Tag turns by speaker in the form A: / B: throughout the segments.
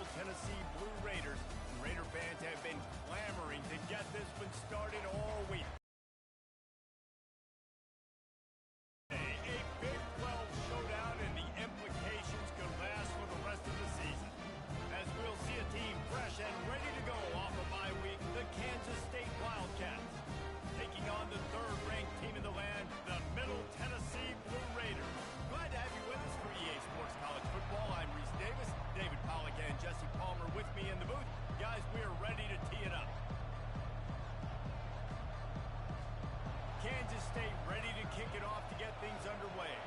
A: Middle Tennessee Blue Raiders. And Raider fans have been clamoring to get this one started all week. A Big 12 showdown, and the implications could last for the rest of the season. As we'll see a team fresh and ready to go off a bye week, the Kansas State Wildcats. Taking on the third-ranked team in the land, the Middle Tennessee Blue Raiders. Glad to have you with us for EA Sports College Football. I'm Reese Davis, David Pollack and Jesse Palmer with me in the booth. Guys, we are ready to tee it up. Kansas State ready to kick it off to get things underway.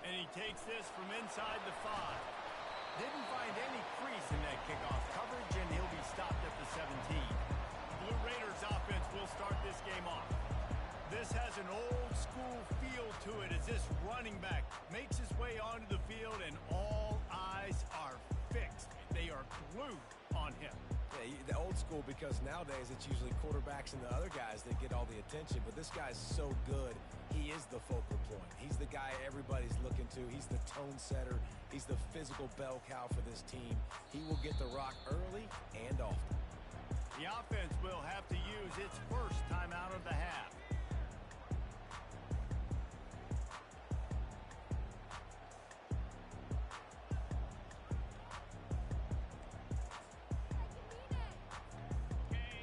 A: And he takes this from inside the 5. Didn't find any crease in that kickoff coverage, and he'll be stopped at the 17. Blue Raiders offense will start this game off. This has an old-school feel to it as this running back makes his way onto the field, and all eyes are fixed. They are glued on him.
B: Yeah, the old school, because nowadays it's usually quarterbacks and the other guys that get all the attention, but this guy's so good. He is the focal point. He's the guy everybody's looking to. He's the tone setter. He's the physical bell cow for this team. He will get the rock early and often.
A: The offense will have to use its first timeout of the half.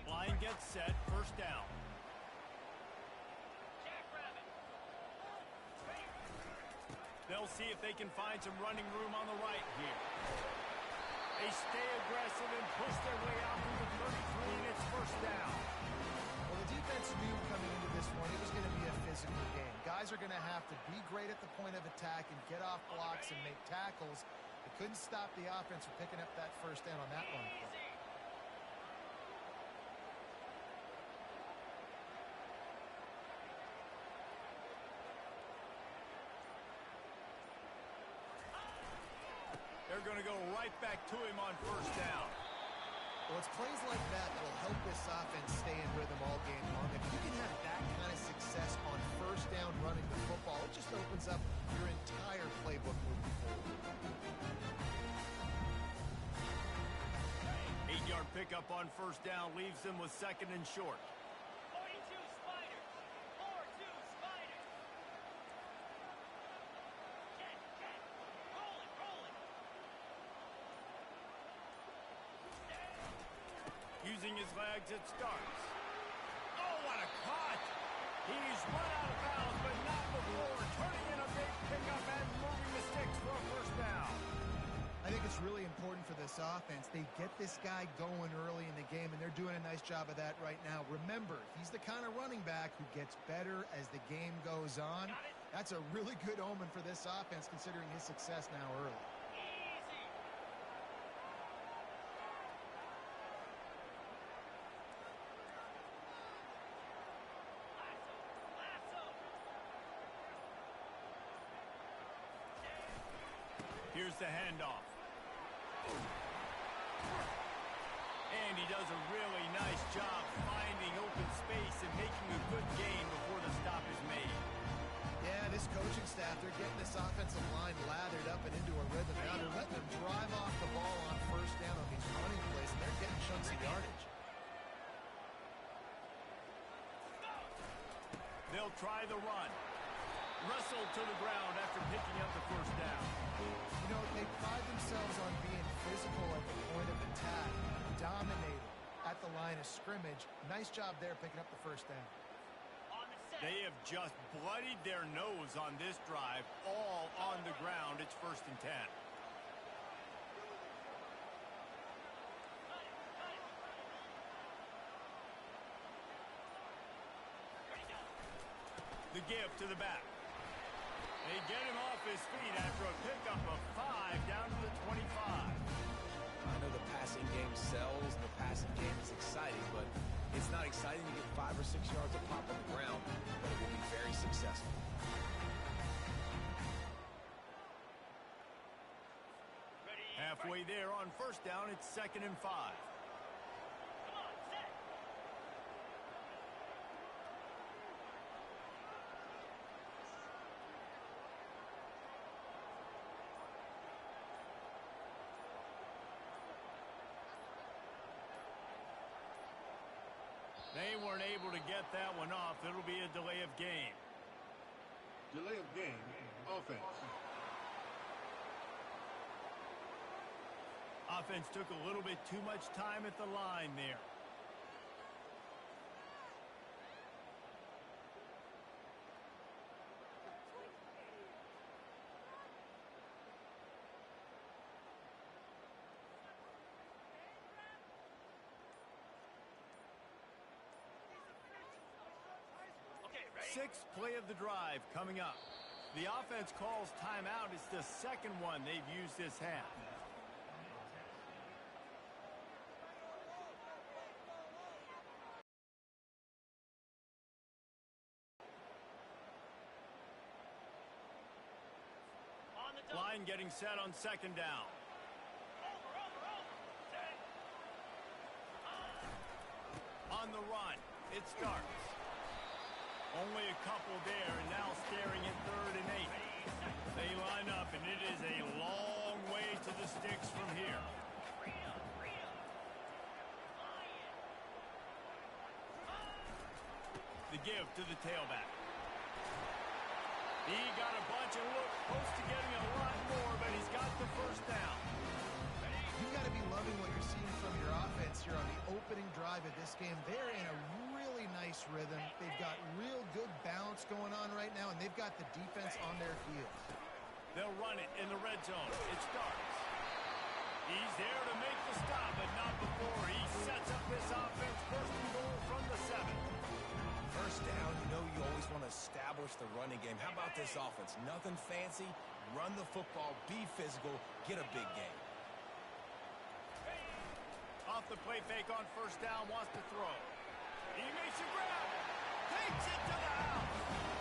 A: Line gets set, first down. They'll see if they can find some running room on the right here. They stay aggressive and push their way out through the 33, and it's first down.
C: Well, the defense knew coming into this one it was going to be a physical game. Guys are going to have to be great at the point of attack and get off blocks and make tackles. They couldn't stop the offense from picking up that first down on that one.
A: They're going to go right back to him on first down.
C: Well, it's plays like that that'll help this offense stay in rhythm all game long. If you can have that kind of success on first down running the football, it just opens up your entire playbook moving forward.
A: 8-yard pickup on first down leaves them with second and short.
D: 42 Spiders. 4-2 Spiders. Check. Rolling.
A: Using his legs, it starts. Oh, what a cut! He's run out of bounds, but not before turning in a big pickup and moving the sticks for a first down.
C: I think it's really important for this offense. They get this guy going early in the game, and they're doing a nice job of that right now. Remember, he's the kind of running back who gets better as the game goes on. That's a really good omen for this offense, considering his success now early.
A: Here's the handoff. And he does a really nice job finding open space and making a good gain before the stop is made.
C: Yeah, this coaching staff, they're getting this offensive line lathered up and into a rhythm. Now they're letting them drive off the ball on first down on these running plays, and they're getting chunks of yardage.
A: They'll try the run. Wrestled to the ground after picking up the first down.
C: You know, they pride themselves on being physical at the point of attack, dominating at the line of scrimmage. Nice job there picking up the first down.
A: They have just bloodied their nose on this drive, all on the ground. It's first and 10. The give to the back. They get him off his feet after a pickup of 5 down to the 25.
B: I know the passing game sells, and the passing game is exciting, but it's not exciting to get 5 or 6 yards of pop on the ground, but it will be very successful.
A: Halfway there on first down, it's second and 5. they weren't able to get that one off. It'll be a delay of game.
E: Delay of game, offense.
A: Offense took a little bit too much time at the line there. Sixth play of the drive coming up. The offense calls timeout. It's the second one they've used this half. Line getting set on second down. On the run, it starts. Only a couple there, and now staring at 3rd and 8. They line up, and it is a long way to the sticks from here. The give to the tailback. He got a bunch and look close to getting a lot more, but he's got the first down.
C: You got to be loving what you're seeing from your offense here on the opening drive of this game. They're in a really nice rhythm. They've got real good balance going on right now, and they've got the defense on their heels.
A: They'll run it in the red zone. It starts. He's there to make the stop, but not before he sets up this offense. First and goal from the 7.
B: First down, you know you always want to establish the running game. How about this offense? Nothing fancy. Run the football, be physical, get a big game.
A: Off the play fake on first down, wants to throw. He makes a grab. Takes it to the house.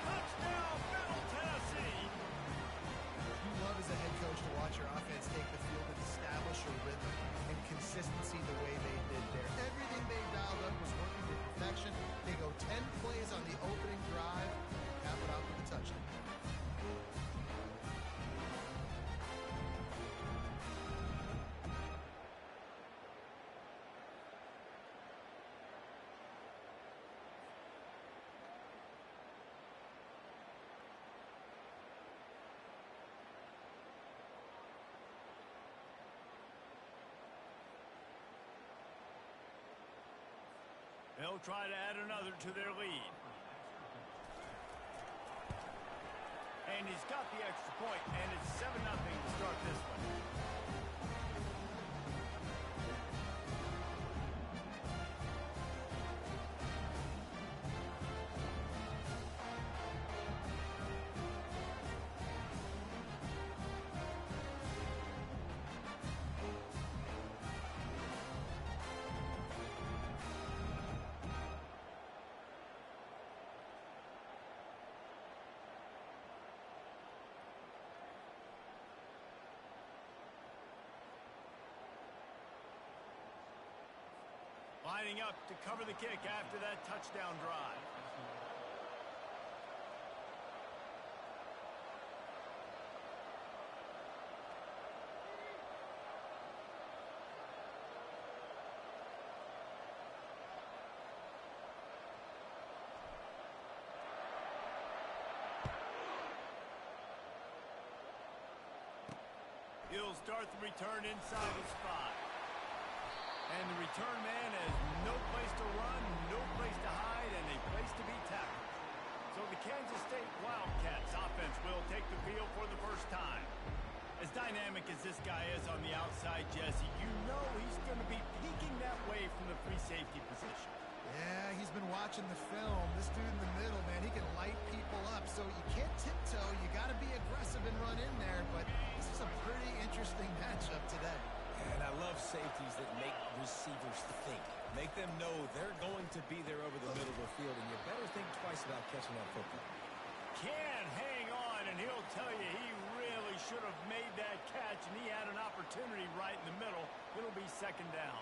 A: Touchdown, Middle Tennessee.
C: You love as a head coach to watch your offense take the field and establish a rhythm and consistency the way they did there. Everything they dialed up was working to perfection. They go 10 plays on the opening drive, cap it off with a touchdown.
A: They'll try to add another to their lead. And he's got the extra point, and it's 7-0 to start this one. Lining up to cover the kick after that touchdown drive. He'll start the return inside his 5. And the return man has no place to run, no place to hide, and a place to be tackled. So the Kansas State Wildcats offense will take the field for the first time. As dynamic as this guy is on the outside, Jesse, you know he's going to be peeking that way from the free safety position.
C: Yeah, he's been watching the film. This dude in the middle, man, he can light people up. So you can't tiptoe. You got to be aggressive and run in there. But this is a pretty interesting matchup today.
B: And I love safeties that make receivers think. Make them know they're going to be there over the middle of the field, and you better think twice about catching that football.
A: Can hang on, and he'll tell you he really should have made that catch, and he had an opportunity right in the middle. It'll be second down.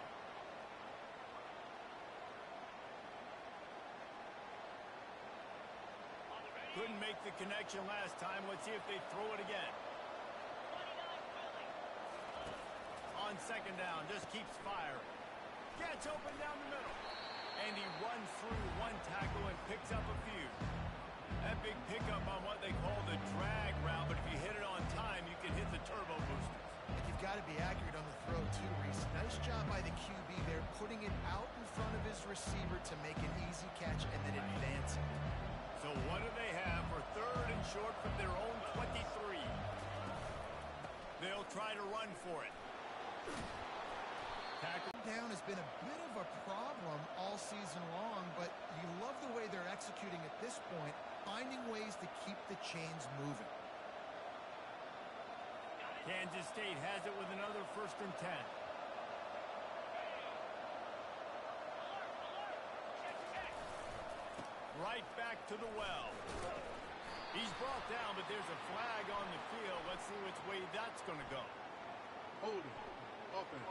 A: Couldn't make the connection last time. Let's see if they throw it again. On second down, just keeps firing. Gets open down the middle. And he runs through one tackle and picks up a few. That big pickup on what they call the drag route, but if you hit it on time, you can hit the turbo boosters.
C: And you've got to be accurate on the throw, too, Reese. Nice job by the QB there, putting it out in front of his receiver to make an easy catch and then advancing.
A: So what do they have for third and short from their own 23? They'll try to run for it. Tackle
C: Down has been a bit of a problem all season long, but you love the way they're executing at this point, finding ways to keep the chains moving.
A: Kansas State has it with another 1st and 10. Right back to the well. He's brought down, but there's a flag on the field. Let's see which way that's going to go.
E: Holding. Offense.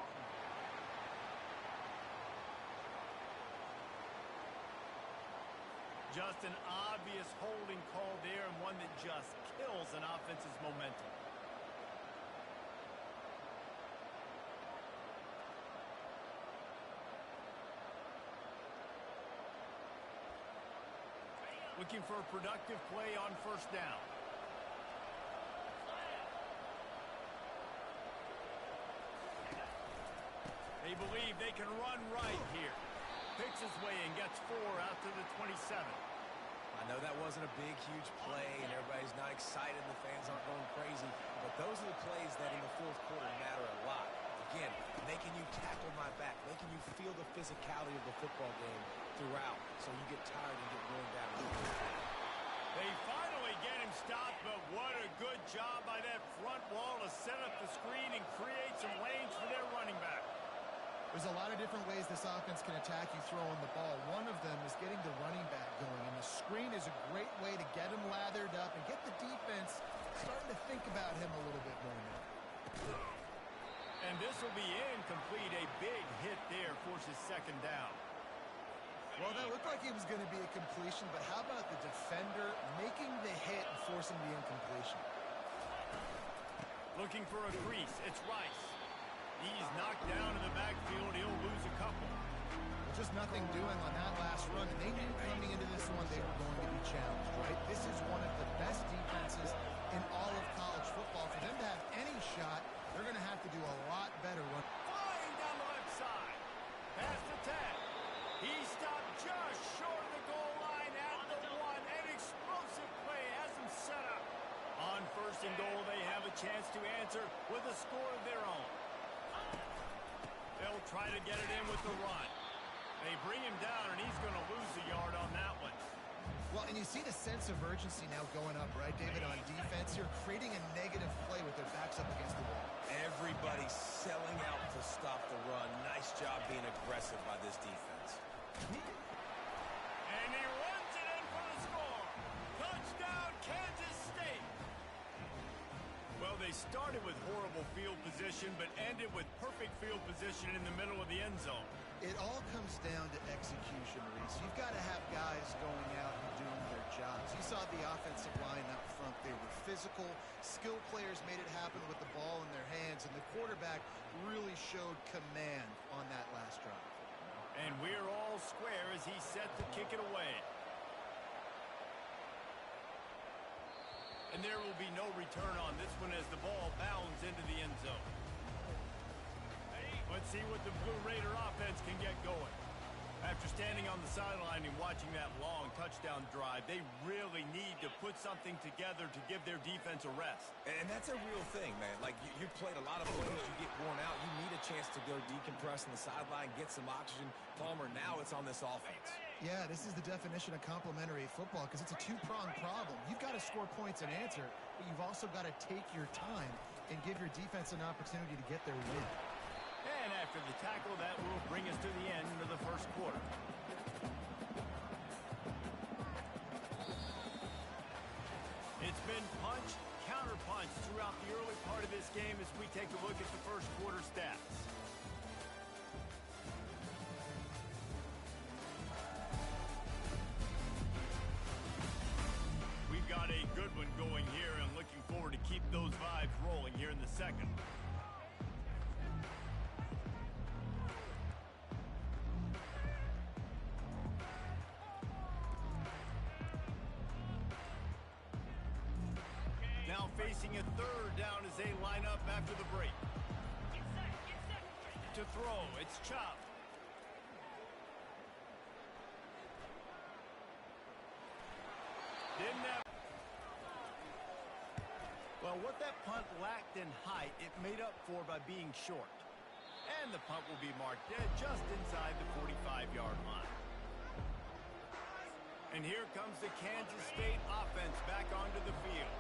A: Just an obvious holding call there, and one that just kills an offense's momentum. Looking for a productive play on 1st down. They believe they can run right here. Picks his way and gets 4 out to the 27.
B: I know that wasn't a big, huge play, and everybody's not excited, the fans aren't going crazy, but those are the plays that in the 4th quarter matter a lot. Again, making you tackle my back, making you feel the physicality of the football game throughout, so you get tired and get worn down.
A: They finally get him stopped, but what a good job by that front wall to set up the screen and create some lanes for their running back.
C: There's a lot of different ways this offense can attack you throwing the ball. One of them is getting the running back going, and the screen is a great way to get him lathered up and get the defense starting to think about him a little bit more now.
A: And this will be incomplete. A big hit there forces 2nd down.
C: Well, that looked like it was going to be a completion, but how about the defender making the hit and forcing the incompletion?
A: Looking for a crease. It's Rice. He's knocked down in the backfield. He'll lose a couple.
C: Well, just nothing doing on that last run, and they knew coming into this one they were going to be challenged, right? This is one of the best defenses in all of college football. For them to have any shot, they're going to have to do a lot better.
A: Flying down the left side. Past the 10. He stopped just short of the goal line at the 1. An explosive play has him set up. On 1st and goal, they have a chance to answer with a score of their own. They'll try to get it in with the run. They bring him down, and he's going to lose a yard on that one.
C: Well, and you see the sense of urgency now going up, right, David, on defense. You're creating a negative play with their backs up against the wall.
B: Everybody's selling out to stop the run. Nice job being aggressive by this defense.
A: And he runs it in for the score. Touchdown, Kansas State. Well, they started with horrible field position, but ended with perfect field position in the middle of the end zone.
C: It all comes down to execution, Reese. You've got to have guys going out and doing their jobs. You saw the offensive line up front. They were physical. Skilled players made it happen with the ball in their hands, and the quarterback really showed command on that last drive.
A: And we're all square as he's set to kick it away. And there will be no return on this one as the ball bounds into the end zone. Let's see what the Blue Raider offense can get going. After standing on the sideline and watching that long touchdown drive, they really need to put something together to give their defense a rest.
B: And that's a real thing, man. Like, you played a lot of plays, you get worn out. You need a chance to go decompress on the sideline, get some oxygen. Palmer, now it's on this offense.
C: Yeah, this is the definition of complementary football because it's a two-pronged problem. You've got to score points and answer, but you've also got to take your time and give your defense an opportunity to get their win.
A: And after the tackle, that will bring us to the end of the 1st quarter. It's been punch, counter-punch throughout the early part of this game as we take a look at the 1st quarter stats. We've got a good one going here and looking forward to keep those vibes rolling here in the 2nd. Now facing a third down as they line up after the break. To throw, it's Chop. Didn't have... Well, what that punt lacked in height, it made up for by being short. And the punt will be marked dead just inside the 45-yard line. And here comes the Kansas State offense back onto the field.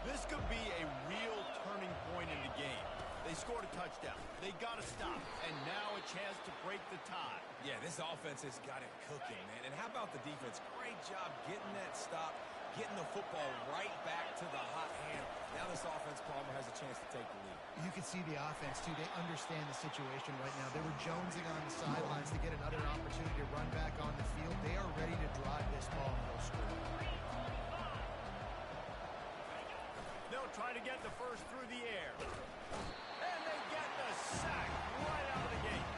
A: This could be a real turning point in the game. They scored a touchdown. They got to stop. And now a chance to break the tie.
B: Yeah, this offense has got it cooking, man. And how about the defense? Great job getting that stop, getting the football right back to the hot hand. Now this offense, Palmer, has a chance to take the lead.
C: You can see the offense, too. They understand the situation right now. They were jonesing on the sidelines to get another opportunity to run back on the field. They are ready to drive this ball and go score.
A: They'll try to get the first through the air. And they get the sack right out of the gate.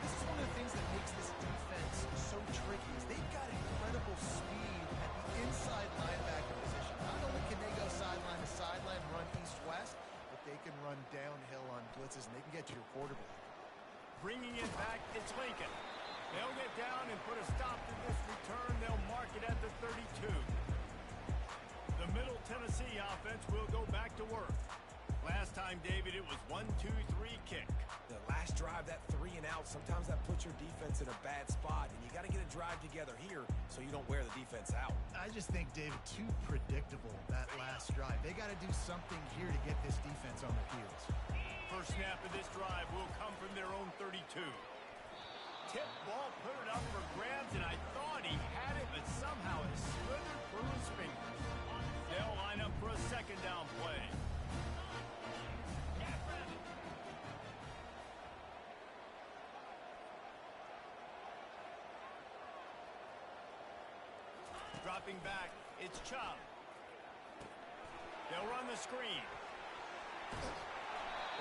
C: This is one of the things that makes this defense so tricky is they've got incredible speed at the inside linebacker position. Not only can they go sideline to sideline, run east-west, but they can run downhill on blitzes, and they can get to your quarterback.
A: Bringing it back, it's Lincoln. They'll get down and put a stop to this return. They'll mark it at the 32. The Middle Tennessee offense will go back to work. Last time, David, it was 1-2-3 kick.
B: The last drive, that 3 and out, sometimes that puts your defense in a bad spot, and you got to get a drive together here so you don't wear the defense out.
C: I just think, David, too predictable, that last drive. They got to do something here to get this defense on their heels.
A: First snap of this drive will come from their own 32. Tip ball, put it up for grabs, and I thought he had it, but somehow it slithered through his fingers. They'll line up for a second down play. Dropping back, it's Chop. They'll run the screen.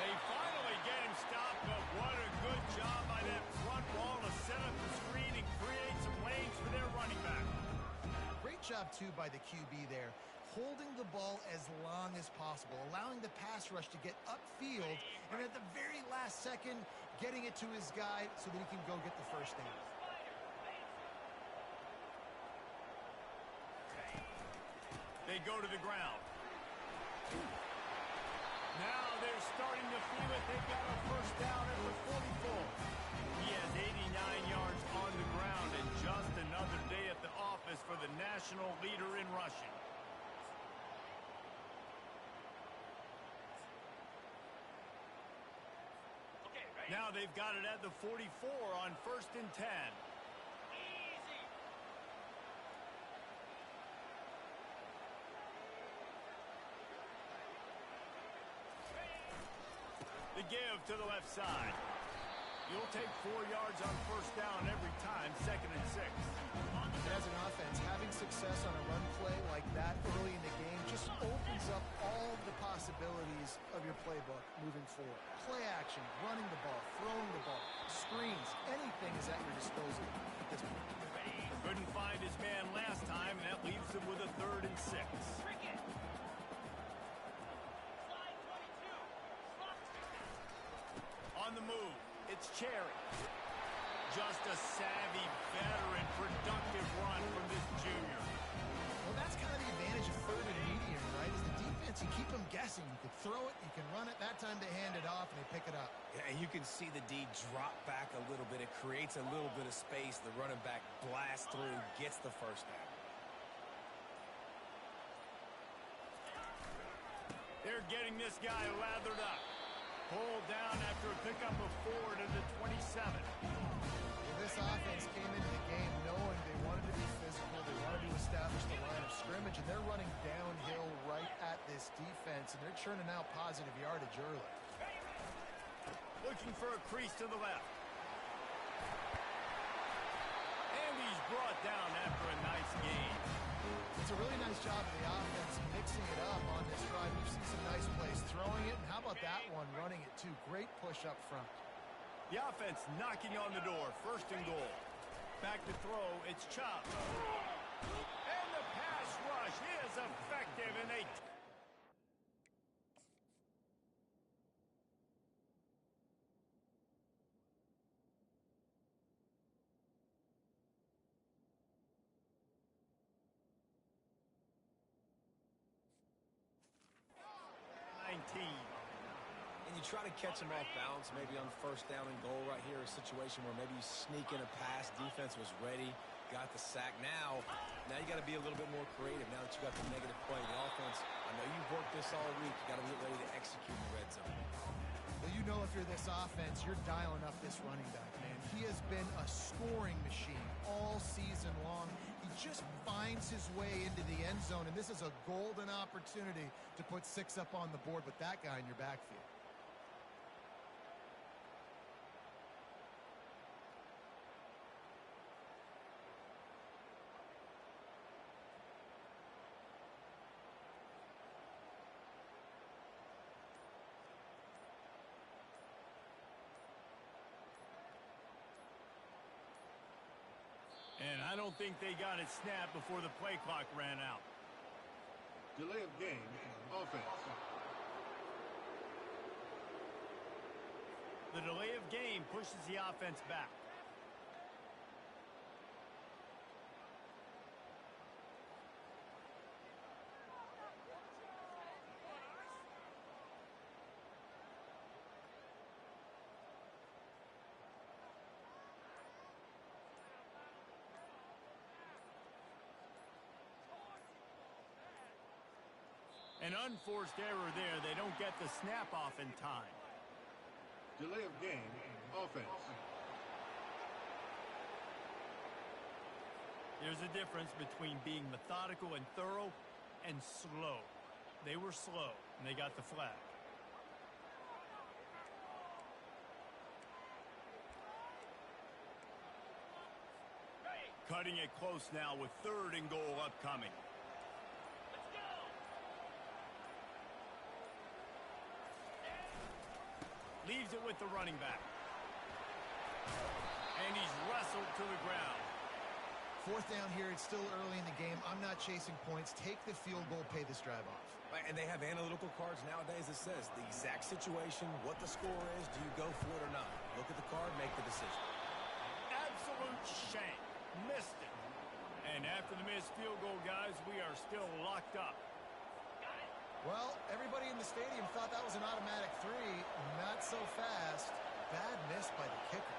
A: They finally get him stopped, but what a good job by that front wall to set up the screen and create some lanes for their running back.
C: Great job, too, by the QB there, holding the ball as long as possible, allowing the pass rush to get upfield, and at the very last second, getting it to his guy so that he can go get the first down.
A: They go to the ground. Now they're starting to feel it. They've got a first down at the 44. He has 89 yards on the ground, and just another day at the office for the national leader in rushing. Now they've got it at the 44 on 1st and 10. The give to the left side. You'll take 4 yards on first down every time, 2nd and 6.
C: As an offense, having success on a run play like that early in the game just opens up all the possibilities of your playbook moving forward. Play action, running the ball, throwing the ball, screens, anything is at your disposal at this point.
A: Couldn't find his man last time, and that leaves him with a 3rd and 6. On the move, it's Cherry. Just a savvy, veteran, productive run from this junior.
C: Well, that's kind of the advantage of 3rd and medium, right? Is the defense, you keep them guessing. You can throw it, you can run it. That time they hand it off, and they pick it up.
B: Yeah, and you can see the D drop back a little bit. It creates a little bit of space. The running back blasts through, gets the first down.
A: They're getting this guy lathered up. Pulled down after a pickup of 4 to the 27.
C: Well, this offense came into the game knowing they wanted to be physical, they wanted to establish the line of scrimmage, and they're running downhill right at this defense, and they're churning out positive yardage early.
A: Looking for a crease to the left. And he's brought down after a nice gain.
C: It's a really nice job of the offense mixing it up on this drive. We've seen some nice plays throwing it, and how about that one running it too? Great push up front.
A: The offense knocking on the door, 1st and goal. Back to throw, it's Chop. And the pass rush is effective, and they
B: try to catch him off balance, maybe on first down and goal right here, a situation where maybe you sneak in a pass, defense was ready, got the sack. Now you got to be a little bit more creative now that you got the negative play. The offense, I know you've worked this all week. You got to get ready to execute in the red zone.
C: Well, you know if you're this offense, you're dialing up this running back, man. He has been a scoring machine all season long. He just finds his way into the end zone, and this is a golden opportunity to put 6 up on the board with that guy in your backfield.
A: And I don't think they got it snapped before the play clock ran out.
E: Delay of game, offense.
A: The delay of game pushes the offense back. An unforced error there. They don't get the snap off in time.
E: Delay of game, offense.
A: There's a difference between being methodical and thorough and slow. They were slow, and they got the flag. Cutting it close now with 3rd and goal upcoming. Leaves it with the running back. And he's wrestled to the ground.
C: 4th down here. It's still early in the game. I'm not chasing points. Take the field goal, pay this drive off.
B: Right, and they have analytical cards nowadays that says the exact situation, what the score is, do you go for it or not? Look at the card, make the decision.
A: Absolute shame. Missed it. And after the missed field goal, guys, we are still locked up.
C: Well, everybody in the stadium thought that was an automatic 3. Not so fast. Bad miss by the kicker.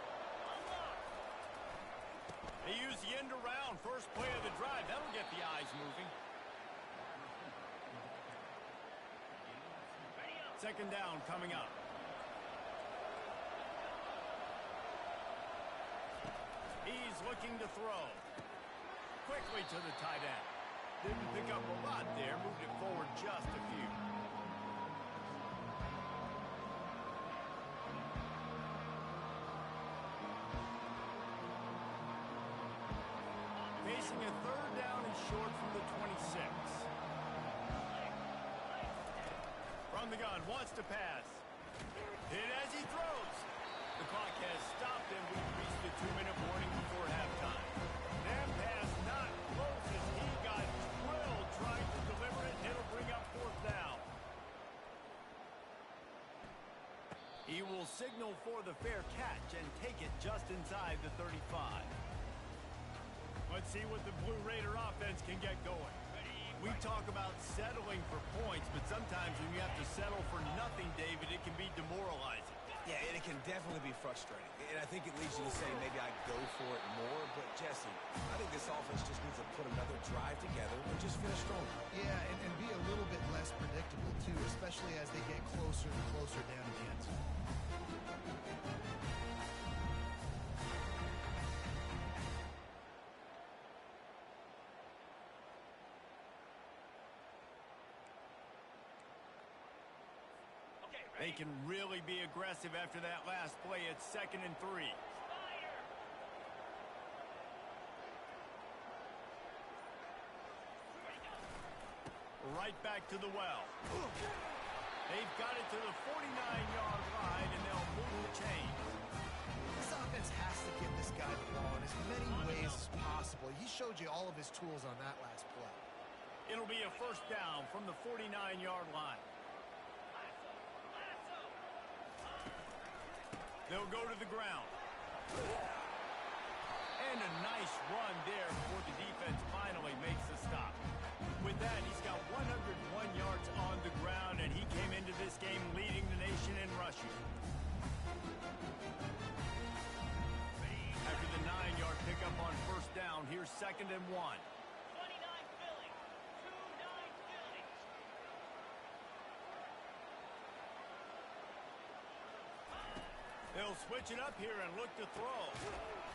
A: They use the end around. First play of the drive. That'll get the eyes moving. 2nd down coming up. He's looking to throw. Quickly to the tight end. Didn't pick up a lot there. Moved it forward just a few. Facing a 3rd down and short from the 26. From the gun, wants to pass. Hit as he throws. The clock has stopped and we've reached the 2-minute warning before halftime. That pass not close as he got drilled trying to deliver it. It'll bring up 4th down. He will signal for the fair catch and take it just inside the 35. Let's see what the Blue Raider offense can get going. We talk about settling for points, but sometimes when you have to settle for nothing, David, it can be demoralizing.
B: Yeah, and it can definitely be frustrating. And I think it leads you to say maybe I go for it more. But, Jesse, I think this offense just needs to put another drive together and just finish strong.
C: Yeah, and be a little bit less predictable, too, especially as they get closer and closer down to the end zone.
A: They can really be aggressive after that last play. It's 2nd and 3. Right back to the well. They've got it to the 49-yard line, and they'll move the chains.
C: This offense has to get this guy the ball in as many ways as possible. He showed you all of his tools on that last play.
A: It'll be a 1st down from the 49-yard line. They'll go to the ground. And a nice run there before the defense finally makes the stop. With that, he's got 101 yards on the ground, and he came into this game leading the nation in rushing. After the 9-yard pickup on first down, here's 2nd and 1.
D: 29 Philly. 2-9 Philly.
A: They'll switch it up here and look to throw.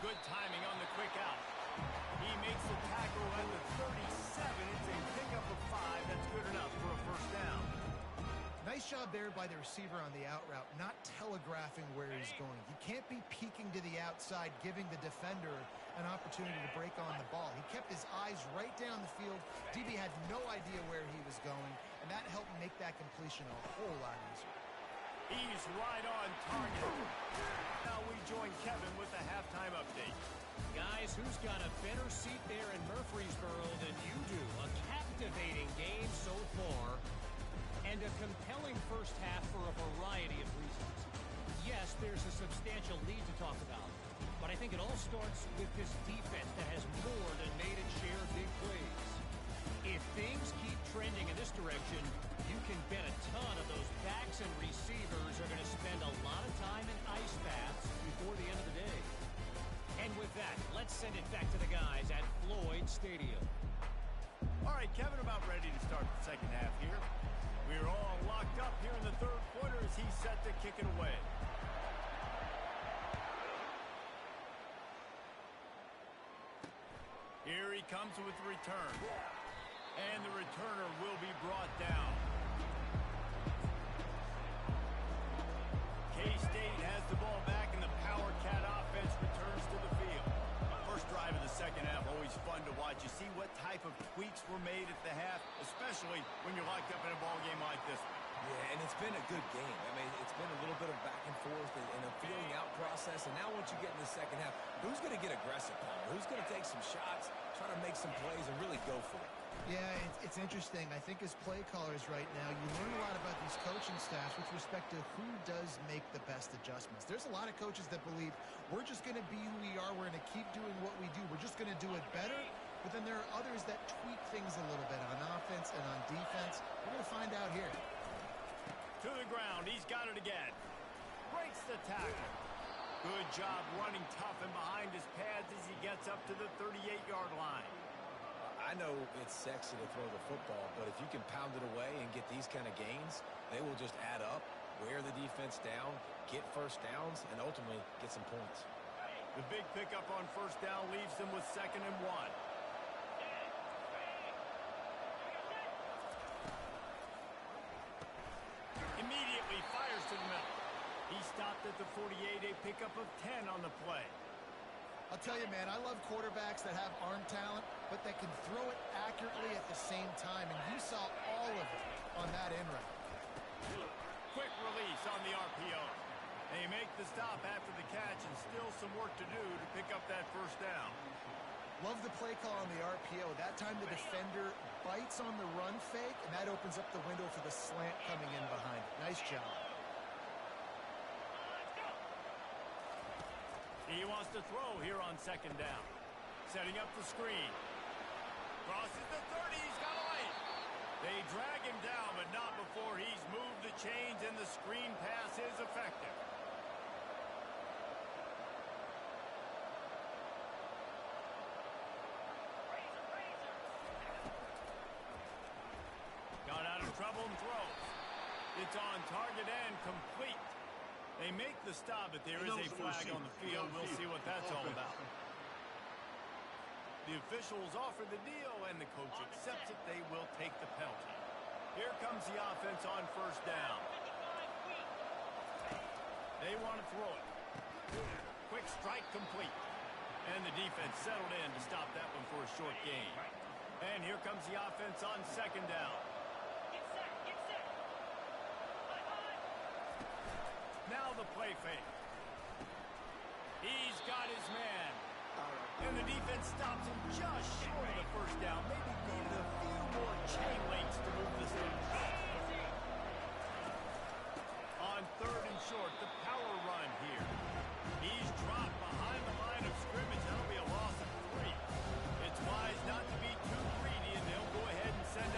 A: Good timing on the quick out. He makes the tackle at the 37. It's a pickup of 5. That's good enough for a first down.
C: Nice job there by the receiver on the out route, not telegraphing where he's going. He can't be peeking to the outside, giving the defender an opportunity to break on the ball. He kept his eyes right down the field. DB had no idea where he was going, and that helped make that completion a whole lot easier.
A: He's right on target. Now we join Kevin with the halftime update.
F: Guys, who's got a better seat there in Murfreesboro than you do? A captivating game so far, and a compelling first half for a variety of reasons. Yes, there's a substantial lead to talk about, but I think it all starts with this defense that has more than made its share of big plays. If things keep trending in this direction, you can bet a ton of those backs and receivers are going to spend a lot of time in ice baths before the end of the day. And with that, let's send it back to the guys at Floyd Stadium.
A: All right, Kevin, about ready to start the second half here. We're all locked up here in the third quarter as he's set to kick it away. Here he comes with the return. And the returner will be brought down. K-State has the ball back, and the Power Cat offense returns to the field. First drive of the second half, always fun to watch. You see what type of tweaks were made at the half, especially when you're locked up in a ball game like this one.
B: Yeah, and it's been a good game. I mean, it's been a little bit of back and forth and a feeling out process. And now once you get in the second half, who's going to get aggressive, Palmer? Who's going to take some shots, try to make some plays, and really go for it?
C: Yeah, it's interesting. I think as play callers right now, you learn a lot about these coaching staffs with respect to who does make the best adjustments. There's a lot of coaches that believe we're just going to be who we are. We're going to keep doing what we do. We're just going to do it better. But then there are others that tweak things a little bit on offense and on defense. We're going to find out here.
A: To the ground. He's got it again. Breaks the tackle. Good job running tough and behind his pads as he gets up to the 38-yard line.
B: I know it's sexy to throw the football, but if you can pound it away and get these kind of gains, they will just add up, wear the defense down, get first downs, and ultimately get some points.
A: The big pickup on first down leaves them with 2nd and 1. Immediately fires to the middle. He stopped at the 48, a pickup of 10 on the play.
C: I'll tell you, man, I love quarterbacks that have arm talent, but that can throw it accurately at the same time, and you saw all of it on that in route.
A: Quick release on the RPO. They make the stop after the catch, and still some work to do to pick up that first down.
C: Love the play call on the RPO. That time the defender bites on the run fake, and that opens up the window for the slant coming in behind it. Nice job.
A: He wants to throw here on 2nd down. Setting up the screen. Crosses the 30. He's got a lane. They drag him down, but not before he's moved the chains, and the screen pass is effective. Got out of trouble and throws. It's on target and complete. They make the stop, but there is a flag on the field. We'll see what that's all about. The officials offer the deal, and the coach accepts it. They will take the penalty. Here comes the offense on first down. They want to throw it. Quick strike complete. And the defense settled in to stop that one for a short gain. And here comes the offense on 2nd down. Now the play fake. He's got his man. And the defense stops him just short of the first down. Maybe needed a few more chain links to move this thing. On 3rd and short, the power run here. He's dropped behind the line of scrimmage. That'll be a loss of 3. It's wise not to be too greedy, and they'll go ahead and send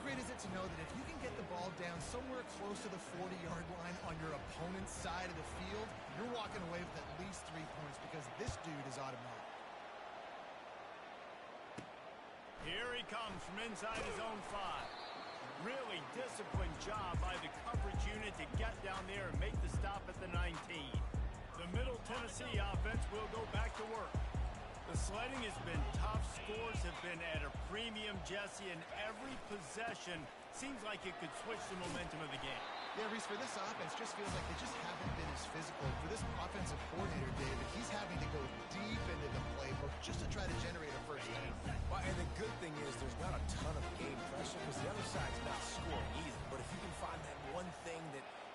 C: great is it to know that if you can get the ball down somewhere close to the 40-yard line on your opponent's side of the field, you're walking away with at least 3 points because this dude is automatic.
A: Here he comes from inside his own 5. Really disciplined job by the coverage unit to get down there and make the stop at the 19. The Middle Tennessee offense will go back to work. The sledding has been tough. Scores have been at a premium, Jesse, and every possession seems like it could switch the momentum of the game.
C: Yeah, Reese, for this offense, just feels like they just haven't been as physical. For this offensive coordinator, David, he's having to go deep into the playbook just to try to generate a first down.
B: Well, and the good thing is there's not a ton of game pressure because the other side's not scoring either. But if you can find that one thing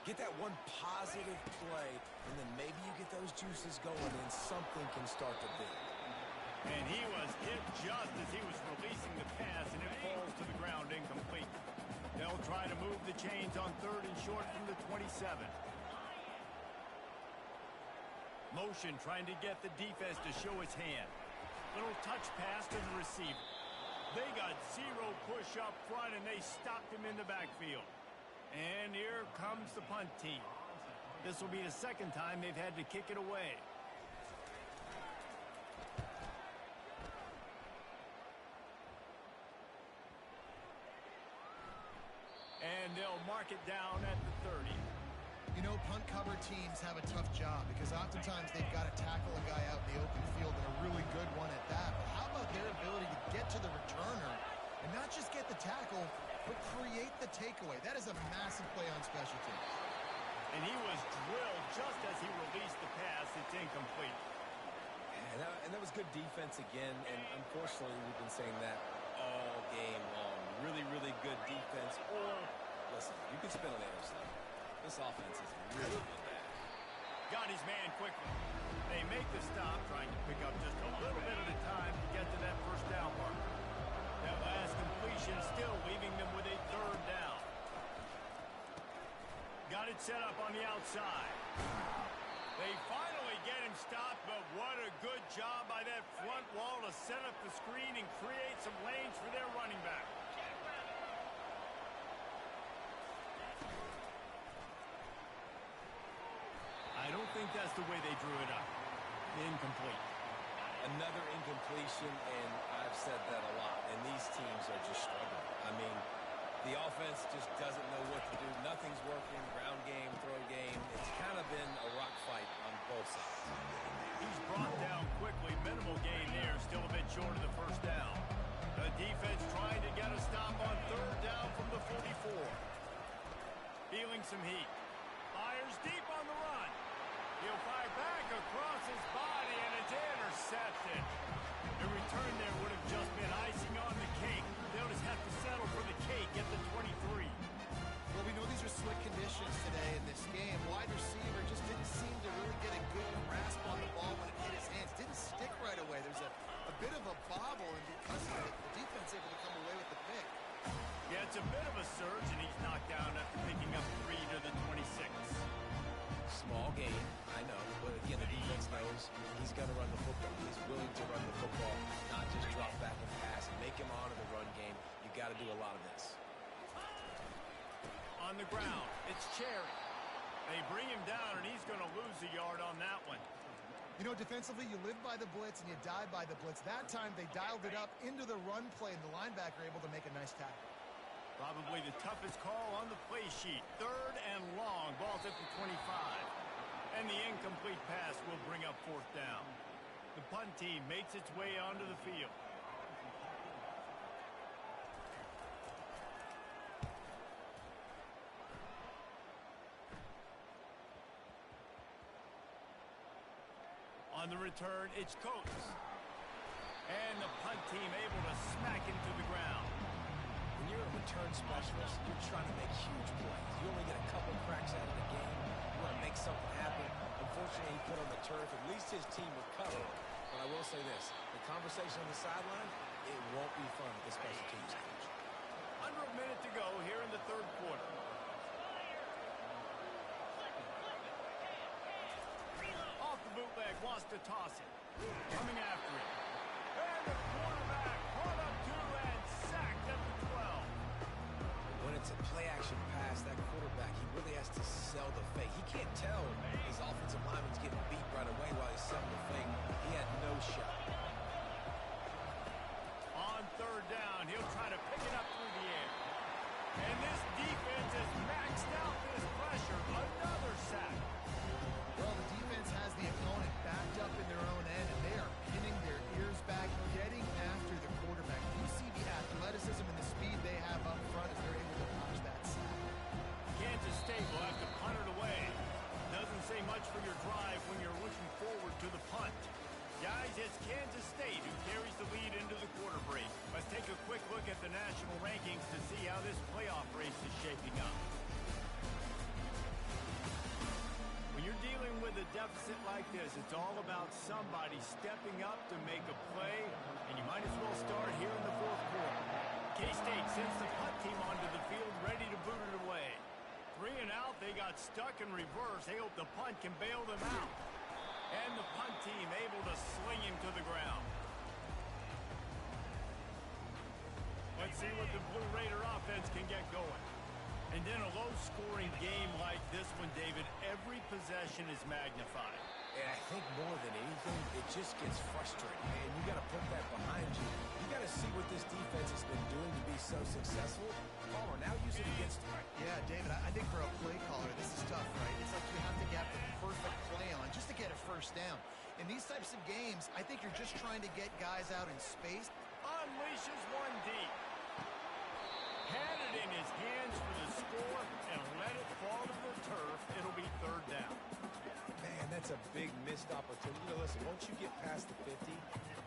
B: get that one positive play, and then maybe you get those juices going and something can start to build.
A: And he was hit just as he was releasing the pass, and it falls to the ground incomplete. They'll try to move the chains on 3rd and short from the 27. Motion trying to get the defense to show his hand. Little touch pass to the receiver. They got 0 push up front, and they stopped him in the backfield. And here comes the punt team. This will be the second time they've had to kick it away. And they'll mark it down at the 30.
C: You know, punt cover teams have a tough job because oftentimes they've got to tackle a guy out in the open field and a really good one at that. But how about their ability to get to the returner and not just get the tackle, but create the takeaway? That is a massive play on special teams.
A: And he was drilled just as he released the pass. It's incomplete.
B: And that was good defense again, and unfortunately we've been saying that all game long. Really, really good defense. Or, listen, you can spin on the other side. This offense is really bad.
A: Got his man quickly. They make the stop, trying to pick up just a little bit at a time to get to that first down mark. That last completion still leaving them with a 3rd down. Got it set up on the outside. They finally get him stopped, but what a good job by that front wall to set up the screen and create some lanes for their running back. I don't think that's the way they drew it up. Incomplete.
B: Another incompletion, and I've said that a lot, and these teams are just struggling. I mean, the offense just doesn't know what to do. Nothing's working. Ground game, throw game. It's kind of been a rock fight on both sides.
A: He's brought down quickly. Minimal gain there. Still a bit short of the first down. The defense trying to get a stop on 3rd down from the 44. Feeling some heat. Fires deep on the run. He'll fire back across his body, and it's intercepted. The return there would have just been icing on the cake. They'll just have to settle for the cake at the 23.
C: Well, we know these are slick conditions today in this game. Wide receiver just didn't seem to really get a good grasp on the ball when it hit his hands. Didn't stick right away. There's a bit of a bobble, and because of it, the defense able to come away with the pick.
A: Yeah, it's a bit of a surge, and he's knocked down after picking up 3 to the 26.
B: Small game, I know, but again, the defense knows he's going to run the football. He's willing to run the football, not just drop back and pass and make him honor the run game. You got to do a lot of this.
A: On the ground, it's Cherry. They bring him down, and he's going to lose a yard on that one.
C: You know, defensively, you live by the blitz and you die by the blitz. That time, they dialed it up into the run play, and the linebacker able to make a nice tackle.
A: Probably the toughest call on the play sheet. 3rd and long. Ball's at the 25. And the incomplete pass will bring up 4th down. The punt team makes its way onto the field. On the return, it's Coates. And the punt team able to smack him to the ground.
B: When you're a return specialist, you're trying to make huge plays. You only get a couple cracks out of the game. You want to make something happen. Unfortunately, he put on the turf. At least his team recovered. But I will say this. The conversation on the sideline, it won't be fun with the special teams coach.
A: Under a minute to go here in the 3rd quarter. Off the bootleg, wants to toss it. Coming after it. And the quarterback caught up to and sacked at the 12.
B: sell the fake. He can't tell his offensive lineman's getting beat right away while he's selling the fake. He had no shot.
A: On third down, he'll try to pick it up through the air. And this defense has maxed out this pressure. Another sack.
C: Well, the defense has the opponent backed up in their own end, and they are pinning their ears back, getting after the quarterback. You see the athleticism and the speed they have up front as they're able to notch that sack.
A: Kansas State will have to punt it away. Doesn't say much for your drive when you're looking forward to the punt. Guys, it's Kansas State who carries the lead into the quarter break. Let's take a quick look at the national rankings to see how this playoff race is shaping up. When you're dealing with a deficit like this, it's all about somebody stepping up to make a play, and you might as well start here in the fourth quarter. K-State sends the punt team onto the field, ready to boot it away. 3 and out, they got stuck in reverse. They hope the punt can bail them out. And the punt team able to sling him to the ground. Let's see what the Blue Raider offense can get going. And in a low-scoring game like this one, David, every possession is magnified.
B: And I think more than anything, it just gets frustrating. And you got to put that behind you. You got to see what this defense has been doing to be so successful. Palmer, now use it against him.
C: Yeah, David, I think for a play caller, this is tough, right? It's like you have to get the perfect play on just to get a first down. In these types of games, I think you're just trying to get guys out in space.
A: Unleashes one deep. Had it in his hands for the score and let it fall to the turf. It'll be third down.
B: Man, that's a big missed opportunity. You know, listen, once you get past the 50,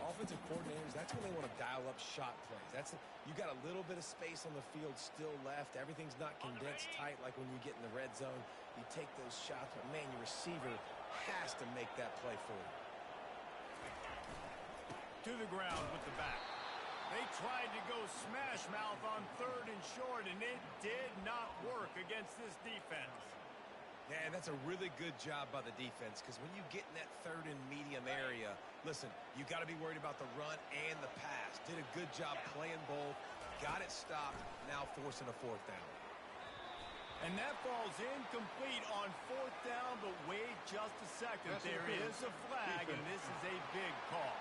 B: offensive coordinators, that's when they want to dial up shot plays. You got a little bit of space on the field still left. Everything's not condensed tight like when you get in the red zone. You take those shots, but man, your receiver has to make that play for you.
A: To the ground with the back. They tried to go smash mouth on third and short, and it did not work against this defense.
B: Yeah, and that's a really good job by the defense, because when you get in that third and medium area, listen, you got to be worried about the run and the pass. Did a good job playing both, got it stopped, now forcing a fourth down.
A: And that falls incomplete on fourth down, but wait just a second. There is a flag, and this is a big call.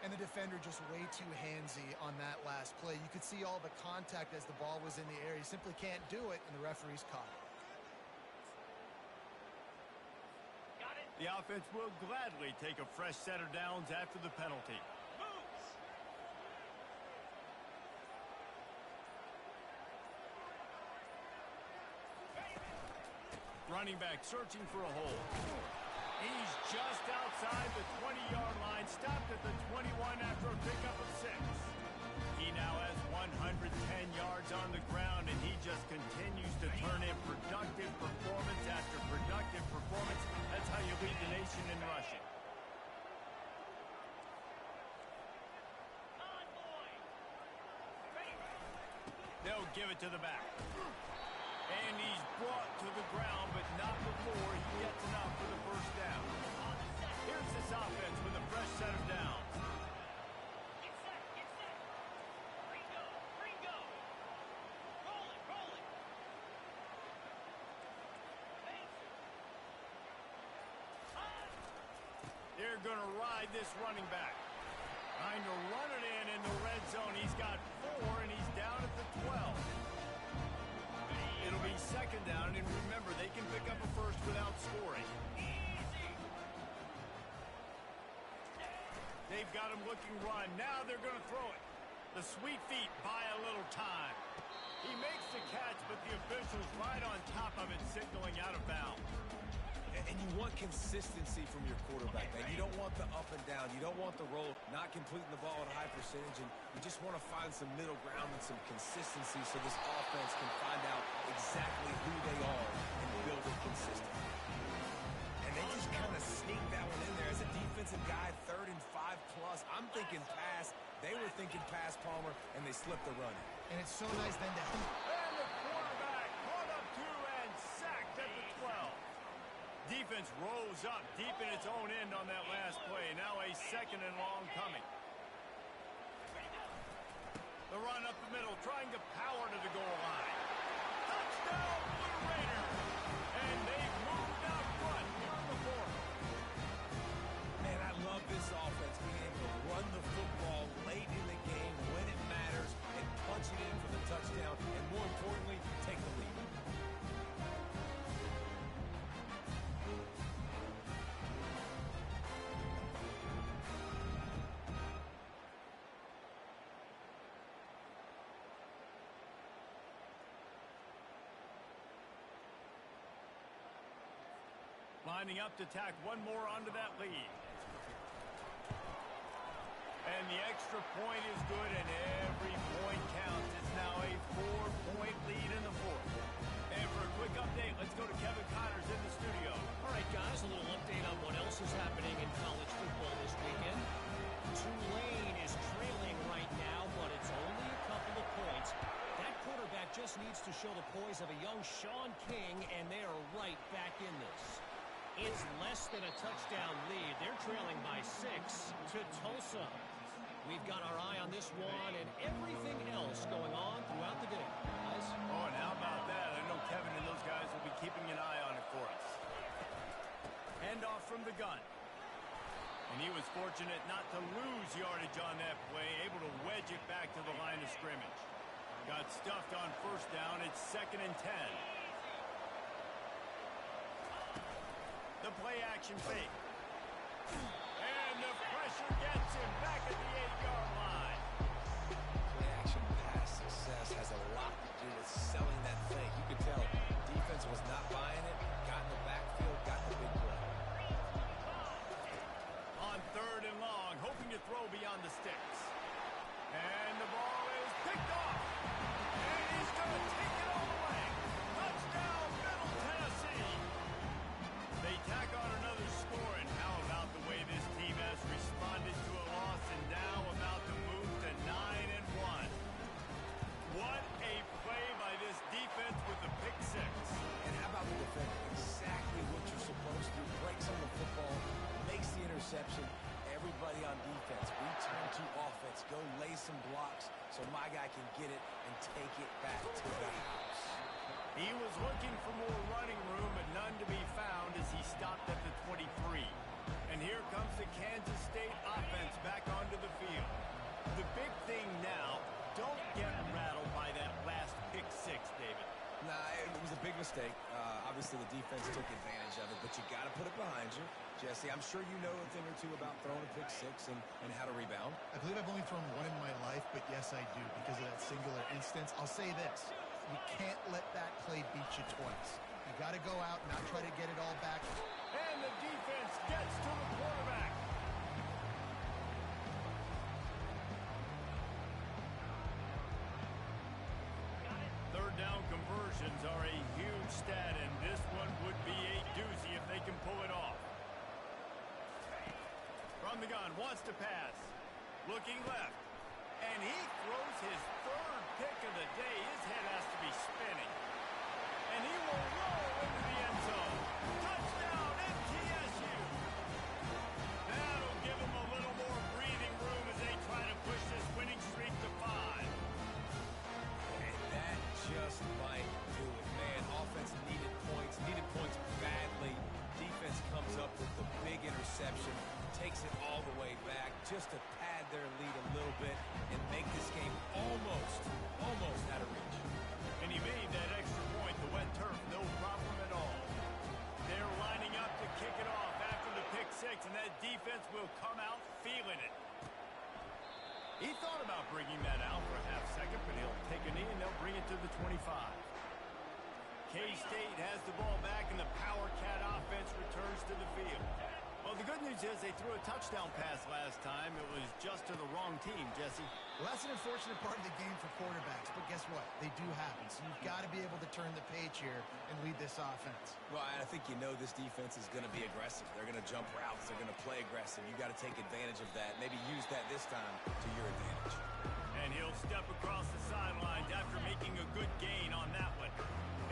C: And the defender just way too handsy on that last play. You could see all the contact as the ball was in the air. He simply can't do it, and the referee's caught it.
A: The offense will gladly take a fresh set of downs after the penalty. Running back searching for a hole. He's just outside the 20-yard line, stopped at the 21 after a pickup of 6. He now has 110 yards on the ground, and he just continues to turn in productive performance after productive performance. That's how you lead the nation in rushing. They'll give it to the back. And he's brought to the ground, but not before he gets enough for the first down. Here's this offense with a fresh set of downs.
D: Get set, get set. Green go, green go. Roll it, roll it.
A: They're going to ride this running back. Trying to run it in the red zone. He's got 4, and he's down at the 12. It'll be second down, and remember, they can pick up a first without scoring. They've got him looking run. Now they're going to throw it. The sweet feet buy a little time. He makes the catch, but the official's right on top of it, signaling out of bounds.
B: And you want consistency from your quarterback, man. You don't want the up and down. You don't want the roll, not completing the ball at a high percentage. And you just want to find some middle ground and some consistency so this offense can find out exactly who they are and build it consistently. And they just kind of sneak that one in there. As a defensive guy, 3rd and 5 plus, I'm thinking pass. They were thinking pass, Palmer, and they slipped the run.
C: And it's so nice then to...
A: And the quarterback caught up to and sacked at the 12. Defense rose up deep in its own end on that last play. Now a second and long coming. The run up the middle, trying to power to the goal line. Touchdown! Touchdown, Blue Raiders! And they've moved out front here in the fourth.
B: Man, I love this offense being able to run the football late in the game when it matters and punch it in for the touchdown and, more importantly, take the lead.
A: Lining up to tack one more onto that lead. And the extra point is good, and every point counts. It's now a 4-point lead in the fourth. And for a quick update, let's go to Kevin Connors in the studio.
F: All right, guys, a little update on what else is happening in college football this weekend. Tulane is trailing right now, but it's only a couple of points. That quarterback just needs to show the poise of a young Sean King, and they are right back in this. It's less than a touchdown lead. They're trailing by 6 to Tulsa. We've got our eye on this one and everything else going on throughout the day, guys.
A: Oh, and how about that? I know Kevin and those guys will be keeping an eye on it for us. Handoff from the gun. And he was fortunate not to lose yardage on that play, able to wedge it back to the line of scrimmage. Got stuffed on first down. It's 2nd and 10. The play action fake. And the pressure gets him back at the 8-yard line.
B: Play action pass success has a lot to do with selling that fake. You could tell defense was not buying it, got in the backfield, got the big play.
A: On 3rd and long, hoping to throw beyond the sticks. And the ball is picked off. And he's going to take it all the way. Touchdown, Middle Tennessee. They tack on another score, and how about the way this team has responded to a loss and now about to move to 9-1. What a play by this defense with the pick six.
B: And how about the defender? Exactly what you're supposed to do. Breaks on the football, makes the interception. Everybody on defense, return to offense. Go lay some blocks so my guy can get it and take it back to the house.
A: He was looking for more running room, but none to be found as he stopped at the 23. And here comes the Kansas State offense back onto the field. The big thing now, don't get rattled by that last pick six, David.
B: Nah, it was a big mistake. Obviously, the defense took advantage of it, but you got to put it behind you. Jesse, I'm sure you know a thing or two about throwing a pick six and how to rebound.
C: I believe I've only thrown one in my life, but yes, I do because of that singular instance. I'll say this. You can't let that play beat you twice. You got to go out, not try to get it all back.
A: And the defense gets to the quarterback. Third down conversions are a huge stat, and this one would be a doozy if they can pull it off. From the gun, wants to pass. Looking left. And he throws his 3rd pick of the day. His head has to be spinning. And he will roll into the end zone. Touchdown, MTSU. That'll give him a little more breathing room as they try to push this winning streak to 5.
B: And that just might do it, man. Offense needed points badly. Defense comes up with the big interception, takes it all the way back just to pad their lead a little bit and make this game almost out of reach.
A: And he made that extra point, the wet turf, no problem at all. They're lining up to kick it off after the pick six, and that defense will come out feeling it. He thought about bringing that out for a half second, but he'll take a knee and they'll bring it to the 25. K-State has the ball back, and the Power Cat offense returns to the field. Well, the good news is they threw a touchdown pass last time. It was just to the wrong team, Jesse.
C: Well, that's an unfortunate part of the game for quarterbacks, but guess what? They do happen, so you've got to be able to turn the page here and lead this offense.
B: Well, I think you know this defense is going to be aggressive. They're going to jump routes. They're going to play aggressive. You got to take advantage of that. Maybe use that this time to your advantage.
A: And he'll step across the sidelines after making a good gain on that one.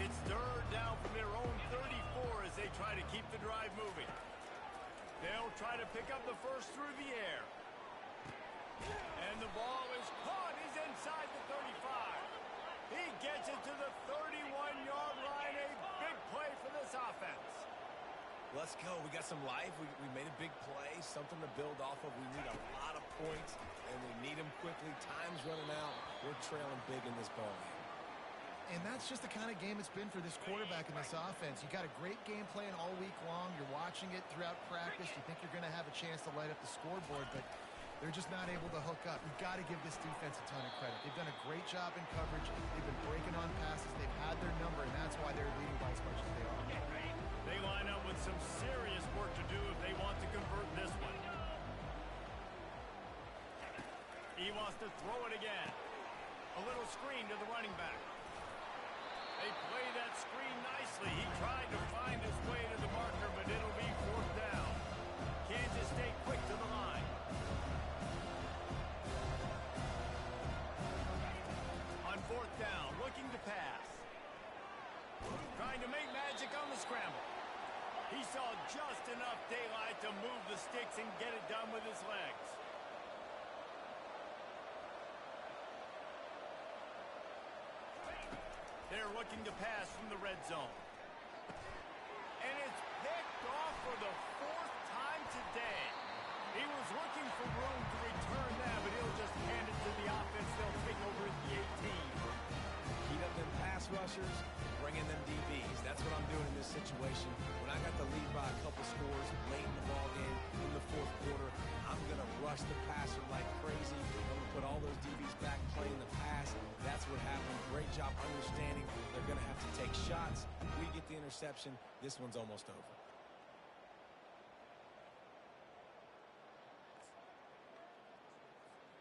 A: It's 3rd down from their own 34 as they try to keep the drive moving. They'll try to pick up the first through the air. And the ball is caught. He's inside the 35. He gets it to the 31-yard
B: let's go. We got some life. We made a big play, something to build off of. We need a lot of points, and we need them quickly. Time's running out. We're trailing big in this ball game.
C: And that's just the kind of game it's been for this quarterback in this offense. You got a great game plan all week long. You're watching it throughout practice. You think you're going to have a chance to light up the scoreboard, but they're just not able to hook up. You've got to give this defense a ton of credit. They've done a great job in coverage. They've been breaking on passes. They've had their number, and that's why they're leading by as much as they are.
A: They line up with some serious work to do if they want to convert this one. He wants to throw it again. A little screen to the running back. They play that screen nicely. He tried to find his way to the marker, but it'll be fourth down. Kansas State quick to the line. On fourth down, looking to pass. Trying to make magic on the scramble. He saw just enough daylight to move the sticks and get it done with his legs. They're looking to pass from the red zone. And it's picked off for the fourth time today. He was looking for room to return that, but he'll just hand it to the offense. They'll take over at the 18.
B: Heat up them pass rushers, bring in them DBs. That's what I'm doing in this situation. When I got the lead by a couple scores late in the ball game in the fourth quarter, I'm going to rush the passer like crazy. I'm going to put all those DBs back playing the pass. That's what happened. Great job understanding they're going to have to take shots. We get the interception. This one's almost over.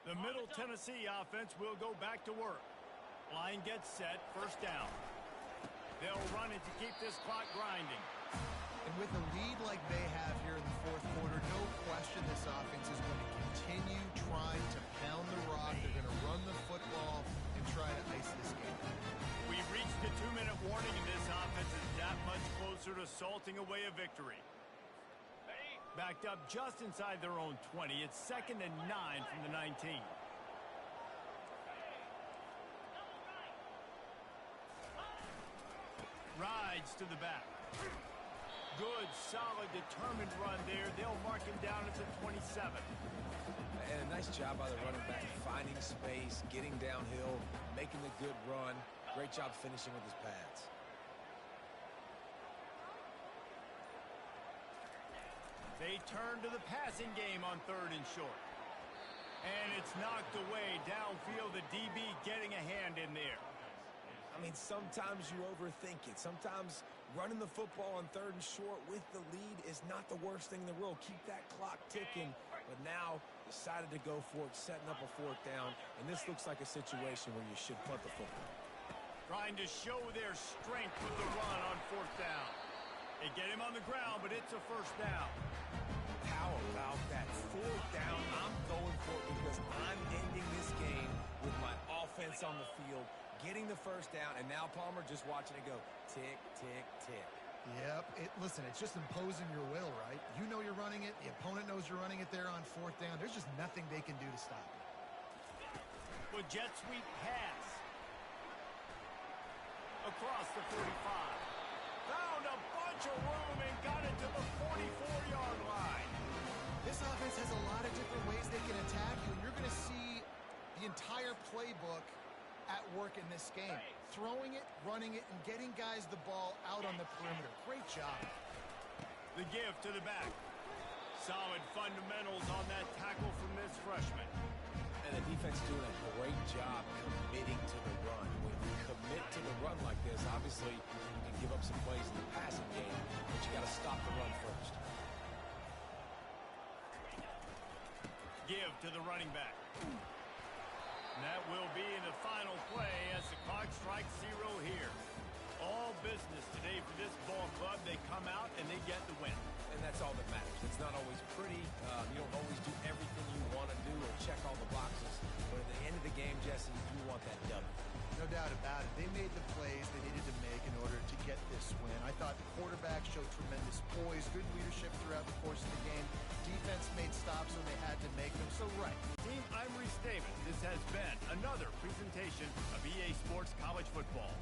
A: The Middle Tennessee offense will go back to work. Line gets set, first down. They'll run it to keep this clock grinding.
C: And with a lead like they have here in the fourth quarter, no question this offense is going to continue trying to pound the rock. They're going to run the football and try to ice this game.
A: We've reached the 2-minute warning, and this offense is that much closer to salting away a victory. Backed up just inside their own 20. It's 2nd and 9 from the 19. Rides to the back. Good, solid, determined run there. They'll mark him down at the 27.
B: And a nice job by the running back, finding space, getting downhill, making the good run. Great job finishing with his pads.
A: They turn to the passing game on 3rd and short. And it's knocked away downfield. The DB getting a hand in there.
B: I mean, sometimes you overthink it. Sometimes running the football on 3rd and short with the lead is not the worst thing in the world. Keep that clock ticking. But now decided to go for it, setting up a 4th down. And this looks like a situation where you should punt the football.
A: Trying to show their strength with the run on 4th down. They get him on the ground, but it's a first down.
B: How about that 4th down? I'm going for it because I'm ending this game with my offense on the field, getting the first down, and now Palmer just watching it go tick, tick, tick.
C: Yep. Listen, it's just imposing your will, right? You know you're running it. The opponent knows you're running it there on 4th down. There's just nothing they can do to stop it.
A: With jet sweep pass. Across the 45. Found a bunch of room and got it to the 44-yard line.
C: This offense has a lot of different ways they can attack you, and you're going to see the entire playbook at work in this game. Throwing it, running it, and getting guys the ball out on the perimeter. Great job.
A: The give to the back. Solid fundamentals on that tackle from this freshman.
B: And the defense doing a great job committing to the run. When you commit to the run like this, obviously you can give up some plays in the passing game, but you got to stop the run first.
A: Give to the running back. And that will be in the final play as the clock strikes 0 here. All business today for this ball club. They come out and they get the win.
B: And that's all that matters. It's not always pretty. You don't always do everything you want to do or check all the boxes. But at the end of the game, Jesse, you want that W.
C: No doubt about it. They made the plays they needed to make in order to get this win. I thought the quarterback showed tremendous poise, good leadership throughout the course of the game. Defense made stops when they had to make them. So right.
A: Team, I'm Reese Davis. This has been another presentation of EA Sports College Football.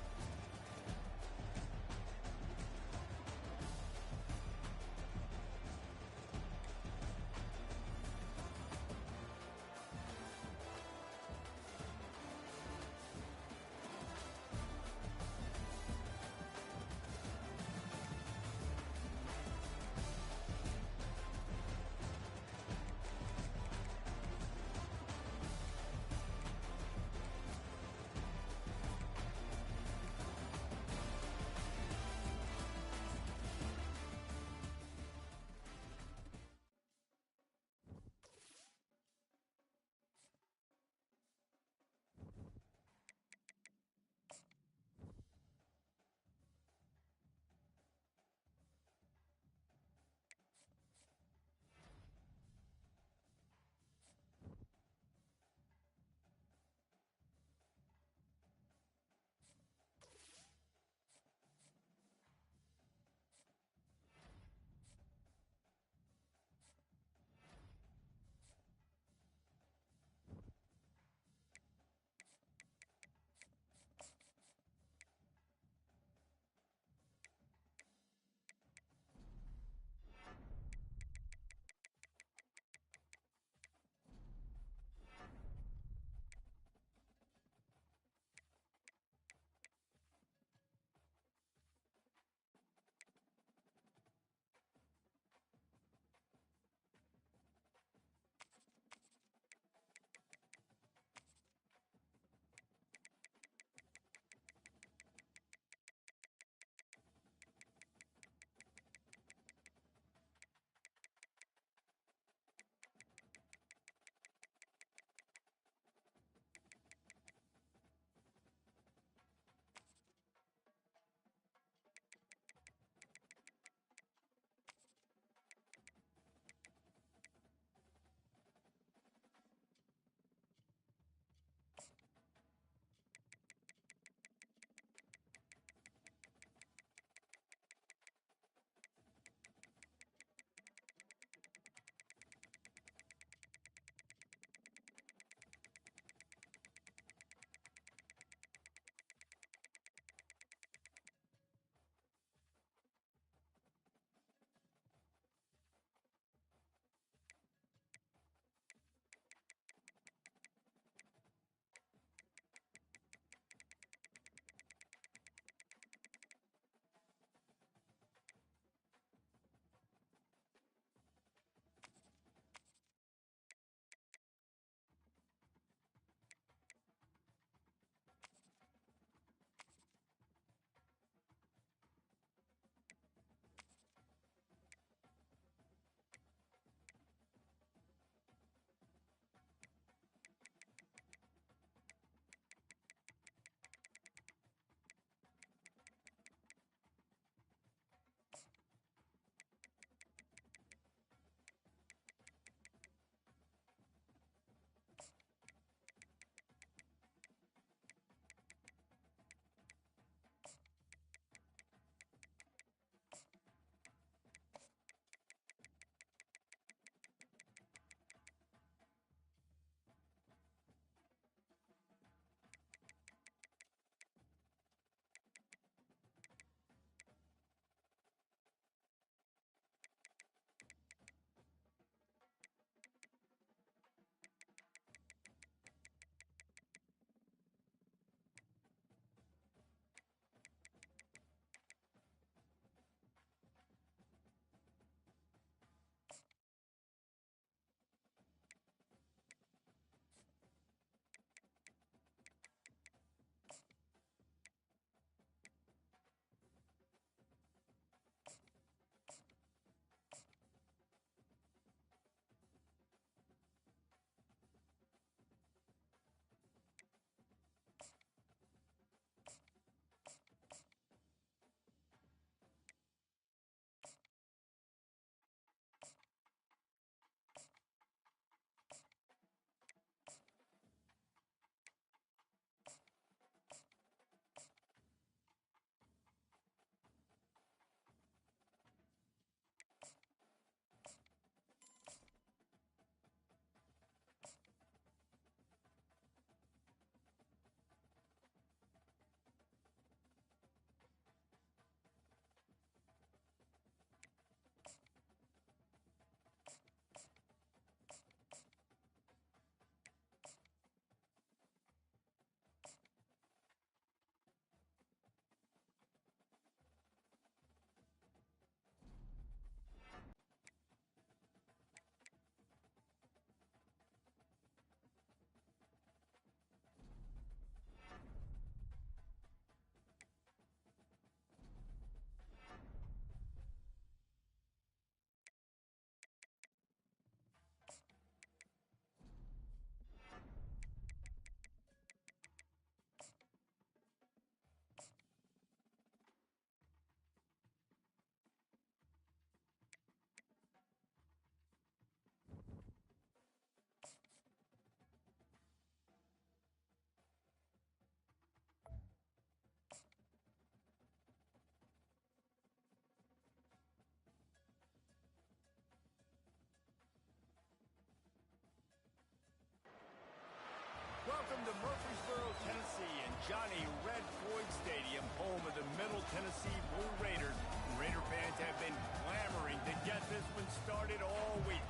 A: Murfreesboro, Tennessee, and Johnny Red Floyd Stadium, home of the Middle Tennessee Blue Raiders. Raider fans have been clamoring to get this one started all week.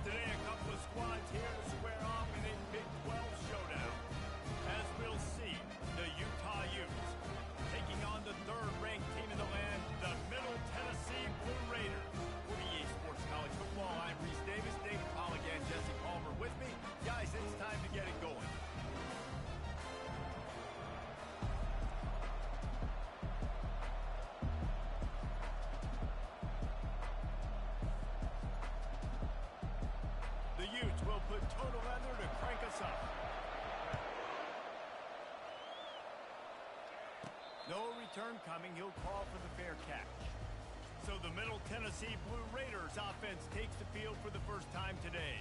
A: Today, a couple of squads here to square off in a Big 12 showdown. As we'll see, the Utah Utes taking on the third-ranked team in the land, the Middle Tennessee Blue Raiders. For the EA Sports College Football, I'm Reese Davis, David Polligan, Jesse Palmer with me. Guys, it's time to get it going. The Utes will put total leather to crank us up. No return coming. He'll call for the fair catch. So the Middle Tennessee Blue Raiders offense takes the field for the first time today.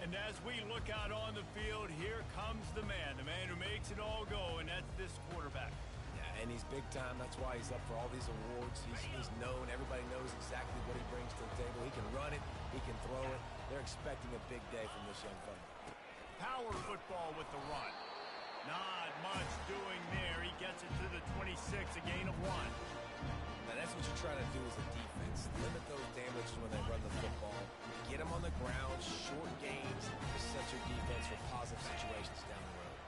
A: And as we look out on the field, here comes the man who makes it all go, and that's this quarterback.
B: Yeah, and he's big time. That's why he's up for all these awards. He's known. Everybody knows exactly what he brings to the table. He can run it. He can throw it. They're expecting a big day from this young fella.
A: Power football with the run. Not much doing there. He gets it to the 26, a gain of 1.
B: Now, that's what you try to do as a defense. Limit those damages when they run the football. Get them on the ground, short gains, to set your defense for positive situations down the road.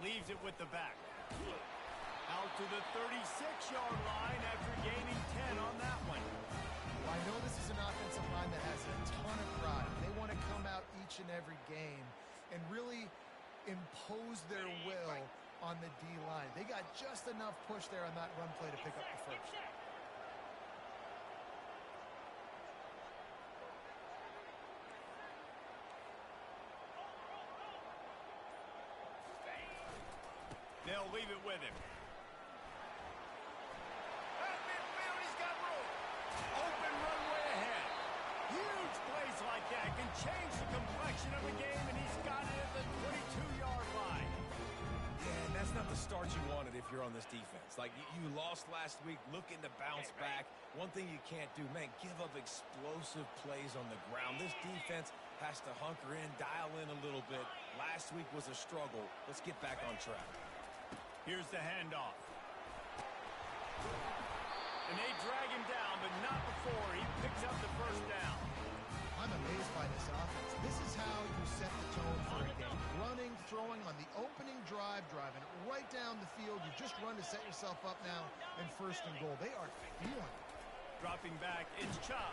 A: Leaves it with the back. Out to the 36-yard line after gaining 10 on that one.
C: Well, I know this is an offensive line that has a ton of pride. They want to come out each and every game and really impose their will on the D-line. They got just enough push there on that run play to pick up the first.
A: They'll leave it with him. At midfield, he's got room. Open runway ahead. Huge plays like that can change the complexion of a game, and he's got it at the 22-yard line.
B: Yeah, and that's not the start you wanted if you're on this defense. Like, you lost last week, looking to bounce back. One thing you can't do, man, give up explosive plays on the ground. This defense has to hunker in, dial in a little bit. Last week was a struggle. Let's get back on track.
A: Here's the handoff. And they drag him down, but not before he picks up the first down.
C: I'm amazed by this offense. This is how you set the tone for a game. Running, throwing on the opening drive, driving right down the field. You just run to set yourself up now in 1st and goal. They are feeling it.
A: Dropping back, it's Chop.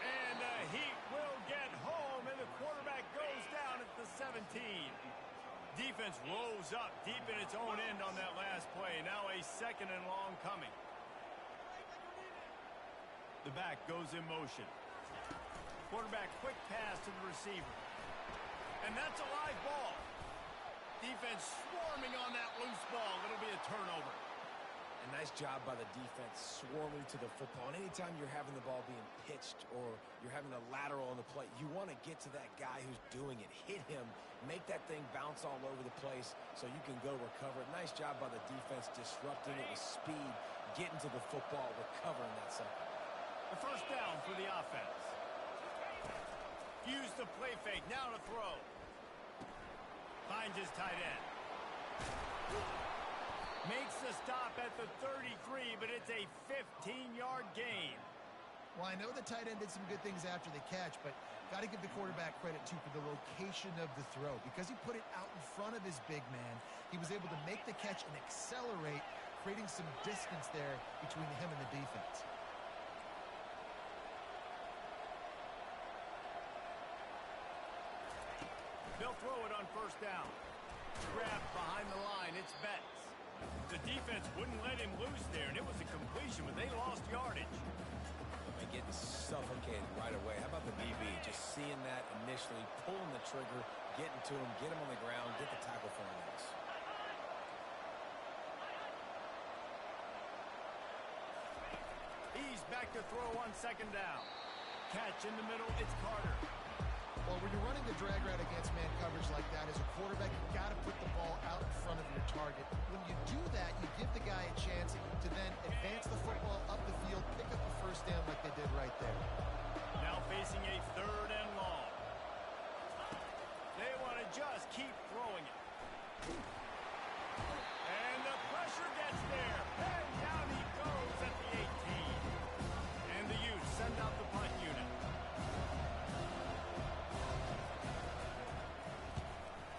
A: And the Heat will get home, and the quarterback goes down at the 17. Defense rolls up deep in its own end on that last play. Now a 2nd and long coming. The back goes in motion. Quarterback quick pass to the receiver. And that's a live ball. Defense swarming on that loose ball. It'll be a turnover.
B: A nice job by the defense swarming to the football. And anytime you're having the ball being pitched or you're having a lateral on the play, you want to get to that guy who's doing it. Hit him. Make that thing bounce all over the place so you can go recover it. Nice job by the defense disrupting it with speed, getting to the football, recovering that second.
A: The first down for the offense. Use the play fake. Now to throw. Finds his tight end. Makes the stop at the 33, but it's a 15-yard gain.
C: Well, I know the tight end did some good things after the catch, but got to give the quarterback credit, too, for the location of the throw. Because he put it out in front of his big man, he was able to make the catch and accelerate, creating some distance there between him and the defense.
A: They'll throw it on 1st down. Grabbed behind the line. It's Betts. The defense wouldn't let him loose there, and it was a completion, but they lost yardage.
B: And getting suffocated right away. How about the DB? Just seeing that initially, pulling the trigger, getting to him, get him on the ground, get the tackle for him.
A: He's back to throw on 2nd down. Catch in the middle, it's Carter.
C: Well, when you're running the drag route against man coverage like that, as a quarterback, you've got to put the ball out in front of your target. When you do that, you give the guy a chance to then advance the football up the field, pick up the first down like they did right there.
A: Now facing a 3rd and long. They want to just keep throwing it. And the pressure gets there. And down he goes at the 18. And the Utes send out the punt unit.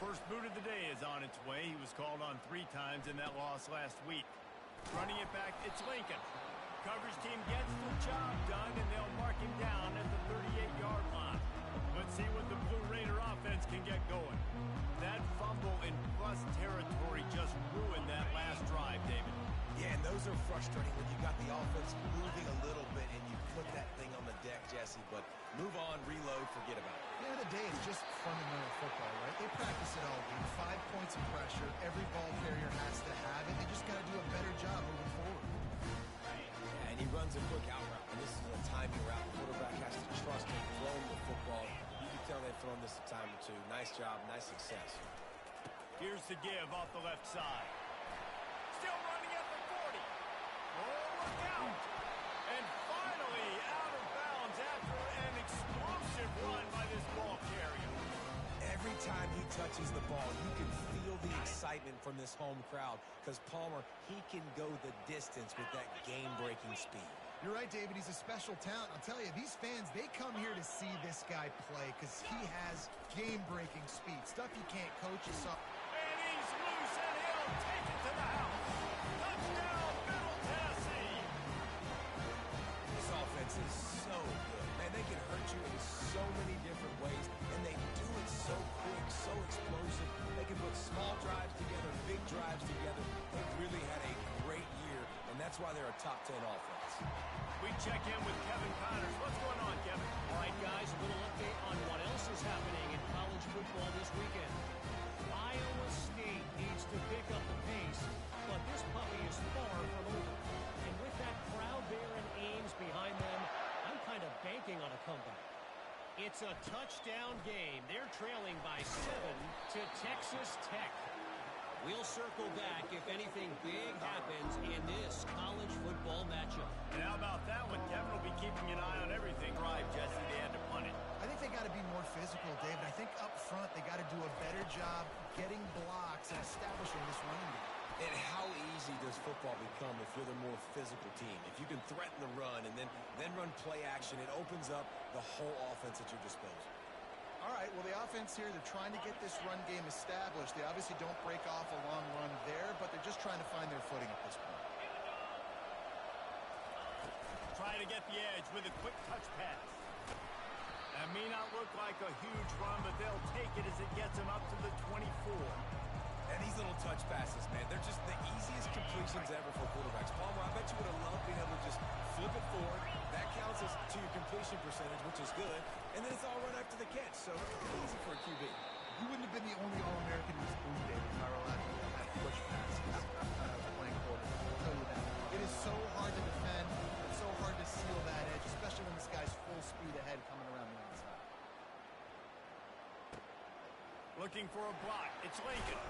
A: First boot of the day is on its way. He was called on 3 times in that loss last week. Running it back, it's Lincoln. Coverage team gets the job done, and they'll mark him down at the 38-yard line. Let's see what the Blue Raider offense can get going. That fumble in plus territory just ruined that last drive, David.
B: Yeah, and those are frustrating when you got the offense moving a little bit and you put that thing on the deck, Jesse. But move on, reload, forget about it.
C: At the end of the day, it's just fundamental football, right? They practice it all week. 5 points of pressure. Every ball carrier has to have it. They just got to do a better job moving forward.
B: Yeah, and he runs a quick out route. And this is a timing route. The quarterback has to trust him throwing the football. You can tell they've thrown this a time or two. Nice job, nice success.
A: Here's the give off the left side. Still running at the 40. Oh, look out. And finally out of bounds after an explosive run by this ball carrier.
B: Every time he touches the ball, you can feel the excitement from this home crowd because Palmer, he can go the distance with that game-breaking speed.
C: You're right, David. He's a special talent. I'll tell you, these fans, they come here to see this guy play because he has game-breaking speed. Stuff you can't coach. You saw.
A: And he's loose, and he'll take it to the house. Touchdown, Middle Tennessee.
B: This offense is so good. Man, they can hurt you in so many different ways, and they do it so quick, so explosive. They can put small drives together, big drives together. They've really had a great year, and that's why they're a top 10 offense.
A: We check in with Kevin Connors. What's going on, Kevin?
F: All right, guys, a little update on what else is happening in college football this weekend. Iowa State needs to pick up the pace, but this puppy is far from over. And with that crowd there in Ames behind them, I'm kind of banking on a comeback. It's a touchdown game. They're trailing by 7 to Texas Tech. We'll circle back if anything big happens in this college football matchup.
A: And how about that one? Kevin will be keeping an eye on everything. Drive, Jesse, they had to punt it.
C: I think they got to be more physical, David. I think up front they got to do a better job getting blocks and establishing this running game.
B: And how easy does football become if you're the more physical team? If you can threaten the run and then run play action, it opens up the whole offense at your disposal.
C: All right, well, the offense here, they're trying to get this run game established. They obviously don't break off a long run there, but they're just trying to find their footing at this point.
A: Trying to get the edge with a quick touch pass. That may not look like a huge run, but they'll take it as it gets them up to the 24.
B: And these little touch passes, man, they're just the easiest completions ever for quarterbacks. Palmer, I bet you would have loved being able to just flip it forward. That counts as to your completion percentage, which is good. And then it's all run after the catch, so easy for a QB.
C: You wouldn't have been the only All-American who's booed, David, if I were allowed to do that push passes when I was playing quarterback. I'll tell you that. It is so hard to defend. It's so hard to seal that edge, especially when this guy's full speed ahead coming around the outside.
A: Looking for a block. It's Lincoln.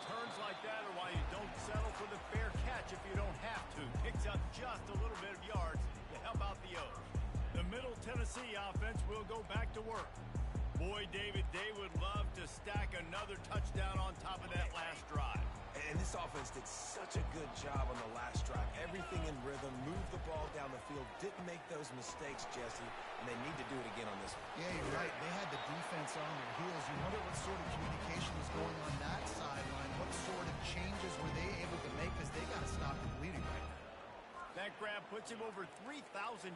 A: Returns like that are why you don't settle for the fair catch if you don't have to. Picks up just a little bit of yards to help out the O's. The Middle Tennessee offense will go back to work. Boy, David, they would love to stack another touchdown on top of that last drive.
B: And this offense did such a good job on the last drive. Everything in rhythm, moved the ball down the field, didn't make those mistakes, Jesse, and they need to do it again on this one.
C: Yeah, you're right. They had the defense on their heels. You wonder what sort of communication was going on that sideline. What sort of changes were they able to make because they got to stop the bleeding right now.
A: That grab puts him over 3,000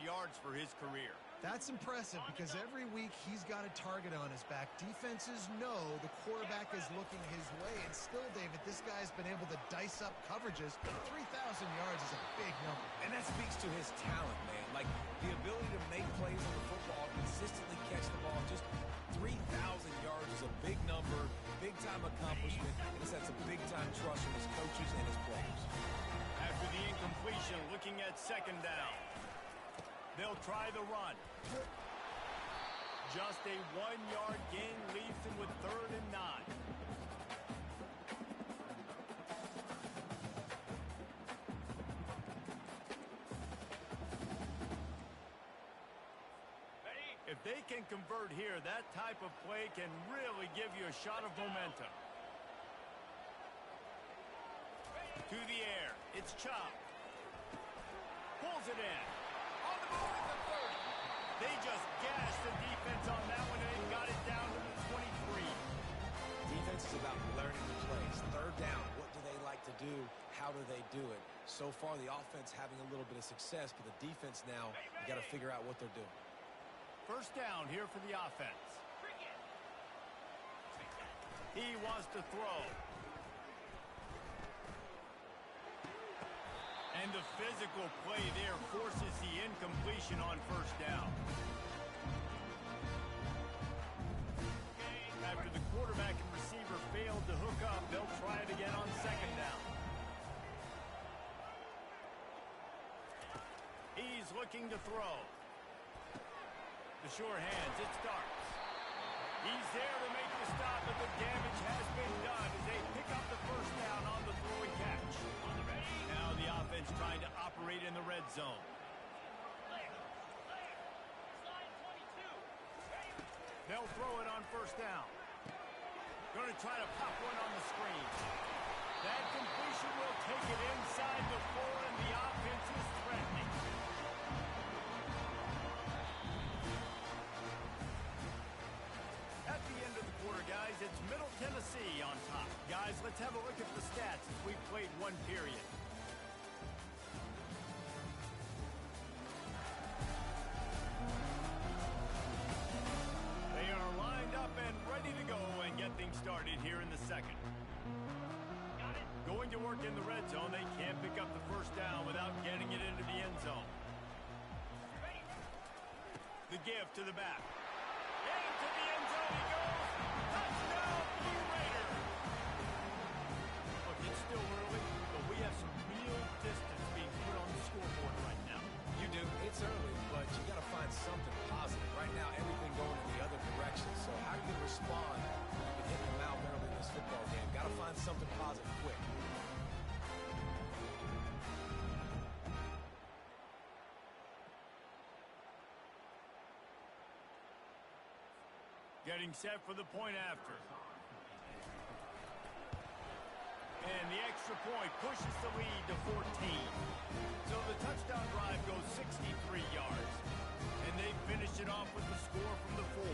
A: yards for his career.
C: That's impressive because every week he's got a target on his back. Defenses know the quarterback is looking his way, and still, David, this guy's been able to dice up coverages. 3,000 yards is a big number.
B: And that speaks to his talent, man. Like, the ability to make plays on the football, consistently catch the ball. Just 3,000 yards is a big number, big-time accomplishment, and it sets a big-time trust from his coaches and his players.
A: After the incompletion, looking at second down. They'll try the run. Just a 1-yard gain leaves them with 3rd and 9. they can convert here, that type of play can really give you a shot of momentum. To the air. It's Chop. Pulls it in. On the move at the 30. They just gashed the defense on that one, and they got it down to the 23.
B: Defense is about learning the plays. Third down, what do they like to do? How do they do it? So far, the offense having a little bit of success, but the defense now, you got to figure out what they're doing.
A: First down here for the offense. He wants to throw. And the physical play there forces the incompletion on first down. After the quarterback and receiver failed to hook up, they'll try it again on second down. He's looking to throw. The sure hands, it starts. He's there to make the stop, but the damage has been done as they pick up the first down on the throw and catch. Now the offense trying to operate in the red zone. They'll throw it on first down. Going to try to pop one on the screen. That completion will take it inside the 4, and the offense is threatening. At the end of the quarter, guys, it's Middle Tennessee on top. Guys, let's have a look at the stats as we've played one period. They are lined up and ready to go and get things started here in the second. Going to work in the red zone, they can't pick up the first down without getting it into the end zone. The give to the back. Into the end zone he goes. Touchdown, Blue Raiders. Look, it's still early, but we have some real distance being put on the scoreboard right now.
B: You do. It's early, but you got to find something positive. Right now, everything going in the other direction. So how are you going to respond? You've been hitting them out early in this football game. Got to find something positive quick.
A: Getting set for the point after. And the extra point pushes the lead to 14. So the touchdown drive goes 63 yards. And they finish it off with the score from the 4.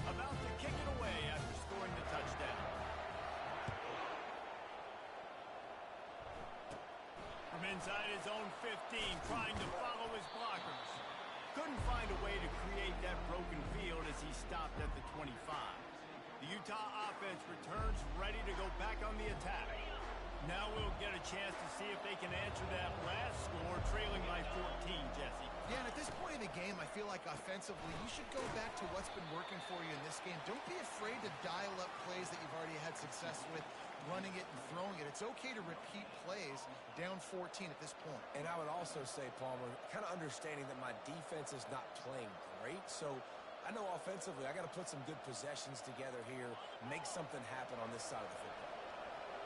A: About to kick it away after scoring the touchdown. From inside his own 15, trying to follow his blockers. Couldn't find a way to create that broken field as he stopped at the 25. The Utah offense returns ready to go back on the attack. Now we'll get a chance to see if they can answer that last score, trailing by 14, Jesse.
C: Yeah, and at this point of the game, I feel like offensively, you should go back to what's been working for you in this game. Don't be afraid to dial up plays that you've already had success with, running it and throwing it. It's okay to repeat plays down 14 at this point.
B: And I would also say, Palmer, kind of understanding that my defense is not playing great. So I know offensively I got to put some good possessions together here, make something happen on this side of the football.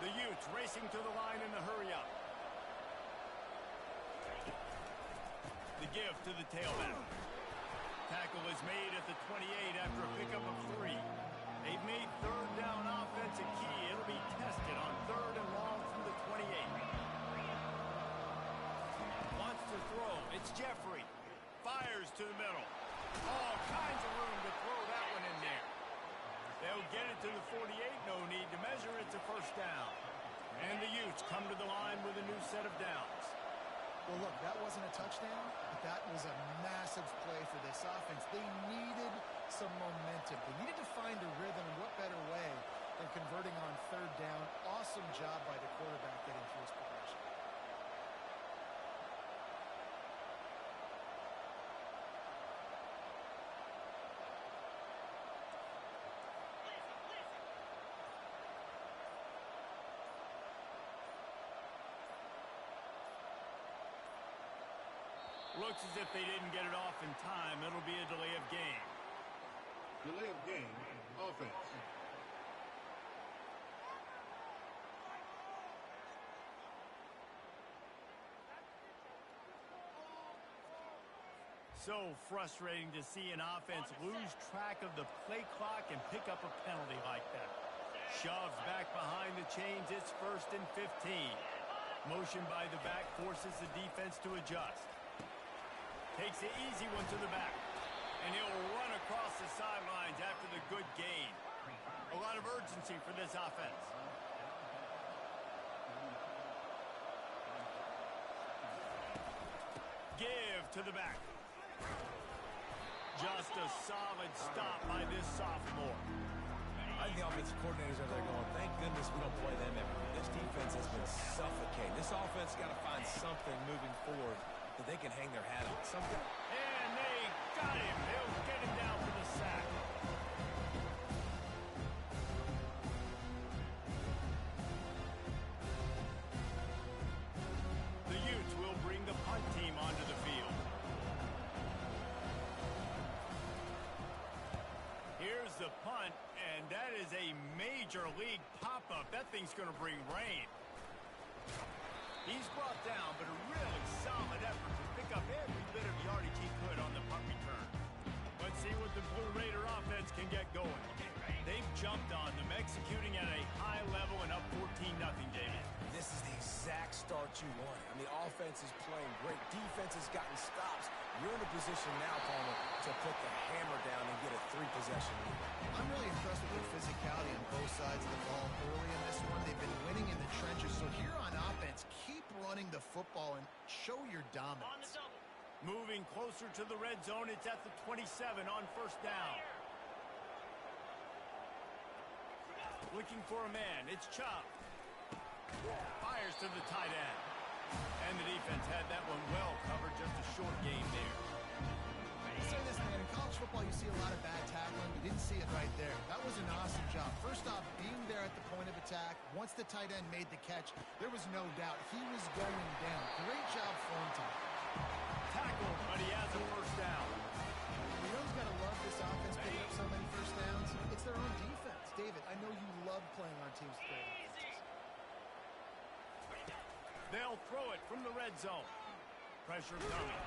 A: The Utes racing to the line in the hurry up. The give to the tailback. Tackle is made at the 28 after a pickup of 3. They've made third down offense a key. It'll be tested on third and long from the 28. Wants to throw. It's Jeffrey. Fires to the middle. All kinds of room to throw that one in there. They'll get it to the 48. No need to measure. It's a first down. And the Utes come to the line with a new set of downs.
C: Well, look, that wasn't a touchdown, but that was a massive play for this offense. They needed some momentum. They needed to find a rhythm, and what better way than converting on third down. Awesome job by the quarterback getting through his progression.
A: Looks as if they didn't get it off in time. It'll be a delay of game.
E: Delay of game, offense.
A: So frustrating to see an offense lose track of the play clock and pick up a penalty like that. Shoves back behind the chains. It's 1st and 15. Motion by the back forces the defense to adjust. Takes the easy one to the back. And he'll run across the sidelines after the good gain. A lot of urgency for this offense. Give to the back. Just a solid stop by this sophomore.
B: I think the offensive coordinators are there going, thank goodness we don't play them ever. This defense has been suffocating. This offense got to find something moving forward that they can hang their hat on. Something.
A: And they got him. They'll get him down for the sack. The Utes will bring the punt team onto the field. Here's the punt, and that is a major league pop-up. That thing's going to bring rain. He's brought down, but a really solid effort to pick up every bit of yardage he could on the punt return. Let's see what the Blue Raider offense can get going. They've jumped on them, executing at a high level and up 14-0, David.
B: This is the exact start you want. I mean, offense is playing great. Defense has gotten stops. You're in a position now, Palmer, to put the hammer down and get a 3-possession lead.
C: I'm really impressed with their physicality on both sides of the ball early in this one. They've been winning in the trenches. So here on offense, keep running the football and show your dominance.
A: Moving closer to the red zone. It's at the 27 on 1st down. Looking for a man. It's Chubb. Fires to the tight end. And the defense had that one well covered. Just a short gain there.
C: Say this, man. In college football, you see a lot of bad tackling. You didn't see it right there. That was an awesome job. First off, being there at the point of attack. Once the tight end made the catch, there was no doubt he was going down. Great job form time.
A: Tackled, but he has a 1st down.
C: You know who's got to love this offense picking up so many 1st downs? It's their own defense. David, I know you love playing on teams with great defenses.
A: They'll throw it from the red zone. Pressure coming.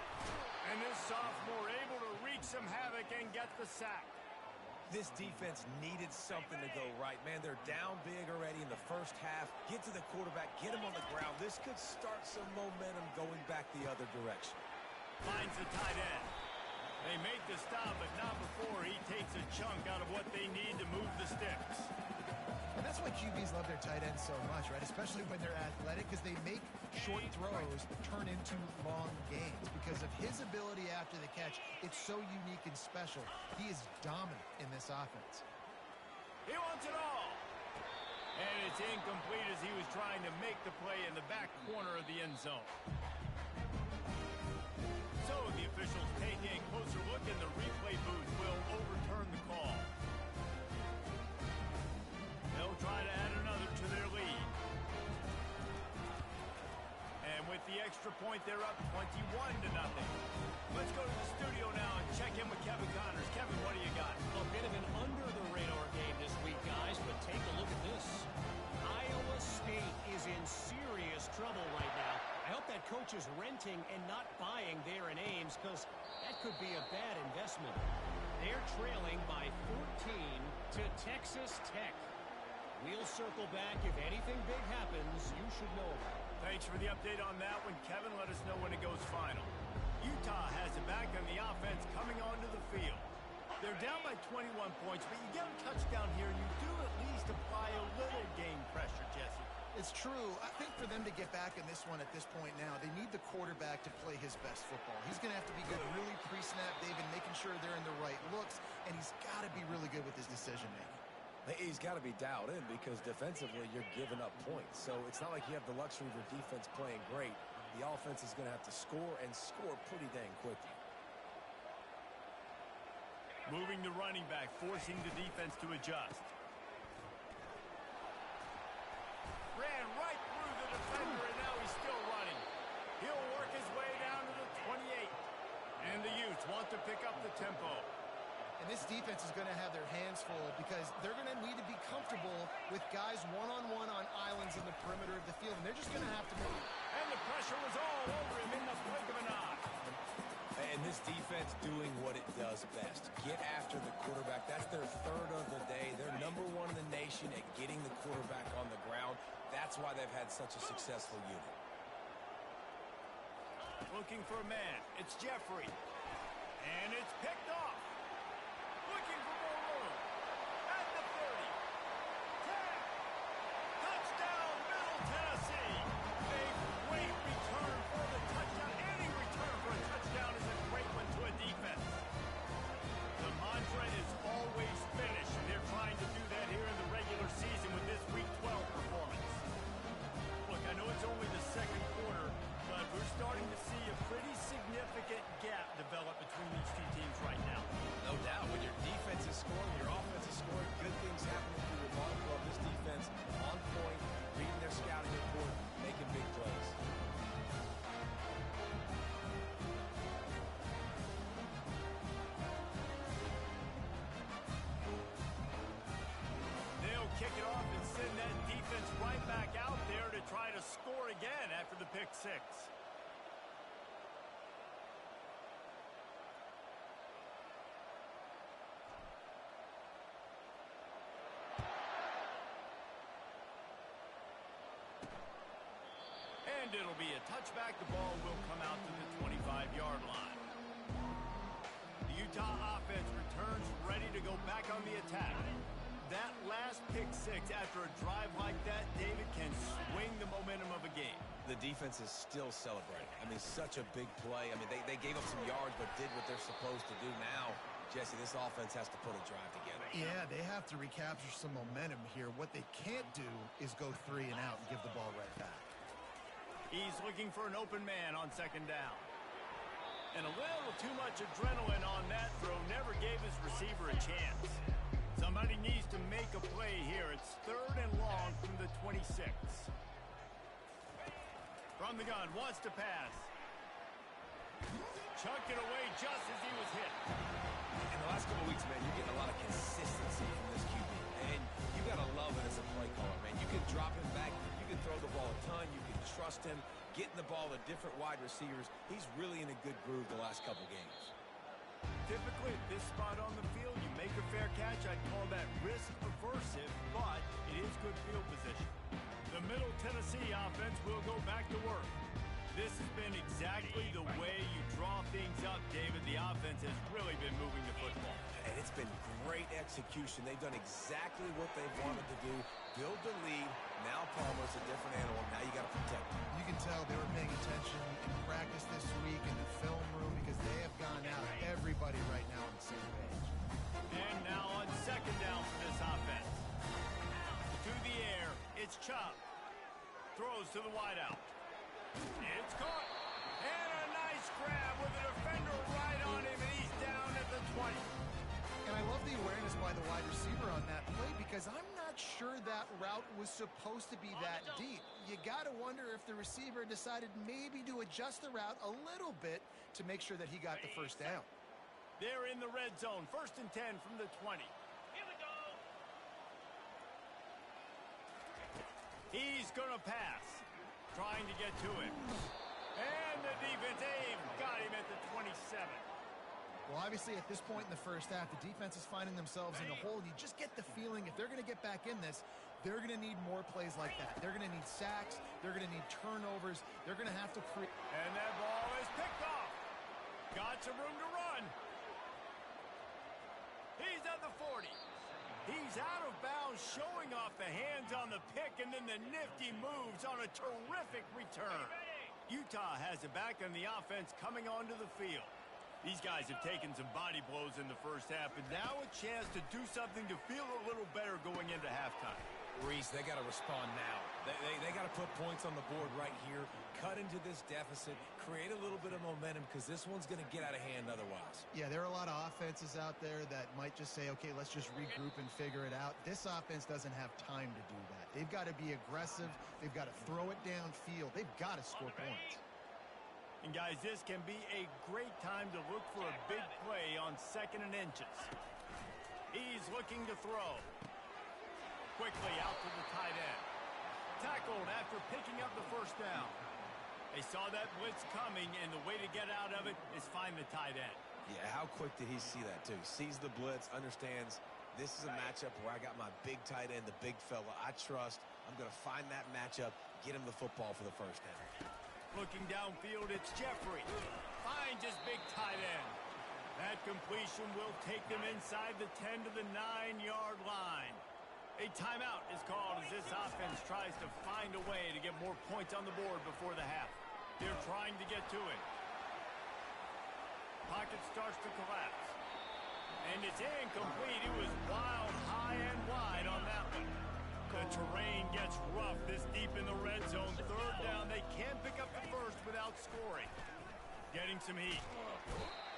A: And this sophomore able to wreak some havoc and get the sack.
B: This defense needed something to go right. Man, they're down big already in the 1st half. Get to the quarterback, get him on the ground. This could start some momentum going back the other direction.
A: Finds the tight end. They make the stop, but not before he takes a chunk out of what they need to move the sticks.
C: And that's why QBs love their tight ends so much, right? Especially when they're athletic, because they make short throws turn into long gains. Because of his ability after the catch, it's so unique and special. He is dominant in this offense.
A: He wants it all. And it's incomplete as he was trying to make the play in the back corner of the end zone. So the officials taking a closer look in the replay booth will overturn the call. They'll try to add another to their lead. And with the extra point, they're up 21-0. Let's go to the studio now and check in with Kevin Connors. Kevin, what do you got?
F: A bit of an under-the-radar game this week, guys, but take a look at this. Iowa State is in serious trouble right now. I hope that coach is renting and not buying there in Ames, because that could be a bad investment. They're trailing by 14 to Texas Tech. We'll circle back. If anything big happens, you should know about it.
A: Thanks for the update on that one, Kevin. Let us know when it goes final. Utah has it back on the offense coming onto the field. They're down by 21 points, but you get a touchdown here, you do at least apply a little game pressure, Jesse.
C: It's true. I think for them to get back in this one at this point now, they need the quarterback to play his best football. He's going to have to be good really pre-snap, David, making sure they're in the right looks, and he's got to be really good with his decision-making.
B: He's got to be dialed in because defensively you're giving up points. So it's not like you have the luxury of your defense playing great. The offense is going to have to score and score pretty dang quickly.
A: Moving the running back, forcing the defense to adjust. Ran right through the defender, and now he's still running. He'll work his way down to the 28. And the Utes want to pick up the tempo.
C: And this defense is going to have their hands full because they're going to need to be comfortable with guys one-on-one on islands in the perimeter of the field. And they're just going to have to move.
A: And the pressure was all over him in the blink of an eye.
B: And And this defense doing what it does best. Get after the quarterback. That's their third of the day. They're number one in the nation at getting the quarterback on the ground. That's why they've had such a successful unit.
A: Looking for a man. It's Jeffrey. And it's picked off. Looking for more room. At the 30. 10. Touchdown, Middle Tennessee. A great return for the touchdown. Any return for a touchdown is a great one to a defense. The mantra is always finish, and they're trying to do that here in the regular season with this Week 12 performance. Look, I know it's only the second quarter, but we're starting to see a pretty significant gap develop between these two teams right now.
B: No doubt. When your defense is scoring, your offense is scoring, good things happening for your ball club. This defense on point, reading their scouting report, making big plays.
A: They'll kick it off and send that defense right back out there to try to score again after the pick six. And it'll be a touchback. The ball will come out to the 25-yard line. The Utah offense returns ready to go back on the attack. That last pick six after a drive like that, David, can swing the momentum of a game.
B: The defense is still celebrating. I mean, such a big play. I mean, they gave up some yards but did what they're supposed to do. Now, Jesse, this offense has to put a drive together.
C: Yeah, they have to recapture some momentum here. What they can't do is go 3 and out and give the ball right back.
A: He's looking for an open man on second down. And a little too much adrenaline on that throw never gave his receiver a chance. Somebody needs to make a play here. It's 3rd and long from the 26. From the gun, wants to pass. Chucked it away just as he was hit.
B: In the last couple of weeks, man, you're getting a lot of consistency from this QB. And you got to love it as a play caller, man. You can drop him back. You can throw the ball a ton. You can trust him. Getting the ball to different wide receivers. He's really in a good groove the last couple games.
A: Typically, at this spot on the field, you make a fair catch. I'd call that risk-aversive, but it is good field position. The Middle Tennessee offense will go back to work. This has been exactly the way you draw things up, David. The offense has really been moving the football.
B: And it's been great execution. They've done exactly what they wanted to do. Build the lead. Now Palmer's a different animal. Now you got to protect him.
C: You can tell they were paying attention in practice this week in the film room because they have gone out everybody right now on the same page.
A: And now on second down for this offense. To the air, it's Chubb. Throws to the wideout. It's caught. And a nice grab with a defender right on him, and he's down at the 20.
C: And I love the awareness by the wide receiver on that play because I'm not sure that route was supposed to be that deep. You got to wonder if the receiver decided maybe to adjust the route a little bit to make sure that he got the first down.
A: They're in the red zone. 1st and 10 from the 20.
D: Here we go.
A: He's going to pass. Trying to get to him. And the defense got him at the 27.
C: Well, obviously, at this point in the first half, the defense is finding themselves in a hole. You just get the feeling if they're going to get back in this, they're going to need more plays like that. They're going to need sacks. They're going to need turnovers. They're going to have to create.
A: And that ball is picked off. Got some room to run. He's at the 40. He's out of bounds, showing off the hands on the pick, and then the nifty moves on a terrific return. Utah has it back, and the offense coming onto the field. These guys have taken some body blows in the first half, but now a chance to do something to feel a little better going into halftime.
B: Reese, they got to respond now. They got to put points on the board right here, cut into this deficit, create a little bit of momentum because this one's going to get out of hand otherwise.
C: Yeah, there are a lot of offenses out there that might just say, okay, let's just regroup and figure it out. This offense doesn't have time to do that. They've got to be aggressive. They've got to throw it downfield. They've got to score points.
A: And guys, this can be a great time to look for a big play on 2nd and inches. He's looking to throw. Quickly out to the tight end. Tackled after picking up the first down. They saw that blitz coming, and the way to get out of it is find the tight end.
B: Yeah, how quick did he see that, too? He sees the blitz, understands this is a matchup where I got my big tight end, the big fella I trust. I'm going to find that matchup, get him the football for the first down.
A: Looking downfield, it's Jeffrey. Finds his big tight end. That completion will take them inside the 10 to the 9-yard line. A timeout is called as this offense tries to find a way to get more points on the board before the half. They're trying to get to it. Pocket starts to collapse. And it's incomplete. It was wild, high and wide on that one. The terrain gets rough this deep in the red zone. Third down, they can't pick up the first without scoring. Getting some heat.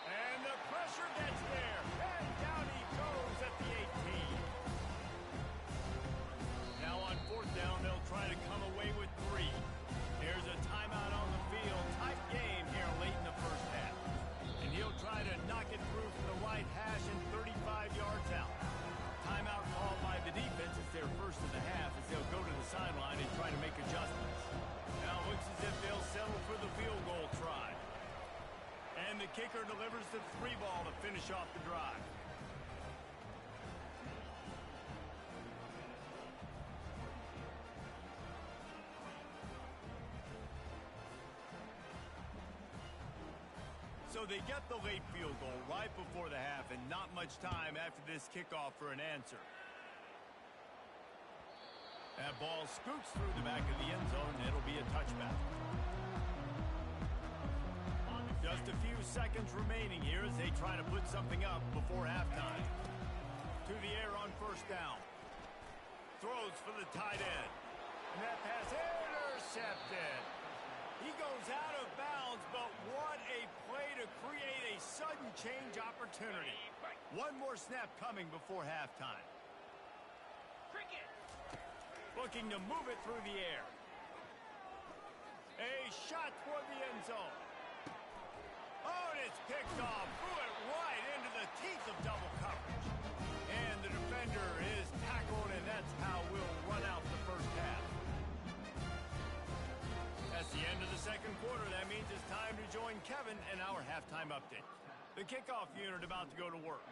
A: And the pressure gets there. And down he goes at the 18. Now on fourth down, they'll try to come away with 3. There's a timeout on the field. Tight game here late in the first half. And he'll try to knock it through from the right hash and 35 yards out. Timeout called by the defense. It's their first of the half as they'll go to the sideline and try to make adjustments. Now it looks as if they'll settle for the field goal try. And the kicker delivers the 3 ball to finish off the drive. So they get the late field goal right before the half and not much time after this kickoff for an answer. That ball scoots through the back of the end zone and it'll be a touchback. Just a few seconds remaining here as they try to put something up before halftime. To the air on first down. Throws for the tight end. And that pass intercepted. He goes out of bounds, but what a play to create a sudden change opportunity. One more snap coming before halftime.
D: Cricket.
A: Looking to move it through the air. A shot toward the end zone. Oh, and it's picked off. Threw it right into the teeth of double coverage. And the defender is tackled, and that's how we'll run out the first half. That's the end of the second quarter. That means it's time to join Kevin and our halftime update. The kickoff unit about to go to work.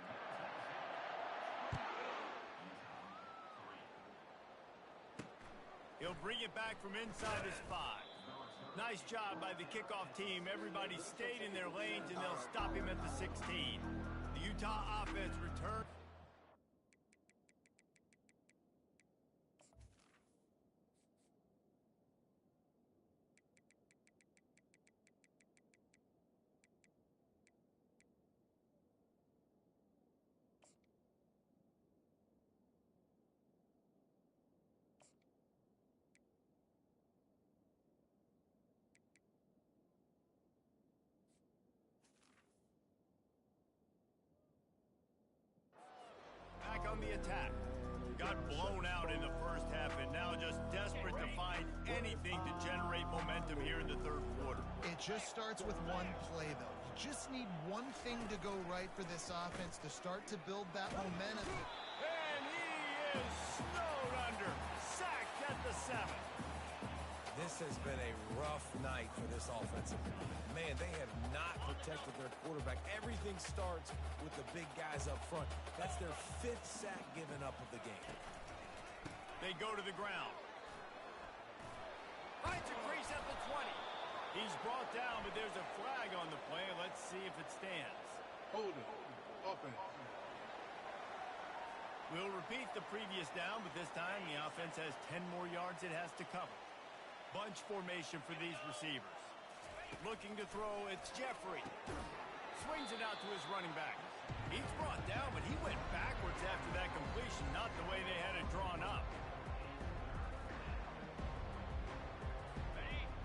A: He'll bring it back from inside his 5. Nice job by the kickoff team. Everybody stayed in their lanes, and they'll stop him at the 16. The Utah offense returns. Back on the attack. Got blown out in the first half and now just desperate to find anything to generate momentum here in the third quarter.
C: It just starts with one play, though. You just need one thing to go right for this offense to start to build that momentum.
A: And he is snowed under. Sacked at the 7.
B: This has been a rough night for this offensive line. Man, they have not protected their quarterback. Everything starts with the big guys up front. That's their 5th sack given up of the game.
A: They go to the ground. Finds a crease at the 20. He's brought down, but there's a flag on the play. Let's see if it stands.
E: Holding. Offense.
A: We'll repeat the previous down, but this time the offense has 10 more yards it has to cover. Bunch formation for these receivers. Looking to throw, it's Jeffrey. Swings it out to his running back. He's brought down, but he went backwards after that completion, not the way they had it drawn up.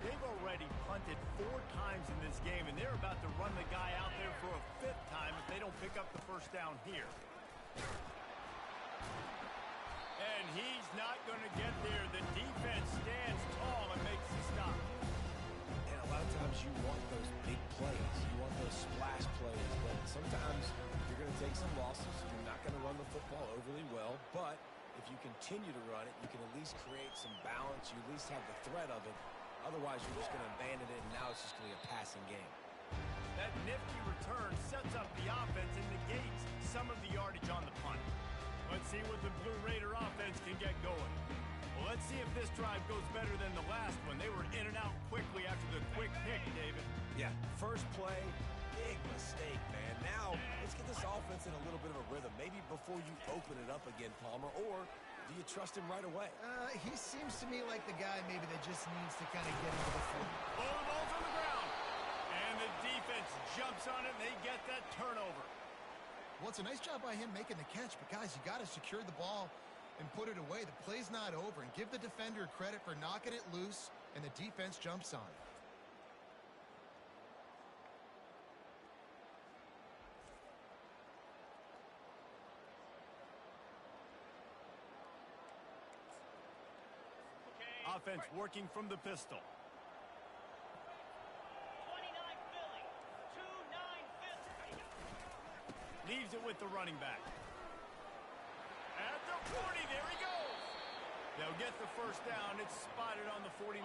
A: They've already punted 4 times in this game, and they're about to run the guy out there for a 5th time if they don't pick up the first down here. And he's not going to get there. The defense stands tall and makes the stop.
B: And a lot of times you want those big plays. You want those splash plays. But sometimes you're going to take some losses. You're not going to run the football overly well. But if you continue to run it, you can at least create some balance. You at least have the threat of it. Otherwise, you're just going to abandon it, and now it's just going to be a passing game.
A: That nifty return sets up the offense and negates some of the yardage on the punt. Let's see what the Blue Raider offense can get going. Well, let's see if this drive goes better than the last one. They were in and out quickly after the quick pick, David.
B: Yeah, first play, big mistake, man. Now, let's get this offense in a little bit of a rhythm. Maybe before you open it up again, Palmer, or do you trust him right away?
C: He seems to me like the guy maybe that just needs to kind of get into the flow.
A: Oh, the ball's on the ground. And the defense jumps on it, and they get that turnover.
C: Well, it's a nice job by him making the catch, but guys, you got to secure the ball and put it away. The play's not over, and give the defender credit for knocking it loose, and the defense jumps on it.
A: Offense working from the pistol.
D: 29 Philly. 2-9 Philly.
A: Leaves it with the running back. At the 40, there he goes. They'll get the first down. It's spotted on the 49.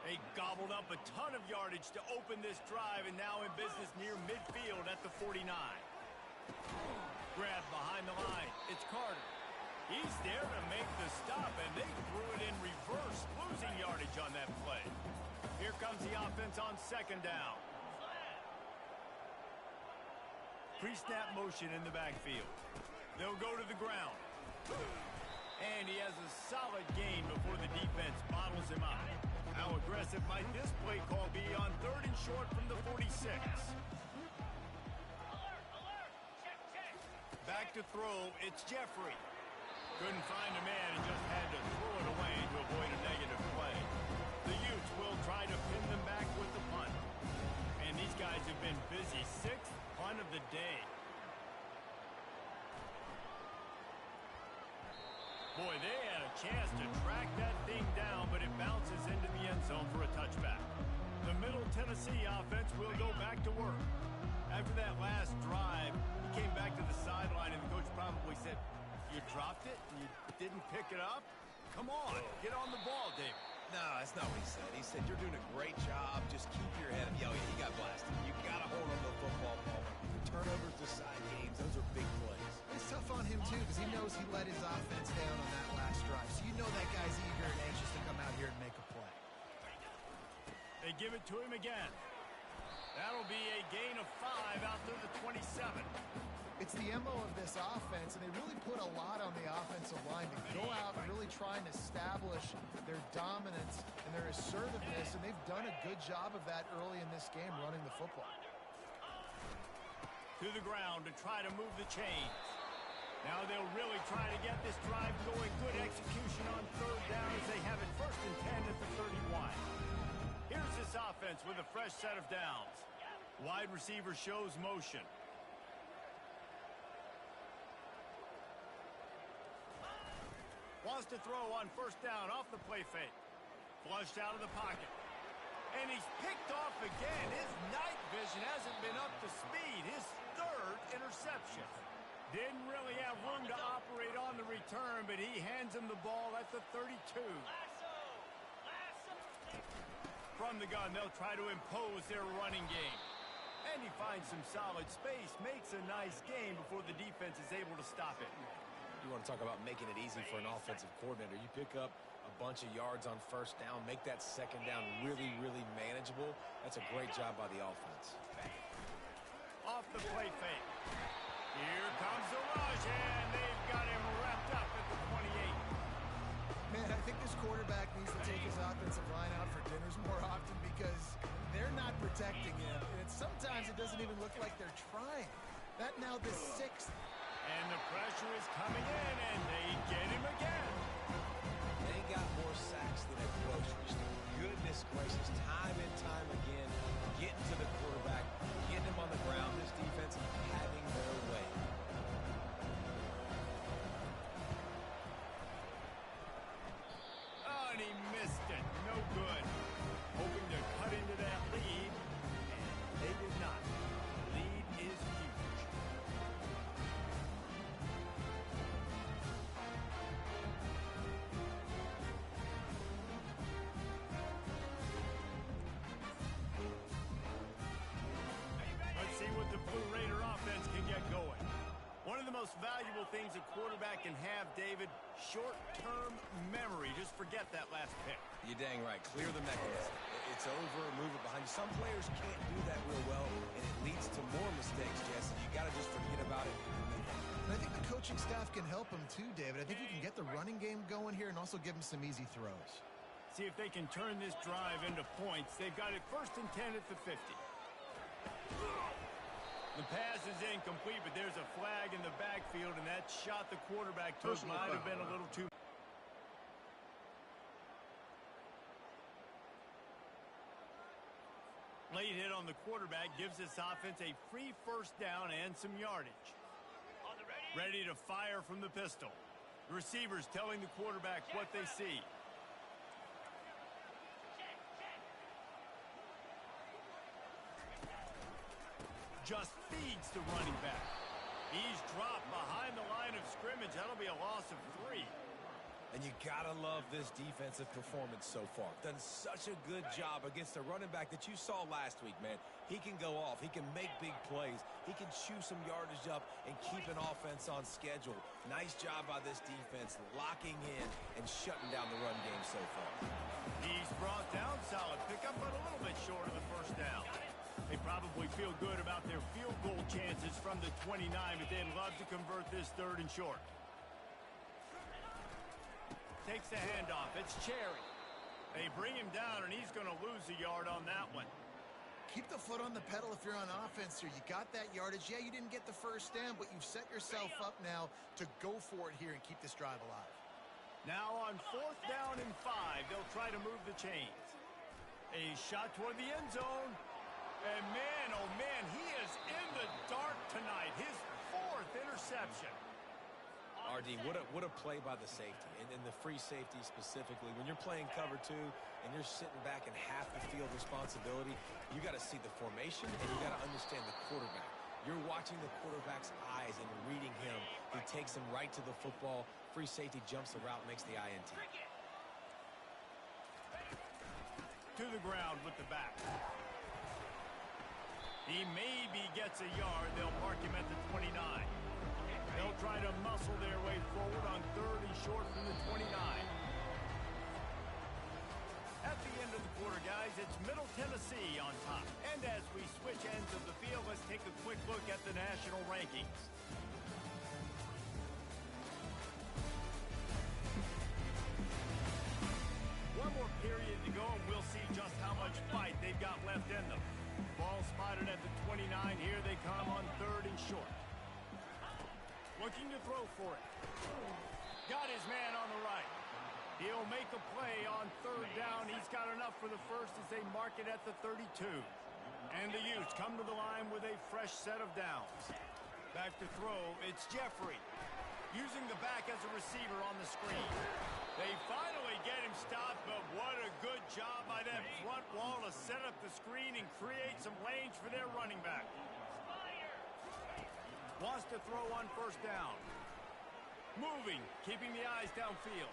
A: They gobbled up a ton of yardage to open this drive, and now in business near midfield at the 49. Grab behind the line. It's Carter. He's there to make the stop, and they threw it in reverse, losing yardage on that play. Here comes the offense on second down. Pre-snap motion in the backfield. They'll go to the ground. And he has a solid gain before the defense bottles him out. How aggressive might this play call be on third and short from the 46?
D: Alert! Check!
A: Back to throw, it's Jeffrey. Couldn't find a man and just had to throw it away to avoid a negative play. The Utes will try to pin them back with the punt. And these guys have been busy. Sixth punt of the day. Boy, they had a chance to track that thing down, but it bounces into the end zone for a touchback. The Middle Tennessee offense will go back to work. After that last drive, he came back to the sideline, and the coach probably said, "You dropped it and you didn't pick it up? Come on, get on the ball, David."
B: No, that's not what he said. He said, "You're doing a great job. Just keep your head up." Yeah, he got blasted. You got to hold on to the football, Palmer. Turnovers decide games. Those are big plays.
C: It's tough on him, too, because he knows he let his offense down on that last drive. So you know that guy's eager and anxious to come out here and make a play.
A: They give it to him again. That'll be a gain of 5 out to the 27.
C: It's the MO of this offense, and they really put a lot on the offensive line to go out and really try and establish their dominance and their assertiveness, and they've done a good job of that early in this game running the football.
A: To the ground to try to move the chains. Now they'll really try to get this drive going. Good execution on third down as they have it first and 10 at the 31. Here's this offense with a fresh set of downs. Wide receiver shows motion. Wants to throw on first down off the play fake. Flushed out of the pocket. And he's picked off again. His night vision hasn't been up to speed. His third interception. Didn't really have room to operate on the return, but he hands him the ball at the 32. From the gun, they'll try to impose their running game. And he finds some solid space, makes a nice game before the defense is able to stop it.
B: You want to talk about making it easy for an offensive coordinator. You pick up a bunch of yards on first down, make that second down really, really manageable. That's a great job by the offense.
A: Off the play fake. Here comes the rush, and they've got him wrapped up at the 28.
C: Man, I think this quarterback needs to take his offensive line out for dinners more often because they're not protecting him. And sometimes it doesn't even look like they're trying. That now the 6th.
A: And the pressure is coming in, and they get him again.
B: They got more sacks than a grocery store. Goodness gracious, time and time again, getting to the quarterback, getting him on the ground. This defense having their way.
A: Oh, and he missed it. No good. Hoping to cut into that lead, and they did not. Lead is huge. the Blue Raider offense can get going. One of the most valuable things a quarterback can have, David, short-term memory. Just forget that last pick.
B: You're dang right. Clear the mechanism. It's over, move it behind you. Some players can't do that real well, and it leads to more mistakes, Jesse. You got to just forget about it.
C: And I think the coaching staff can help him too, David. I think you can get the running game going here and also give him some easy throws.
A: See if they can turn this drive into points. They've got it 1st and 10 at the 50. The pass is incomplete, but there's a flag in the backfield, and that shot the quarterback took might have been a little too. Late hit on the quarterback gives this offense a free 1st down and some yardage. Ready to fire from the pistol. The receivers telling the quarterback what they see. Just feeds the running back. He's dropped behind the line of scrimmage. That'll be a loss of 3.
B: And you gotta love this defensive performance so far. Done such a good job against the running back that you saw last week, man. He can go off. He can make big plays. He can chew some yardage up and keep an offense on schedule. Nice job by this defense locking in and shutting down the run game so far.
A: He's brought down solid. Pick up but a little bit short of the 1st down. They probably feel good about their field goal chances from the 29, but they'd love to convert this 3rd and short. Takes the handoff. It's Cherry. They bring him down, and he's going to lose a yard on that one.
C: Keep the foot on the pedal if you're on offense here. You got that yardage. Yeah, you didn't get the 1st down, but you've set yourself up now to go for it here and keep this drive alive.
A: Now on 4th down and 5, they'll try to move the chains. A shot toward the end zone. And man, oh man, he is in the dark tonight. His 4th interception.
B: RD, what a play by the safety, and the free safety specifically. When you're playing cover 2 and you're sitting back in half the field responsibility, you got to see the formation and you got to understand the quarterback. You're watching the quarterback's eyes and reading him. He takes him right to the football. Free safety jumps the route, makes the INT.
A: To the ground with the back. He maybe gets a yard. They'll mark him at the 29. They'll try to muscle their way forward on 3rd and short from the 29. At the end of the quarter, guys, it's Middle Tennessee on top. And as we switch ends of the field, let's take a quick look at the national rankings. One more period to go, and we'll see just how much fight they've got left in them. Ball spotted at the 29. Here they come on 3rd and short. Looking to throw for it. Got his man on the right. He'll make a play on 3rd down. He's got enough for the 1st as they mark it at the 32. And the Utes come to the line with a fresh set of downs. Back to throw. It's Jeffrey. Using the back as a receiver on the screen. They finally get him stopped, but what a good job by that front wall to set up the screen and create some lanes for their running back. Wants to throw on 1st down. Moving, keeping the eyes downfield.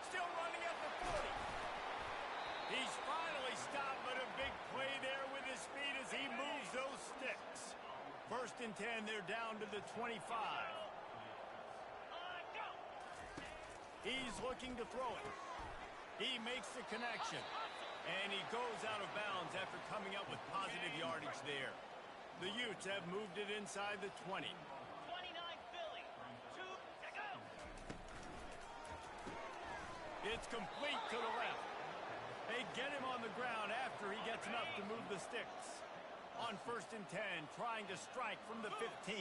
A: Still running at the 40. He's finally stopped, but a big play there with his speed as he moves those sticks. 1st and 10, they're down to the 25. He's looking to throw it. He makes the connection. And he goes out of bounds after coming up with positive yardage there. The Utes have moved it inside the 20.
D: 29 Philly. 2 to go.
A: It's complete to the left. They get him on the ground after he gets enough to move the sticks. On 1st and 10, trying to strike from the 15.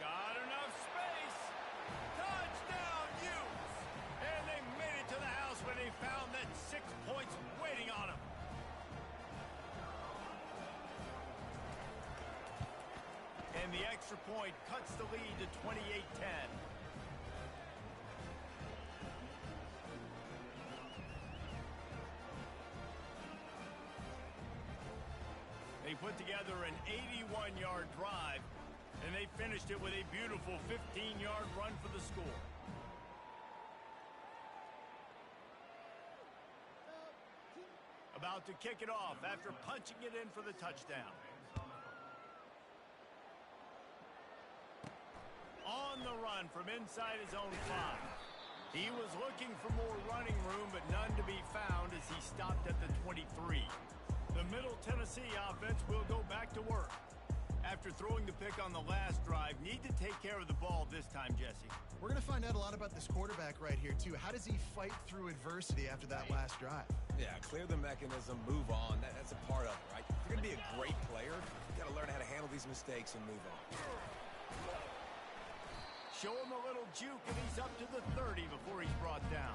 A: Got enough space. Touchdown, Utes. And they made it to the house when they found that 6 points waiting on them. And the extra point cuts the lead to 28-10. They put together an 81-yard drive, and they finished it with a beautiful 15-yard run for the score. about to kick it off after punching it in for the touchdown. On the run from inside his own 5. He was looking for more running room, but none to be found as he stopped at the 23. The Middle Tennessee offense will go back to work. After throwing the pick on the last drive, need to take care of the ball this time, Jesse.
C: We're going to find out a lot about this quarterback right here, too. How does he fight through adversity after that last drive?
B: Yeah, clear the mechanism, move on. That's a part of it, right? If you're going to be a great player, you got to learn how to handle these mistakes and move on.
A: Show him a little juke, and he's up to the 30 before he's brought down.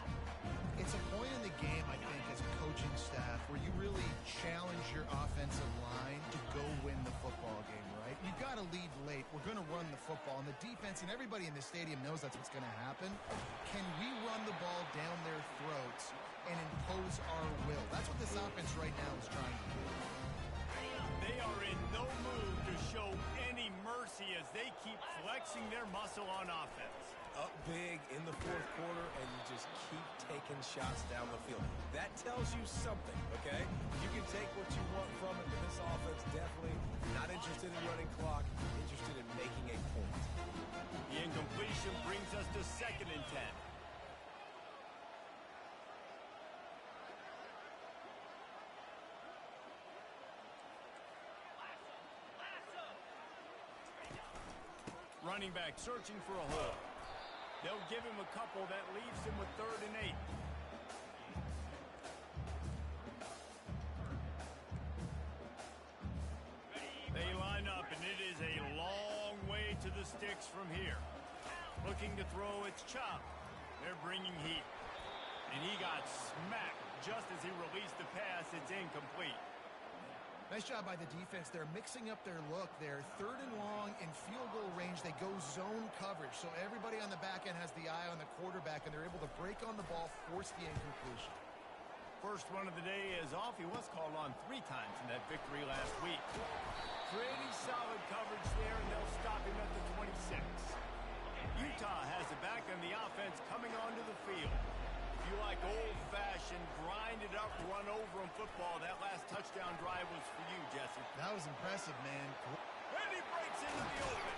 C: It's a point in the game, I think, as a coaching staff, where you really challenge your offensive line to go win the football game, right? You've got to lead late. We're going to run the football, and the defense and everybody in the stadium knows that's what's going to happen. Can we run the ball down their throats and impose our will? That's what this offense right now is trying to do.
A: They are in no mood to show any mercy as they keep flexing their muscle on offense.
B: Up big in the fourth quarter, and you just keep taking shots down the field. That tells you something, okay? You can take what you want from it, but this offense definitely not interested in running clock, interested in making a point.
A: The incompletion brings us to 2nd and 10. Running back searching for a hole. They'll give him a couple. That leaves him with 3rd and 8. They line up, and it is a long way to the sticks from here. Looking to throw, it's Chop. They're bringing heat. And he got smacked just as he released the pass. It's incomplete.
C: Nice job by the defense. They're mixing up their look there. 3rd and long in field goal range. They go zone coverage. So everybody on the back end has the eye on the quarterback, and they're able to break on the ball, force the incompletion.
A: First run of the day is off. He was called on 3 times in that victory last week. Pretty solid coverage there, and they'll stop him at the 26. Utah has it back on the offense coming onto the field. If you like old-fashioned, grind-it-up, run-over-him football, that last touchdown drive was for you, Jesse.
C: That was impressive, man.
A: And he breaks into the open.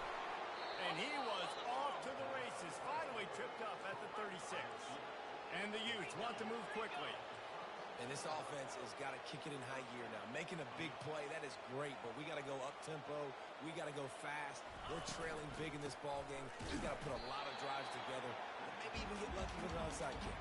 A: And he was off to the races, finally tripped up at the 36. And the Utes want to move quickly.
B: And this offense has got to kick it in high gear now. Making a big play, that is great, but we got to go up-tempo. We got to go fast. We're trailing big in this ball game. We got to put a lot of drives together. Maybe even get lucky with an onside kick.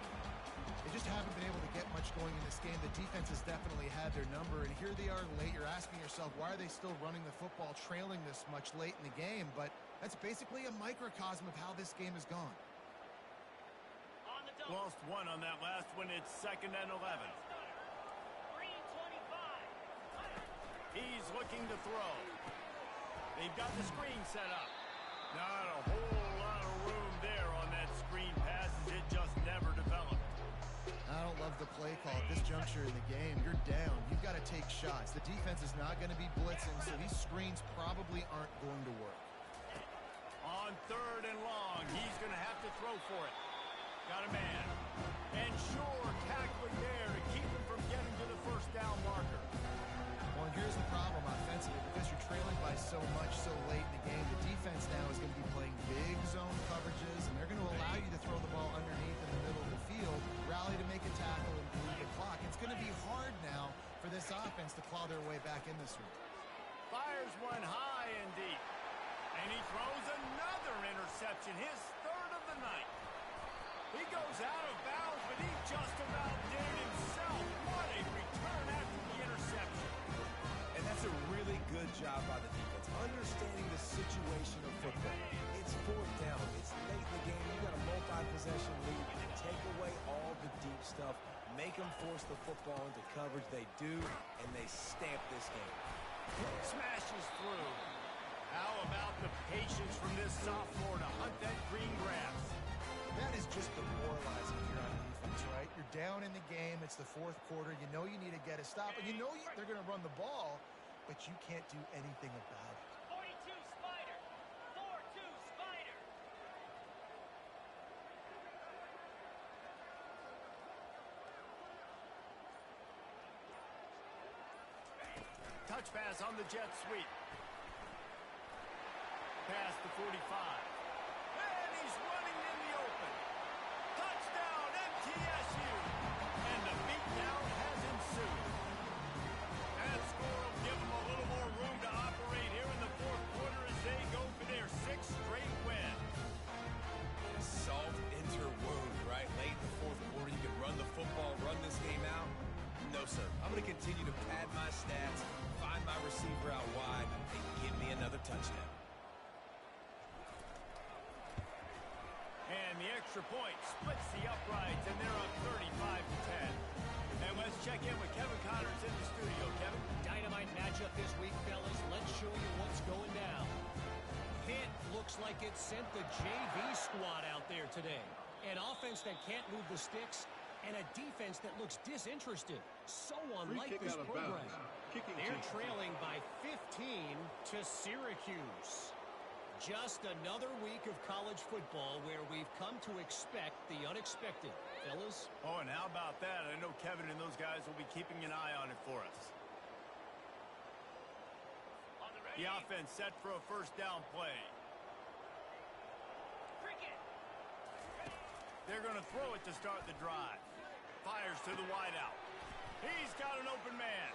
C: They just haven't been able to get much going in this game. The defense has definitely had their number, and here they are late. You're asking yourself, why are they still running the football, trailing this much late in the game? But that's basically a microcosm of how this game has gone.
A: Lost 1 on that last one. It's 2nd and 11. He's looking to throw. They've got the screen set up. Not a whole lot of room there on that screen pass as it just never developed.
C: I don't love the play call at this juncture in the game. You're down. You've got to take shots. The defense is not going to be blitzing, so these screens probably aren't going to work.
A: On 3rd and long, he's going to have to throw for it. Got a man. And sure, tackling there to keep him from getting to the 1st down marker.
C: Well, here's the problem offensively. Because you're trailing by so much so late in the game, the defense now is going to be playing big zone coverages, and they're going to allow you to throw the ball underneath in the middle of the field, rally to make a tackle, and bleed the clock. It's going to be hard now for this offense to claw their way back in this one.
A: Fires one high and deep. And he throws another interception, his 3rd of the night. He goes out of bounds, but he just about did it himself. What a return after the interception.
B: And that's a really good job by the defense, understanding the situation of football. It's 4th down. It's late in the game. You got a multi-possession lead. Take away all the deep stuff. Make them force the football into coverage. They do, and they stamp this game.
A: Smashes through. How about the patience from this sophomore to hunt that green grass?
C: That is just demoralizing here on defense, right? You're down in the game. It's the 4th quarter. You know you need to get a stop, and you know they're going to run the ball, but you can't do anything about it.
D: 42 Spider. 4-2 Spider.
A: touch pass on the jet sweep. Past the 45. And he's running in the open. Touchdown, MTSU. And the beatdown has ensued. That score will give them a little more room to operate here in the fourth quarter as they go for their 6th straight win.
B: Salt into her wound, right? Late in the fourth quarter, you can run the football, run this game out. No, sir. I'm going to continue to pad my stats, find my receiver out wide, and give me another touchdown.
A: And the extra point splits the uprights, and they're up 35-10. And let's check in with Kevin Connors in the studio. Kevin?
F: Dynamite matchup this week, fellas. Let's show you what's going down. Pitt looks like it sent the JV squad out there today. An offense that can't move the sticks, and a defense that looks disinterested. So unlike this program. They're trailing by 15 to Syracuse. Just another week of college football where we've come to expect the unexpected. Fellas?
A: Oh, and how about that? I know Kevin and those guys will be keeping an eye on it for us. The offense set for a first down play. They're going to throw it to start the drive. Fires to the wideout. He's got an open man.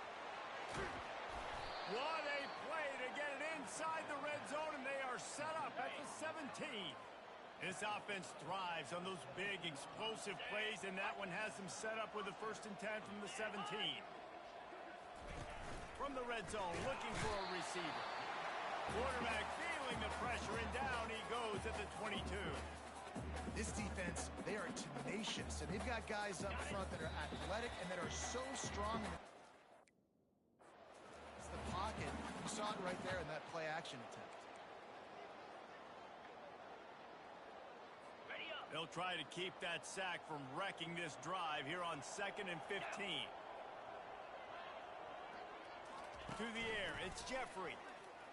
A: What a play to get it inside the red zone, and they are set up at the 17. This offense thrives on those big, explosive plays, and that one has them set up with a 1st and 10 from the 17. From the red zone, looking for a receiver. Quarterback feeling the pressure, and down he goes at the 22.
C: This defense, they are tenacious, and they've got guys up front that are athletic and that are so strong. It's the pocket. You saw it right there in that play-action attempt.
A: They'll try to keep that sack from wrecking this drive here on 2nd and 15. To the air, it's Jeffrey.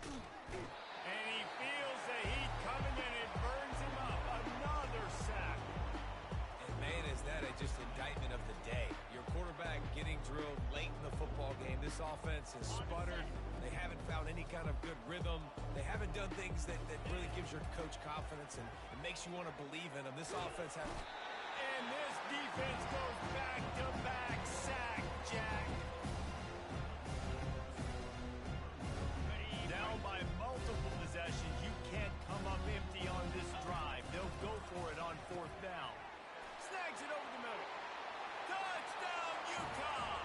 A: And he feels the heat coming, and it burns him up. Another sack.
B: And man, is that just indictment of the day. Your quarterback getting drilled late in the football game. This offense has sputtered. They haven't found any kind of good rhythm. They haven't done things that really gives your coach confidence and it makes you want to believe in them. This offense has...
A: And this defense goes back-to-back sack, Jack. Down by multiple possessions. You can't come up empty on this drive. They'll go for it on 4th down. Snags it over the middle. Touchdown, Utah!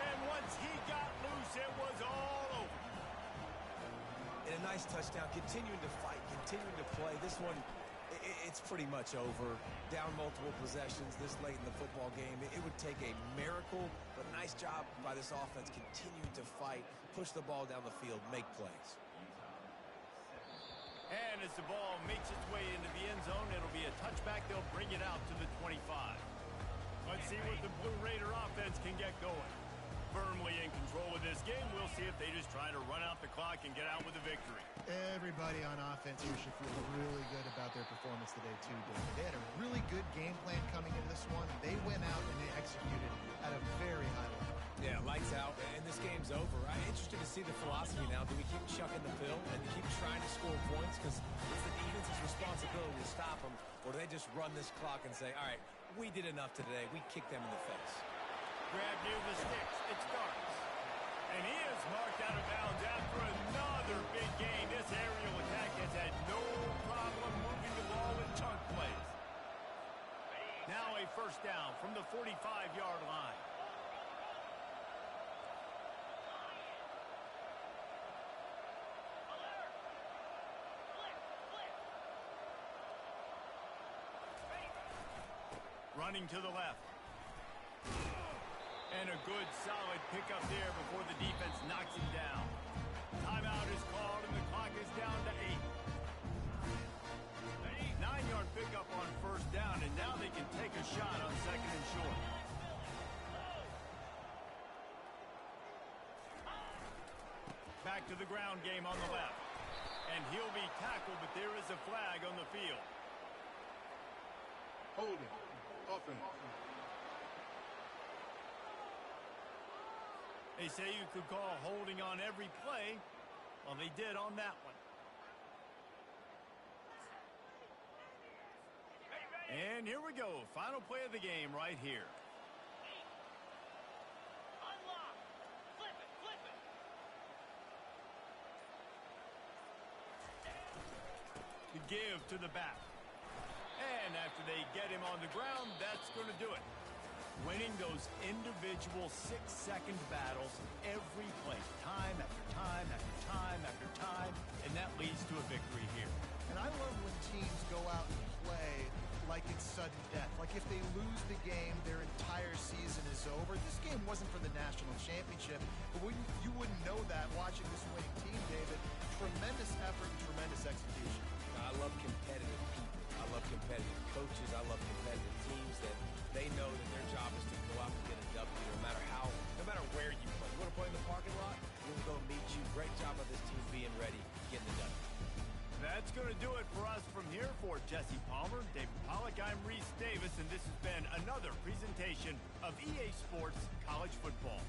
A: And once he got loose, it was all over.
B: And a nice touchdown, continuing to fight, continuing to play. This one, it's pretty much over. Down multiple possessions this late in the football game. It would take a miracle, but nice job by this offense continuing to fight, push the ball down the field, make plays.
A: And as the ball makes its way into the end zone, it'll be a touchback. They'll bring it out to the 25. Let's see what the Blue Raider offense can get going. Firmly in control of this game. We'll see if they just try to run out the clock and get out with a victory.
C: Everybody on offense here should feel really good about their performance today, too, David. They had a really good game plan coming into this one. They went out and they executed at a very high level.
B: Yeah, lights out, and this game's over. I'm interested to see the philosophy now. Do we keep chucking the pill and keep trying to score points? Because it's the defense's responsibility to stop them. Or do they just run this clock and say, all right, we did enough today. We kicked them in the face.
A: Grab near the sticks. It's Darts. And he is marked out of bounds after another big gain. This aerial attack has had no problem moving the ball with chunk plays. Now a first down from the 45-yard line. Running to the left. And a good, solid pickup there before the defense knocks him down. Timeout is called, and the clock is down to 8. 9-yard pickup on first down, and now they can take a shot on 2nd and short. Back to the ground game on the left. And he'll be tackled, but there is a flag on the field.
E: Holding. Offense.
A: They say you could call holding on every play. Well, they did on that one. And here we go. Final play of the game right here.
D: Unlock. Flip it, flip it.
A: The give to the back. And after they get him on the ground, that's going to do it. Winning those individual 6-second battles every play, time after time after time after time, and that leads to a victory here.
C: And I love when teams go out and play like it's sudden death. Like if they lose the game, their entire season is over. This game wasn't for the national championship, but you wouldn't know that watching this winning team, David. Tremendous effort and tremendous execution.
B: I love competitive people. I love competitive coaches. I love competitive teams that they know that their job is to go out and get a W no matter where you play. You want to play in the parking lot? We'll go meet you. Great job of this team being ready, getting the W.
A: That's going to do it for us from here. For Jesse Palmer, David Pollack, I'm Reese Davis, and this has been another presentation of EA Sports College Football.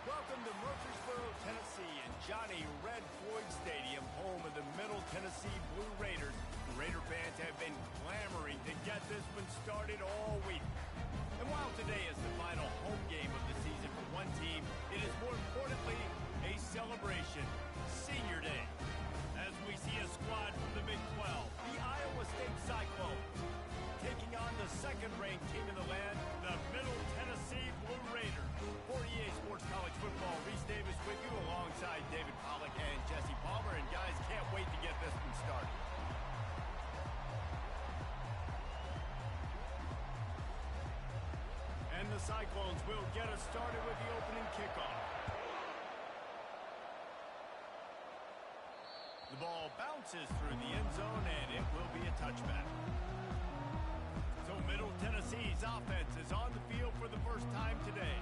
A: Welcome to Murfreesboro, Tennessee, and Johnny Red Floyd Stadium, home of the Middle Tennessee Blue Raiders. Raider fans have been clamoring to get this one started all week. And while today is the final home game of the season for one team, it is more importantly a celebration, Senior Day. As we see a squad from the Big 12, the Iowa State Cyclones, taking on the second-ranked team in the land, the Middle Tennessee Blue Raiders. For EA Sports College Football, Reese Davis with you alongside David Pollack and Jesse Palmer. And guys, can't wait to get this one started. And the Cyclones will get us started with the opening kickoff. The ball bounces through the end zone, and it will be a touchback. So Middle Tennessee's offense is on the field for the first time today.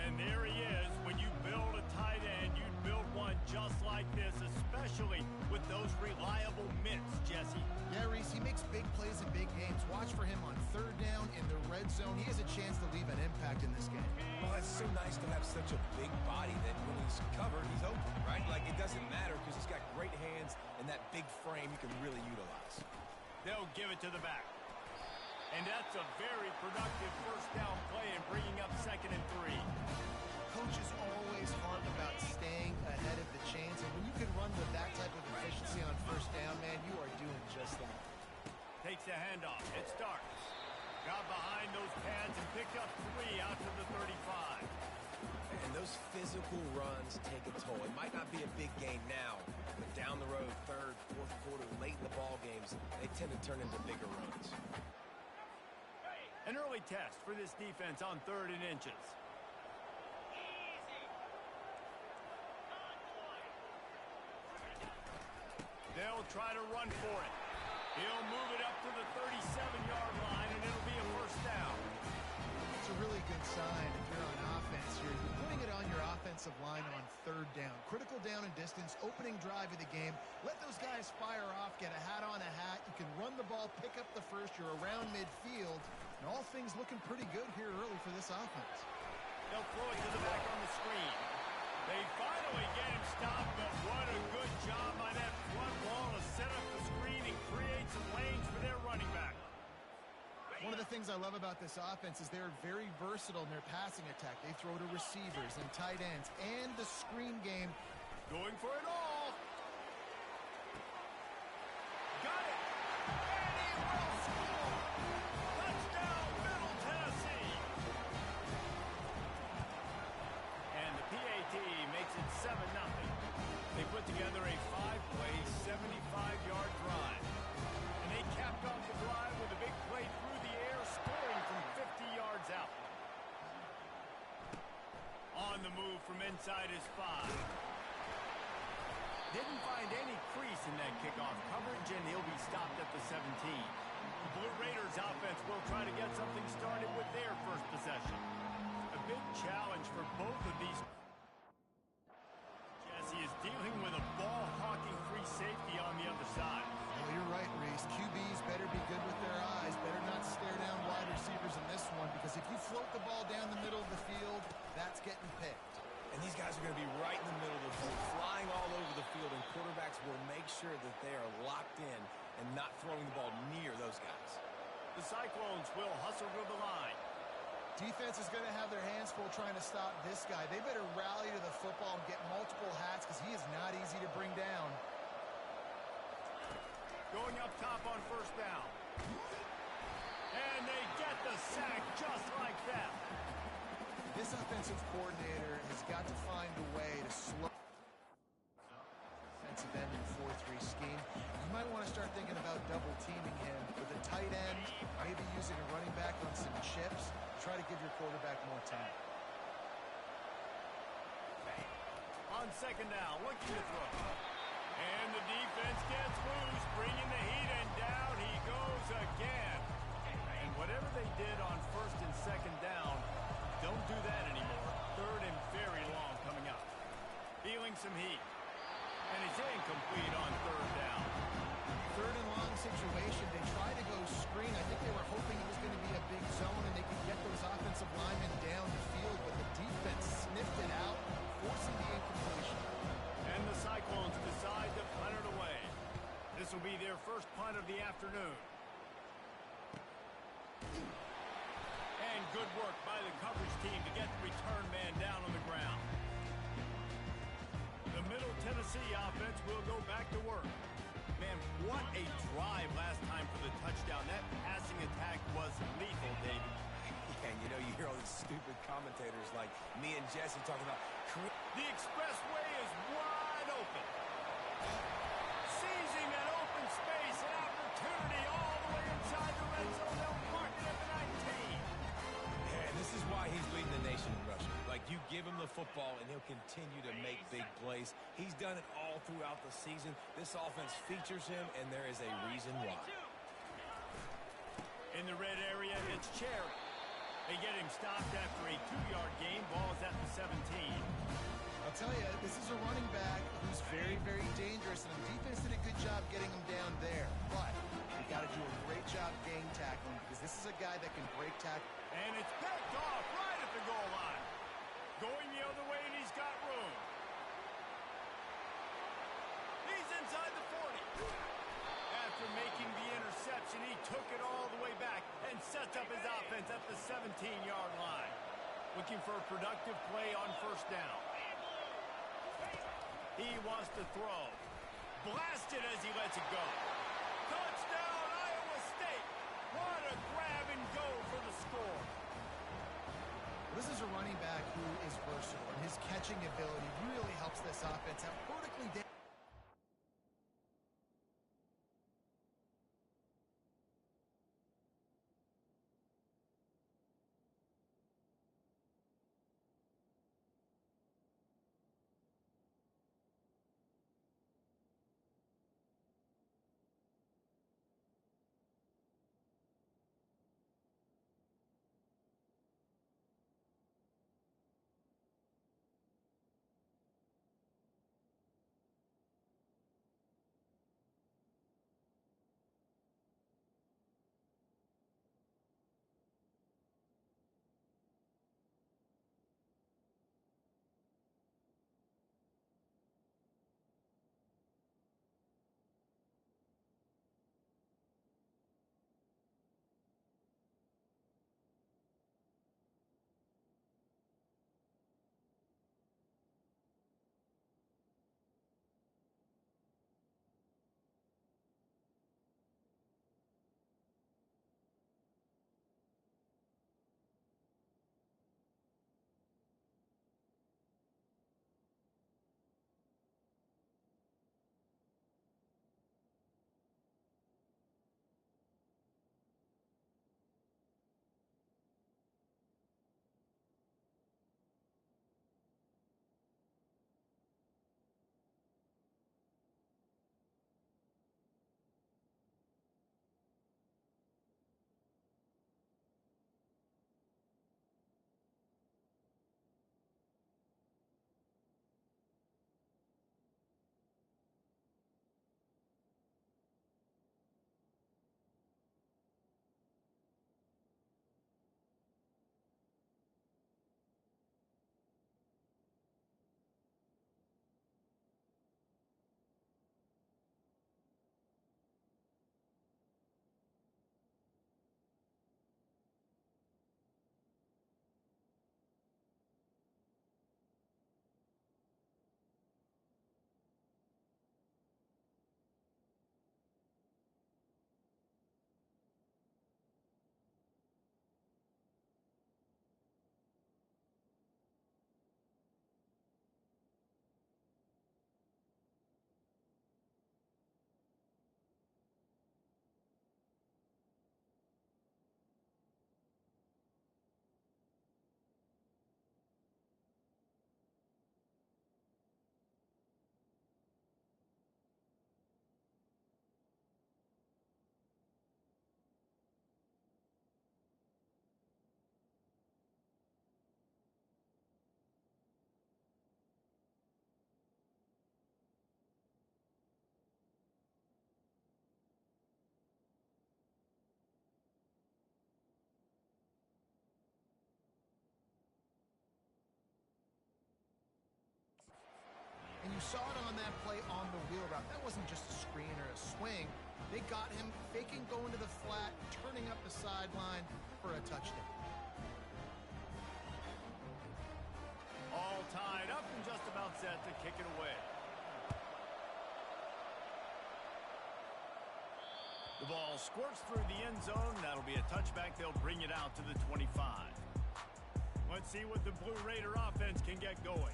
A: And there he is. When you build a tight end, you build one just like this, especially with those reliable mitts, Jesse.
C: Yeah, Reese, he makes big plays in big games. Watch for him on third down in the red zone. He has a chance to leave an impact in this game.
B: Well, it's so nice to have such a big body that when he's covered, he's open, right? Like, it doesn't matter because he's got great hands and that big frame you can really utilize.
A: They'll give it to the back. And that's a very productive first down play and bringing up 2nd and 3.
C: Coach is always hard about staying ahead of the chains, and when you can run with that type of efficiency on first down, man, you are doing just that.
A: Takes the handoff. It starts. Got behind those pads and picked up 3 out to the 35.
B: And those physical runs take a toll. It might not be a big gain now, but down the road, third, fourth quarter, late in the ball games, they tend to turn into bigger runs.
A: An early test for this defense on 3rd and inches.
D: Easy.
A: They'll try to run for it. He'll move it up to the 37-yard line, and it'll be a first down.
C: It's a really good sign if you're on offense here. You're putting it on your offensive line on third down. Critical down and distance, opening drive of the game. Let those guys fire off, get a hat on a hat. You can run the ball, pick up the first. You're around midfield. And all things looking pretty good here early for this offense.
A: They'll throw it to the back on the screen. They finally get him stopped, but what a good job by that front wall to set up the screen and create some lanes for their running back.
C: One of the things I love about this offense is they're very versatile in their passing attack. They throw to receivers and tight ends and the screen game.
A: Going for it all. Got it. And he will score. Touchdown, Middle Tennessee. And the PAT makes it 7-0. They put together a 5-play, 75-yard drive. And they capped off the drive with a big play through the air, scoring from 50 yards out. On the move from inside his 5. Didn't find any crease in that kickoff coverage, and he'll be stopped at the 17. The Blue Raiders offense will try to get something started with their first possession. A big challenge for both of these. Jesse is dealing with a ball-hawking free safety on the other side.
C: Well, you're right, Reese. QBs better be good with their eyes. Better not stare down wide receivers in this one, because if you float the ball down the middle of the field, that's getting picked.
B: And these guys are going to be right in the middle of the field, flying all over the field, and quarterbacks will make sure that they are locked in and not throwing the ball near those guys.
A: The Cyclones will hustle to the line.
C: Defense is going to have their hands full trying to stop this guy. They better rally to the football and get multiple hats, because he is not easy to bring down.
A: Going up top on first down. And they get the sack just like that.
C: This offensive coordinator has got to find a way to slow defensive end in the 4-3 scheme. You might want to start thinking about double teaming him with a tight end, maybe using a running back on some chips. Try to give your quarterback more time.
A: On second down, looking to throw. And the defense gets loose, bringing the heat, and down he goes again. And whatever they did on first and second down, don't do that anymore. Third and very long coming up. Feeling some heat. And it's incomplete on third down.
C: Third and long situation. They try to go screen. I think they were hoping it was going to be a big zone and they could get those offensive linemen down the field, but the defense sniffed it out
A: of the afternoon. And good work by the coverage team to get the return man down on the ground. The Middle Tennessee offense will go back to work. Man, what a drive last time for the touchdown. That passing attack was lethal, David.
B: And you know, you hear all these stupid commentators like me and Jesse talking about
A: the expressway is wide open. Seizing that open space, an opportunity all the way inside the red zone. They'll mark it at the 19.
B: And this is why he's leading the nation in rushing. Like, you give him the football, and he'll continue to make big plays. He's done it all throughout the season. This offense features him, and there is a reason why.
A: In the red area, it's Cherry. They get him stopped after a 2-yard gain. Ball is at the 17.
C: I'll tell you, this is a running back who's very, very dangerous, and the defense did a good job getting him down there. But you got to do a great job gang tackling, because this is a guy that can break tackle.
A: And it's picked off right at the goal line. Going the other way, and he's got room. He's inside the 40. After making the interception, he took it all the way back and sets up his offense at the 17-yard line. Looking for a productive play on first down. He wants to throw. Blasted as he lets it go. Touchdown, Iowa State. What a grab and go for the score.
C: This is a running back who is versatile, and his catching ability really helps this offense out vertically down. And you saw it on that play on the wheel route. That wasn't just a screen or a swing. They got him faking going to the flat, turning up the sideline for a touchdown.
A: All tied up and just about set to kick it away. The ball squirts through the end zone. That'll be a touchback. They'll bring it out to the 25. Let's see what the Blue Raider offense can get going.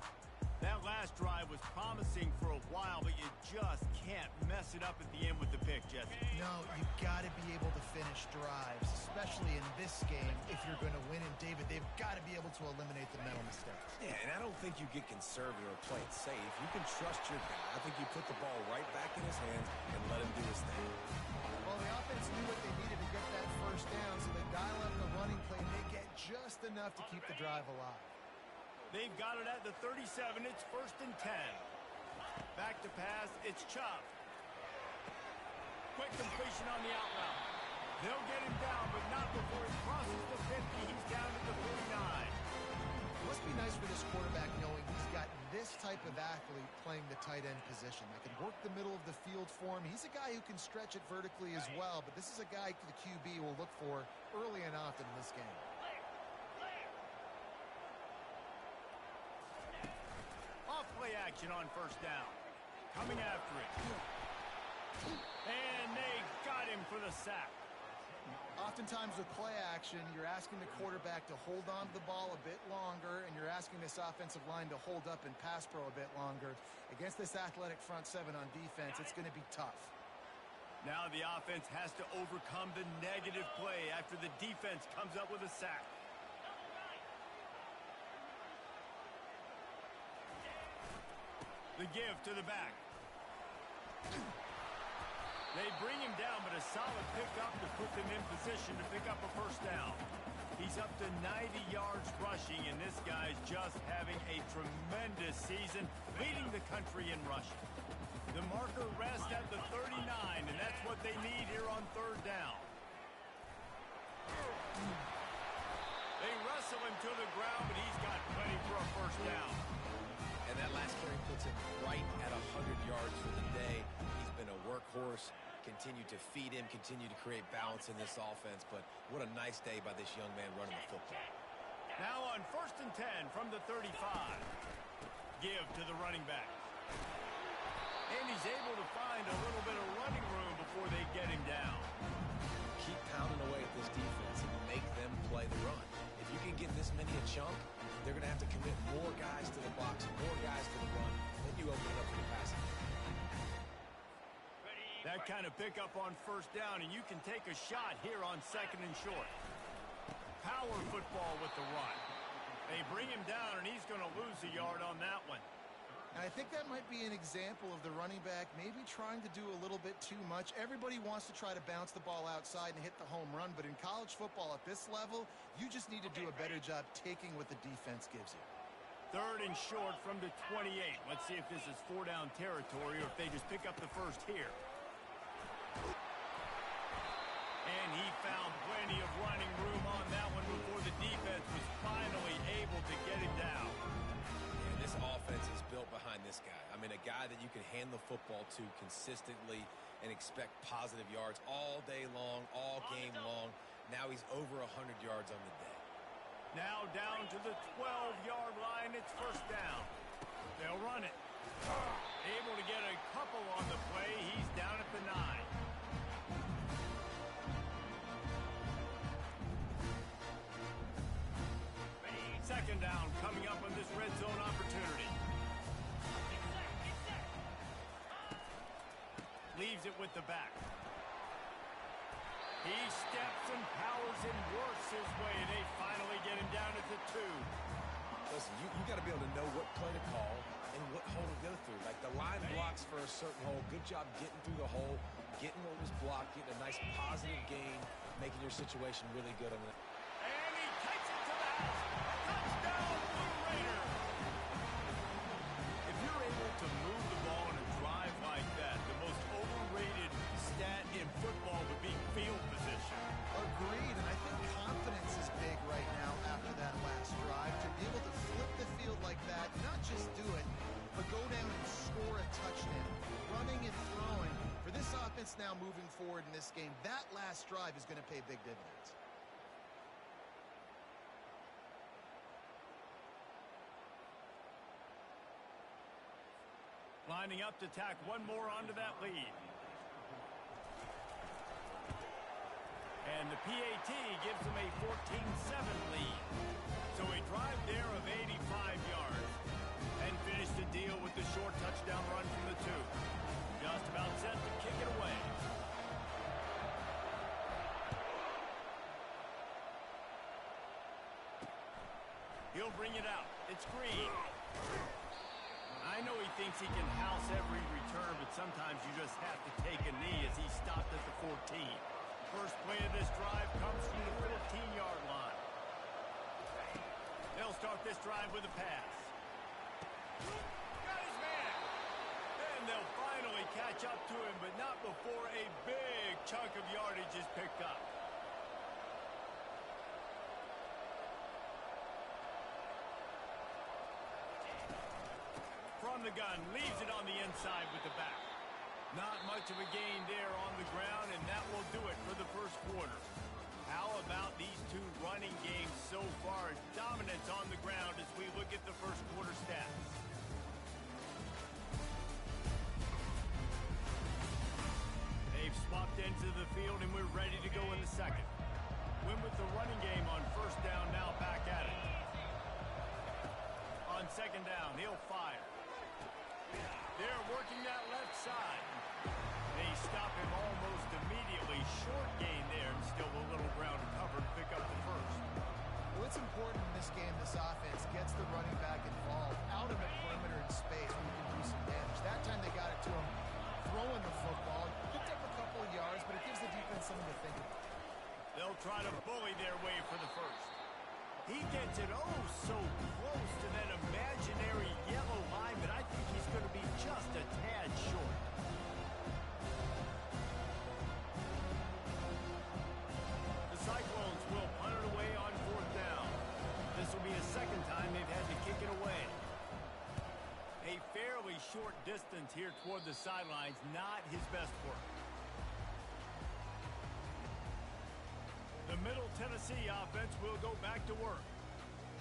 A: That last drive was promising for a while, but you just can't mess it up at the end with the pick, Jesse.
C: No, you've got to be able to finish drives, especially in this game if you're going to win. And, David, they've got to be able to eliminate the mental mistakes.
B: Yeah, and I don't think you get conservative or play it safe. You can trust your guy. I think you put the ball right back in his hands and let him do his thing.
C: Well, the offense knew what they needed to get that first down, so they dial up the running play, and they get just enough to keep the drive alive.
A: They've got it at the 37. It's 1st and 10. Back to pass. It's Chubb. Quick completion on the out route. They'll get him down, but not before he crosses the 50. He's down at the 49.
C: It must be nice for this quarterback knowing he's got this type of athlete playing the tight end position that can work the middle of the field for him. He's a guy who can stretch it vertically as well, but this is a guy the QB will look for early and often in this game.
A: Play action on 1st down. Coming after it. And they got him for the sack.
C: Oftentimes with play action, you're asking the quarterback to hold on to the ball a bit longer, and you're asking this offensive line to hold up in pass pro a bit longer. Against this athletic front seven on defense, it's going to be tough.
A: Now the offense has to overcome the negative play after the defense comes up with a sack. The give to the back. They bring him down, but a solid pickup to put them in position to pick up a 1st down. He's up to 90 yards rushing, and this guy's just having a tremendous season, leading the country in rushing. The marker rests at the 39, and that's what they need here on 3rd down. They wrestle him to the ground, but he's got plenty for a 1st down.
B: And that last carry puts him right at 100 yards for the day. He's been a workhorse, continue to feed him, continue to create balance in this offense. But what a nice day by this young man running the football.
A: Now on 1st and 10 from the 35. Give to the running back. And he's able to find a little bit of running room before they get him down.
B: Keep pounding away at this defense and make them play the run. If you can get this many a chunk, they're going to have to commit more guys to the box, more guys to the run, then you open it up for the passing.
A: That kind of pickup on 1st down, and you can take a shot here on 2nd and short. Power football with the run. They bring him down, and he's going to lose a yard on that one.
C: And I think that might be an example of the running back maybe trying to do a little bit too much. Everybody wants to try to bounce the ball outside and hit the home run, but in college football at this level, you just need to do a better job taking what the defense gives you.
A: 3rd and short from the 28. Let's see if this is 4-down territory or if they just pick up the 1st here. And he found plenty of running room on that one before the defense was finally able to get him down.
B: This offense is built behind this guy. I mean, a guy that you can hand the football to consistently and expect positive yards all day long, all game long. Now he's over 100 yards on the day.
A: Now down to the 12-yard line. It's 1st down. They'll run it. Able to get a couple on the play. He's down at the 9. 2nd down coming up on this red zone opportunity. Leaves it with the back. He steps and powers and works his way. They finally get him down at the 2.
B: Listen, you got to be able to know what play to call and what hole to go through. Like the line blocks for a certain hole. Good job getting through the hole, getting what was blocked, getting a nice positive gain, making your situation really good on that.
A: And he takes it to the house. Touchdown, Blue Raider. If you're able to move the ball in a drive like that, the most overrated stat in football would be field position.
C: Agreed, and I think confidence is big right now after that last drive. To be able to flip the field like that, not just do it, but go down and score a touchdown. Running and throwing. For this offense, offense now moving forward in this game, that last drive is going to pay big dividends.
A: Lining up to tack one more onto that lead. And the PAT gives them a 14-7 lead. So a drive there of 85 yards. And finish the deal with the short touchdown run from the 2. Just about set to kick it away. He'll bring it out. It's Green. I know he thinks he can house every return, but sometimes you just have to take a knee as he stopped at the 14. First play of this drive comes from the 15-yard line. They'll start this drive with a pass. Got his man. And they'll finally catch up to him, but not before a big chunk of yardage is picked up. From the gun, leaves it on the inside with the back. Not much of a gain there on the ground, and that will do it for the first quarter. How about these two running games so far? Dominance on the ground as we look at the first quarter stats. They've swapped into the field, and we're ready to go in the second. Win with the running game on first down, now back at it. On second down, he'll fire. They're working that left side. They stop him almost immediately. Short gain there, and still a little ground to cover to pick up the first.
C: Well, it's important in this game this offense gets the running back involved out of the perimeter in space where you can do some damage. That time they got it to him throwing the football. Picked up a couple of yards, but it gives the defense something to think about.
A: They'll try to bully their way for the first. He gets it oh so close to that imaginary yellow line, but I think he's going to be just a tad short. The Cyclones will punt it away on fourth down. This will be a second time they've had to kick it away. A fairly short distance here toward the sidelines, not his best work. The Middle Tennessee offense will go back to work.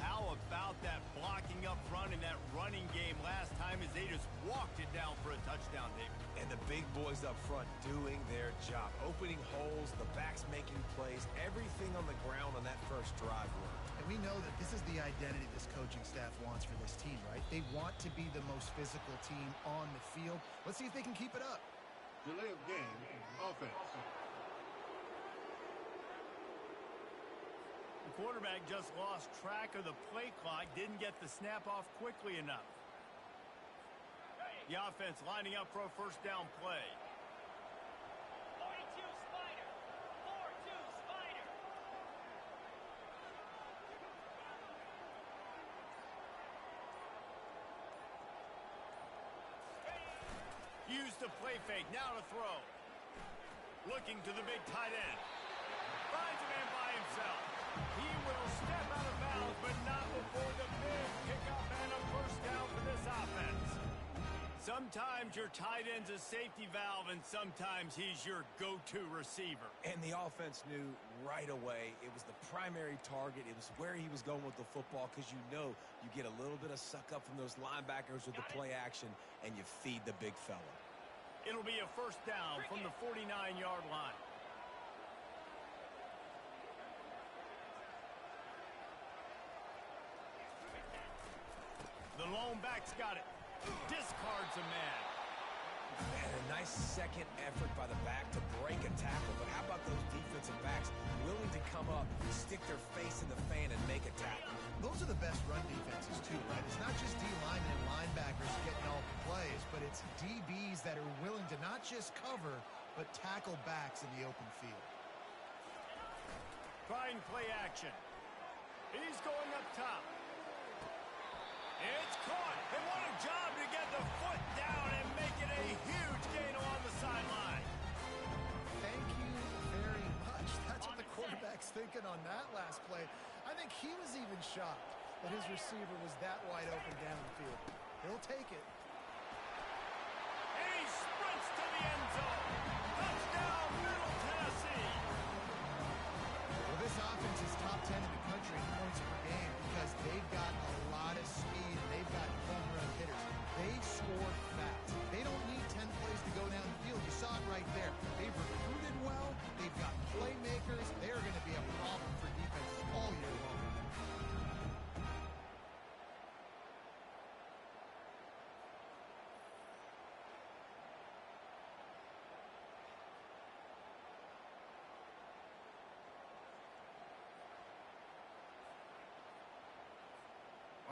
A: How about that blocking up front in that running game last time as they just walked it down for a touchdown, David?
B: And the big boys up front doing their job. Opening holes, the backs making plays, everything on the ground on that first drive worked.
C: And we know that this is the identity this coaching staff wants for this team, right? They want to be the most physical team on the field. Let's see if they can keep it up.
E: Delay of game, offense.
A: The quarterback just lost track of the play clock, didn't get the snap off quickly enough. The offense lining up for a first down play.
D: 42 Spider. 4-2 Spider.
A: Use the play fake, now to throw. Looking to the big tight end. Finds a man by himself. He will step out of bounds, but not before the big pickup and a first down for this offense. Sometimes your tight end's a safety valve, and sometimes he's your go-to receiver.
B: And the offense knew right away it was the primary target. It was where he was going with the football because you know you get a little bit of suck up from those linebackers with the play action, and you feed the big fella.
A: It'll be a first down from the 49-yard line. The lone back's got it. Discards a man.
B: And a nice second effort by the back to break a tackle. But how about those defensive backs willing to come up, stick their face in the fan, and make a tackle?
C: Those are the best run defenses, too, right? It's not just D linemen and linebackers getting all the plays, but it's DBs that are willing to not just cover, but tackle backs in the open field.
A: Trying play action. He's going up top. It's caught. And what a job to get the foot down and make it a huge gain along the sideline.
C: Thank you very much. That's what the quarterback's thinking on that last play. I think he was even shocked that his receiver was that wide open downfield. He'll take it.
A: And he sprints to the end zone. Touchdown.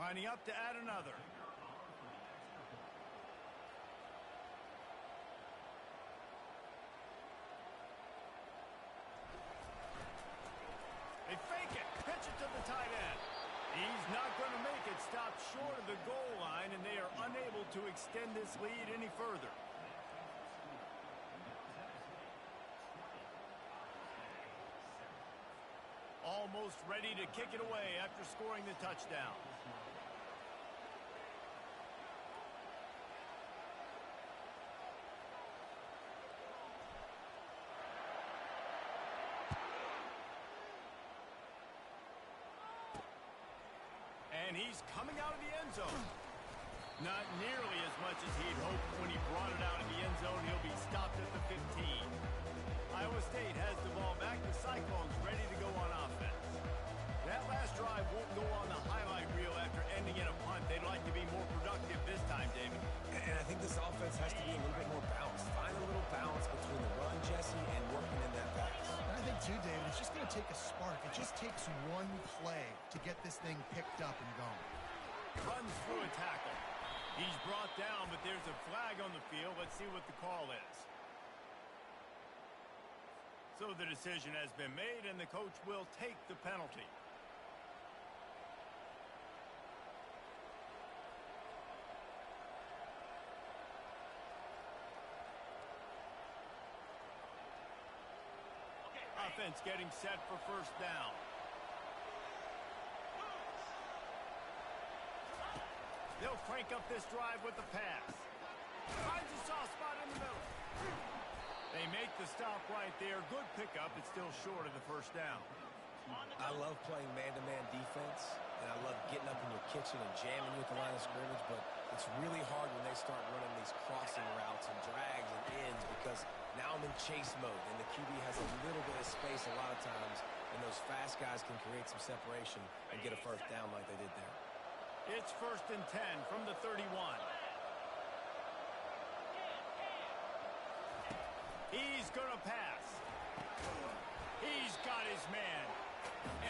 A: Lining up to add another. They fake it. Pitch it to the tight end. He's not going to make it. Stop short of the goal line, and they are unable to extend this lead any further. Almost ready to kick it away after scoring the touchdown. And he's coming out of the end zone. Not nearly as much as he'd hoped when he brought it out of the end zone. He'll be stopped at the 15. Iowa State has the ball back. The Cyclones ready to go on offense. That last drive won't go on the highlight reel after ending in a punt. They'd like to be more productive this time, David.
B: And I think this offense has to be a little bit more balanced. Find a little balance between the run, Jesse, and working in that pass.
C: And I think, too, David, it's just going to take a spark. It just takes one play to get this thing picked up and going.
A: Runs through a tackle. He's brought down, but there's a flag on the field. Let's see what the call is. So the decision has been made, and the coach will take the penalty. Offense getting set for first down. They'll crank up this drive with the pass. Finds a soft spot in the middle. They make the stop right there. Good pickup. It's still short of the first down.
B: I love playing man-to-man defense, and I love getting up in your kitchen and jamming you at the line of scrimmage, but it's really hard when they start running these crossing routes and drags and ends because now I'm in chase mode, and the QB has a little bit of space a lot of times, and those fast guys can create some separation and get a first down like they did there.
A: It's 1st and 10 from the 31. He's going to pass. He's got his man.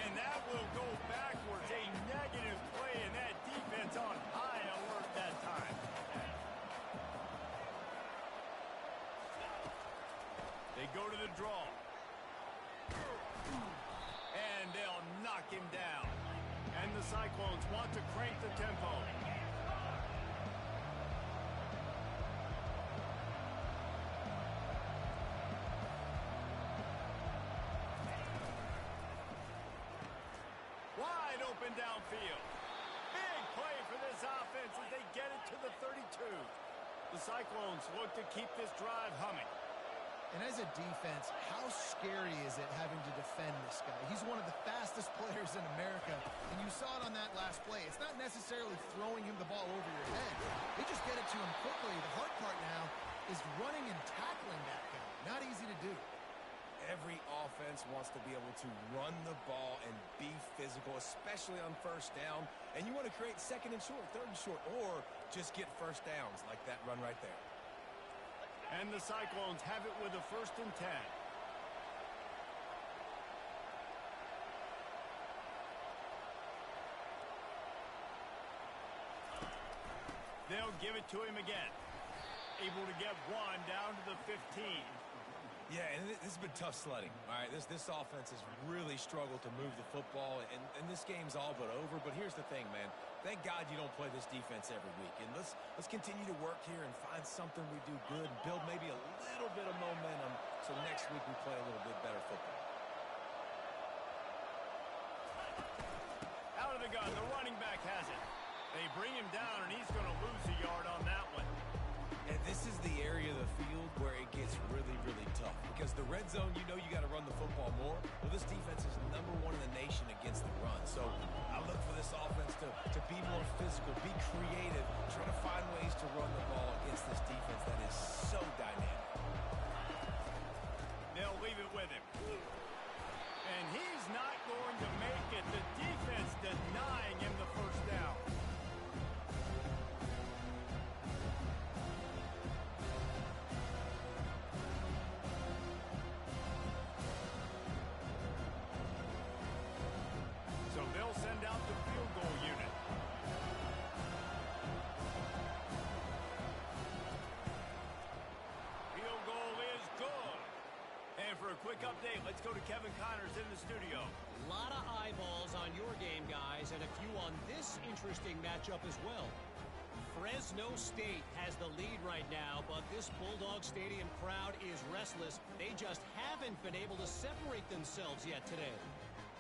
A: And that will go backwards. A negative play, and that defense on high alert that time. They go to the draw. And they'll knock him down. And the Cyclones want to crank the tempo. Wide open downfield. Big play for this offense as they get it to the 32. The Cyclones look to keep this drive humming.
C: And as a defense, how scary is it having to defend this guy? He's one of the fastest players in America, and you saw it on that last play. It's not necessarily throwing him the ball over your head. They just get it to him quickly. The hard part now is running and tackling that guy. Not easy to do.
B: Every offense wants to be able to run the ball and be physical, especially on first down. And you want to create 2nd and short, 3rd and short, or just get first downs like that run right there.
A: And the Cyclones have it with a 1st and 10. They'll give it to him again. Able to get one down to the 15.
B: Yeah, and this has been tough sledding. All right, this offense has really struggled to move the football, and this game's all but over. But here's the thing, man. Thank God you don't play this defense every week. And let's continue to work here and find something we do good and build maybe a little bit of momentum so next week we play a little bit better football.
A: Out of the gun, the running back has it. They bring him down, and he's going to lose a yard on that one.
B: And this is the area of the field where it gets really, really tough. Because the red zone, you know you got to run the football more. Well, this defense is #1 in the nation against the run. So I look for this offense to be more physical, be creative, try to find ways to run the ball against this defense that is so dynamic.
A: They'll leave it with him. And he's not going to make it. The defense denying him the first down. So they'll send out the field goal unit. quick update. Let's go to Kevin Connors in the studio.
F: A lot of eyeballs on your game, guys, and a few on this interesting matchup as well. Fresno State has the lead right now, but this Bulldog Stadium crowd is restless. They just haven't been able to separate themselves yet today.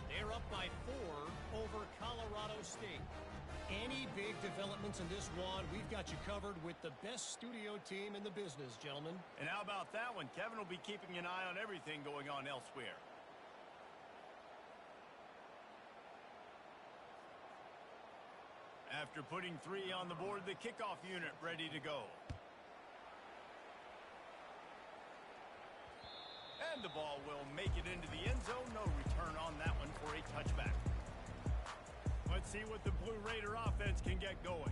F: They're up by 4 over Colorado State. Any big developments in this one, we've got you covered with the best studio team in the business, gentlemen.
A: And how about that one? Kevin will be keeping an eye on everything going on elsewhere. After putting 3 on the board, the kickoff unit ready to go. And the ball will make it into the end zone. No return on that one for a touchback. Let's see what the Blue Raider offense can get going.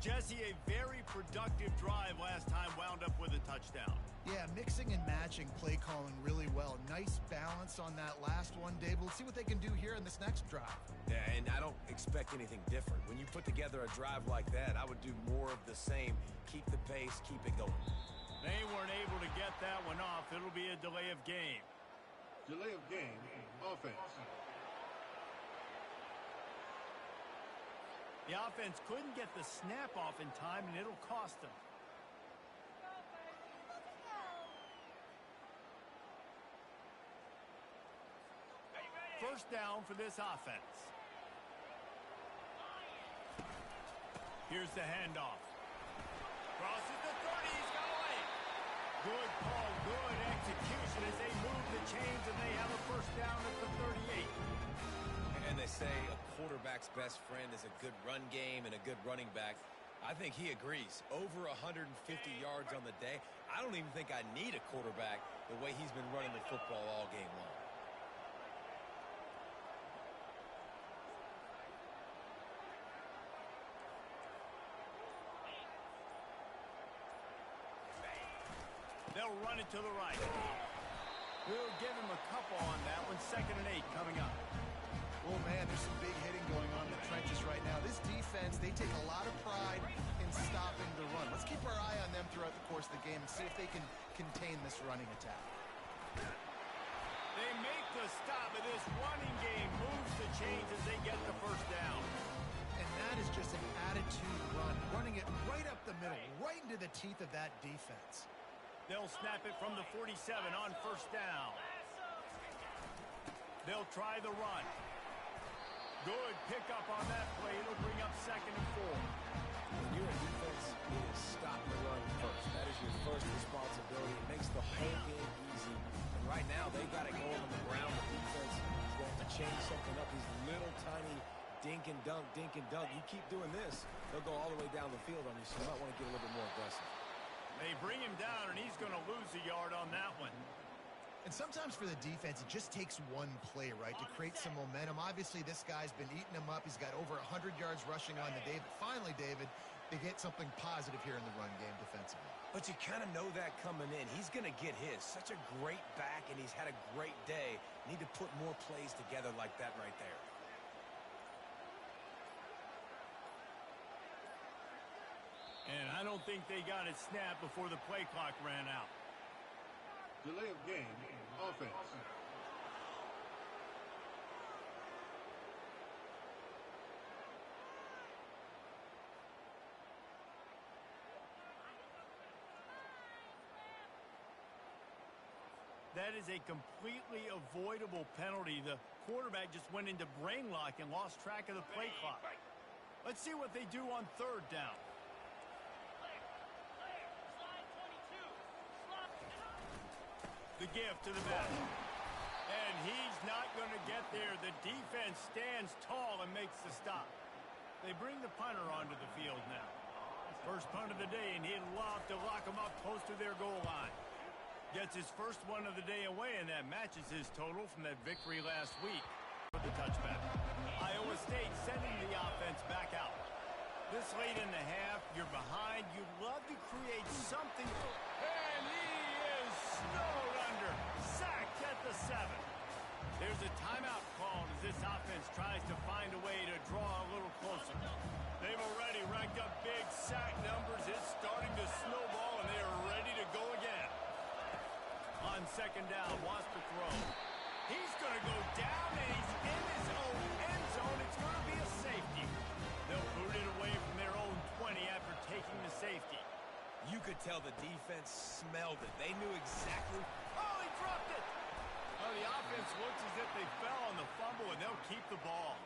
A: Jesse, a very productive drive last time wound up with a touchdown.
C: Yeah, mixing and matching play calling really well. Nice balance on that last one, Dave. We'll see what they can do here in this next drive.
B: Yeah, and I don't expect anything different. When you put together a drive like that, I would do more of the same. Keep the pace, keep it going.
A: They weren't able to get that one off. It'll be a delay of game.
E: Delay of game, offense.
A: The offense couldn't get the snap off in time, and it'll cost them. First down for this offense. Here's the handoff. Crosses the 30. He's got away. Good call, good execution as they move the chains, and they have a first down at the 38.
B: And they say a quarterback's best friend is a good run game and a good running back. I think he agrees. Over 150 yards on the day. I don't even think I need a quarterback the way he's been running the football all game long.
A: They'll run it to the right. We'll give him a couple on that one. 2nd and 8 coming up.
C: Oh, man, there's some big hitting going on in the trenches right now. This defense, they take a lot of pride in stopping the run. Let's keep our eye on them throughout the course of the game and see if they can contain this running attack.
A: They make the stop, and this running game moves the chains as they get the first down.
C: And that is just an attitude run, running it right up the middle, right into the teeth of that defense.
A: They'll snap it from the 47 on first down. They'll try the run. Good pickup on that play. It'll bring up 2nd and 4.
B: When you're in defense, it is stop the run first. That is your first responsibility. It makes the whole game easy. And right now, they've got it going on the ground. The defense is going to have to change something up. These little tiny dink and dunk, dink and dunk. You keep doing this, they'll go all the way down the field on you, so you might want to get a little bit more aggressive.
A: They bring him down, and he's going to lose a yard on that one.
C: And sometimes for the defense, it just takes one play, right, to create some momentum. Obviously, this guy's been eating them up. He's got over 100 yards rushing on the day. But finally, David, they get something positive here in the run game defensively.
B: But you kind of know that coming in. He's going to get his. Such a great back, and he's had a great day. Need to put more plays together like that right there.
A: And I don't think they got it snapped before the play clock ran out.
E: Delay of game, offense.
A: That is a completely avoidable penalty. The quarterback just went into brain lock and lost track of the play clock. Let's see what they do on 3rd down. The gift to the back. And he's not going to get there. The defense stands tall and makes the stop. They bring the punter onto the field now. First punt of the day, and he'd love to lock them up close to their goal line. Gets his first one of the day away, and that matches his total from that victory last week for the touchback. Iowa State sending the offense back out. This late in the half, you're behind. You'd love to create something. And he is snowed under. Sacked at the 7. There's a timeout called as this offense tries to find a way to draw a little closer. They've already racked up big sack numbers. It's starting to snowball, and they are ready to go again. On 2nd down, wants to throw.
B: could tell the defense smelled it. They knew exactly.
A: Oh, he dropped it! Well, the offense looks as if they fell on the fumble, and they'll keep the ball.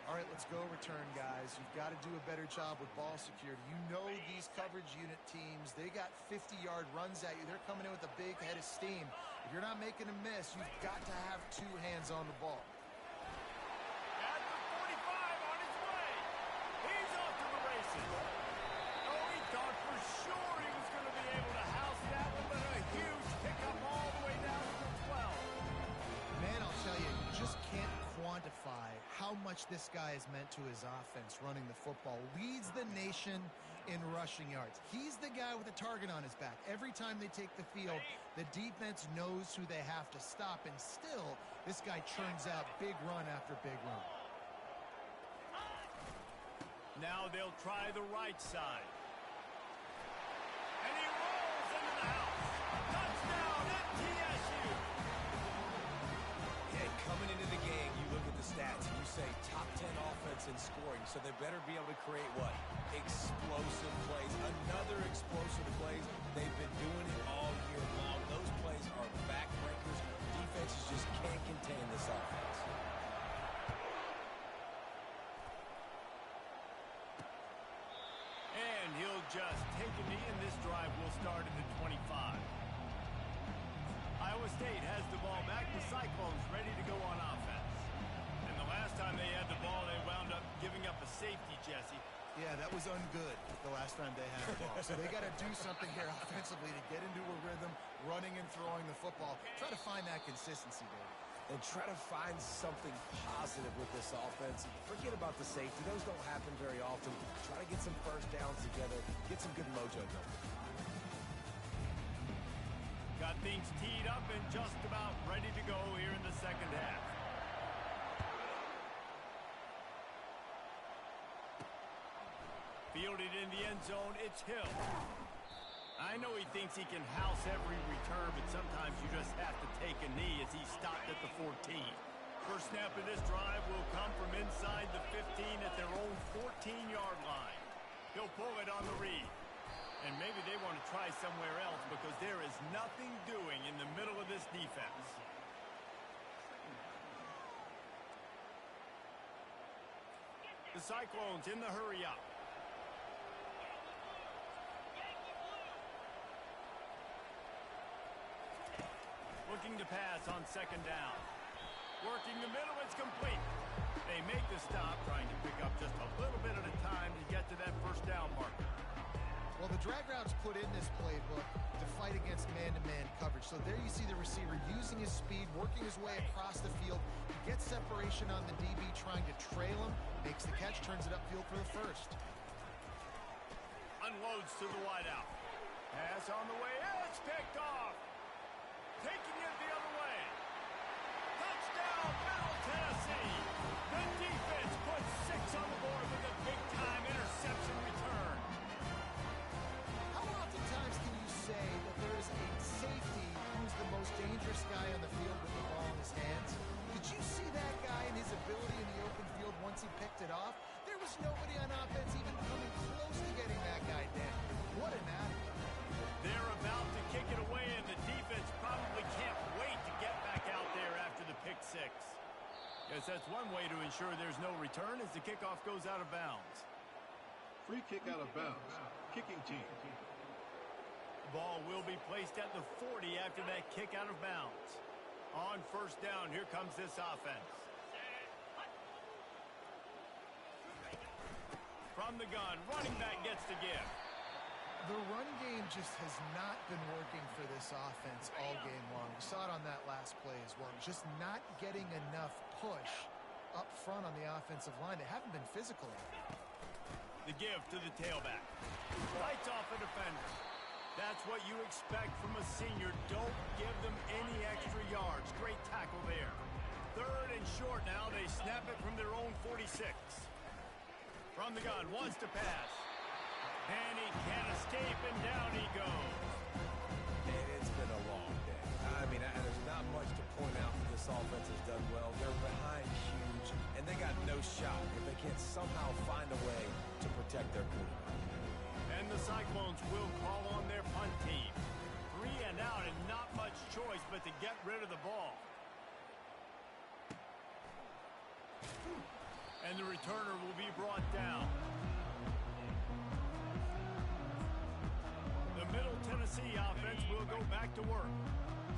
C: All right, let's go return, guys. You've got to do a better job with ball security. You know these coverage unit teams, they got 50-yard runs at you. They're coming in with a big head of steam. If you're not making a miss, you've got to have two hands on the ball.
A: At the 45, on his way. He's off to the races. Oh, he thought for sure he was going to be able to house that one, but a huge pickup all the way down to the 12.
C: Man, I'll tell you, you just can't quantify how much this guy has meant to his offense running the football. Leads the nation in rushing yards. He's the guy with a target on his back. Every time they take the field, the defense knows who they have to stop, and still, this guy churns out big run after big run.
A: Now they'll try the right side. And he rolls into the house. Touchdown, MTSU.
B: Yeah, coming into the game, you look at the stats and you say top 10 offense in scoring, so they better be able to create what? Explosive plays. Another explosive plays. They've been doing it all year long. Those plays are backbreakers. Defenses just can't contain this offense.
A: And he'll just take a knee, and this drive will start at the 25. Iowa State has the ball back. The Cyclones ready to go on offense. And the last time they had the ball, they wound up giving up a safety, Jesse.
C: Yeah, that was ungood the last time they had the ball. So they got to do something here offensively to get into a rhythm, running and throwing the football. Try to find that consistency, Dave.
B: And try to find something positive with this offense. Forget about the safety. Those don't happen very often. Try to get some first downs together. Get some good mojo going.
A: Got things teed up and just about ready to go here in the second half. Fielded in the end zone, it's Hill. I know he thinks he can house every return, but sometimes you just have to take a knee as he stopped at the 14. First snap of this drive will come from inside the 15 at their own 14-yard line. He'll pull it on the read. And maybe they want to try somewhere else because there is nothing doing in the middle of this defense. The Cyclones in the hurry up. Looking to pass on second down. Working the middle, it's complete. They make the stop, trying to pick up just a little bit at a time to get to that first down marker.
C: Well, the drag route's put in this playbook to fight against man-to-man coverage. So there you see the receiver using his speed, working his way across the field. He gets separation on the DB, trying to trail him, makes the catch, turns it upfield for the first.
A: Unloads to the wideout. Pass on the way, it's picked off. Taking it the other way. Touchdown, Middle Tennessee. The defense puts 6 on the board with a big-time interception return.
C: How oftentimes can you say that there is a safety who's the most dangerous guy on the field with the ball in his hands? Did you see that guy and his ability in the open field once he picked it off? There was nobody on offense even coming close to getting that guy down. What an athlete.
A: They're about to kick it away, and the defense probably can't wait to get back out there after the pick six. Guess that's one way to ensure there's no return as the kickoff goes out of bounds.
E: Free kick out of bounds. Kicking team.
A: Ball will be placed at the 40 after that kick out of bounds. On first down, here comes this offense. From the gun, running back gets the gift.
C: The run game just has not been working for this offense all game long. We saw it on that last play as well. Just not getting enough push up front on the offensive line. They haven't been physical.
A: The give to the tailback. Lights off a defender. That's what you expect from a senior. Don't give them any extra yards. Great tackle there. Third and short now. They snap it from their own 46. From the gun, wants to pass. And he can't escape, and down he goes.
B: And it's been a long day. I mean, there's not much to point out that this offense has done well. They're behind huge, and they got no shot if they can't somehow find a way to protect their quarterback.
A: And And the Cyclones will call on their punt team. 3 and out and not much choice but to get rid of the ball. And the returner will be brought down. The Middle Tennessee offense will go back to work.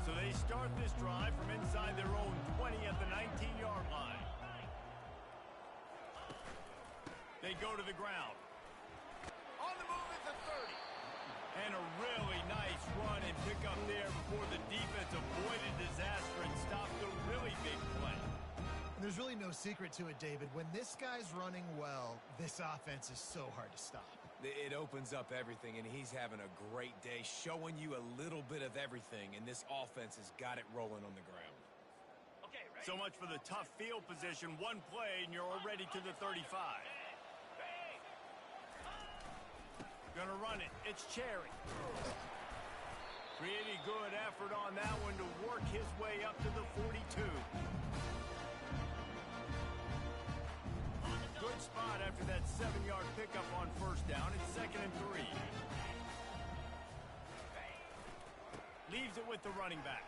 A: So they start this drive from inside their own 20 at the 19-yard line. They go to the ground. On the move at the 30. And a really nice run and pick up there before the defense avoided disaster and stopped a really big play.
C: There's really no secret to it, David. When this guy's running well, this offense is so hard to stop.
B: It opens up everything, and he's having a great day, showing you a little bit of everything, and this offense has got it rolling on the ground.
D: Okay, ready?
A: So much for the tough field position. One play, and you're already to the 35. Gonna run it. It's Cherry. Pretty good effort on that one to work his way up to the 42. Good spot after that 7-yard pickup on first down. It's 2nd and 3. Leaves it with the running back.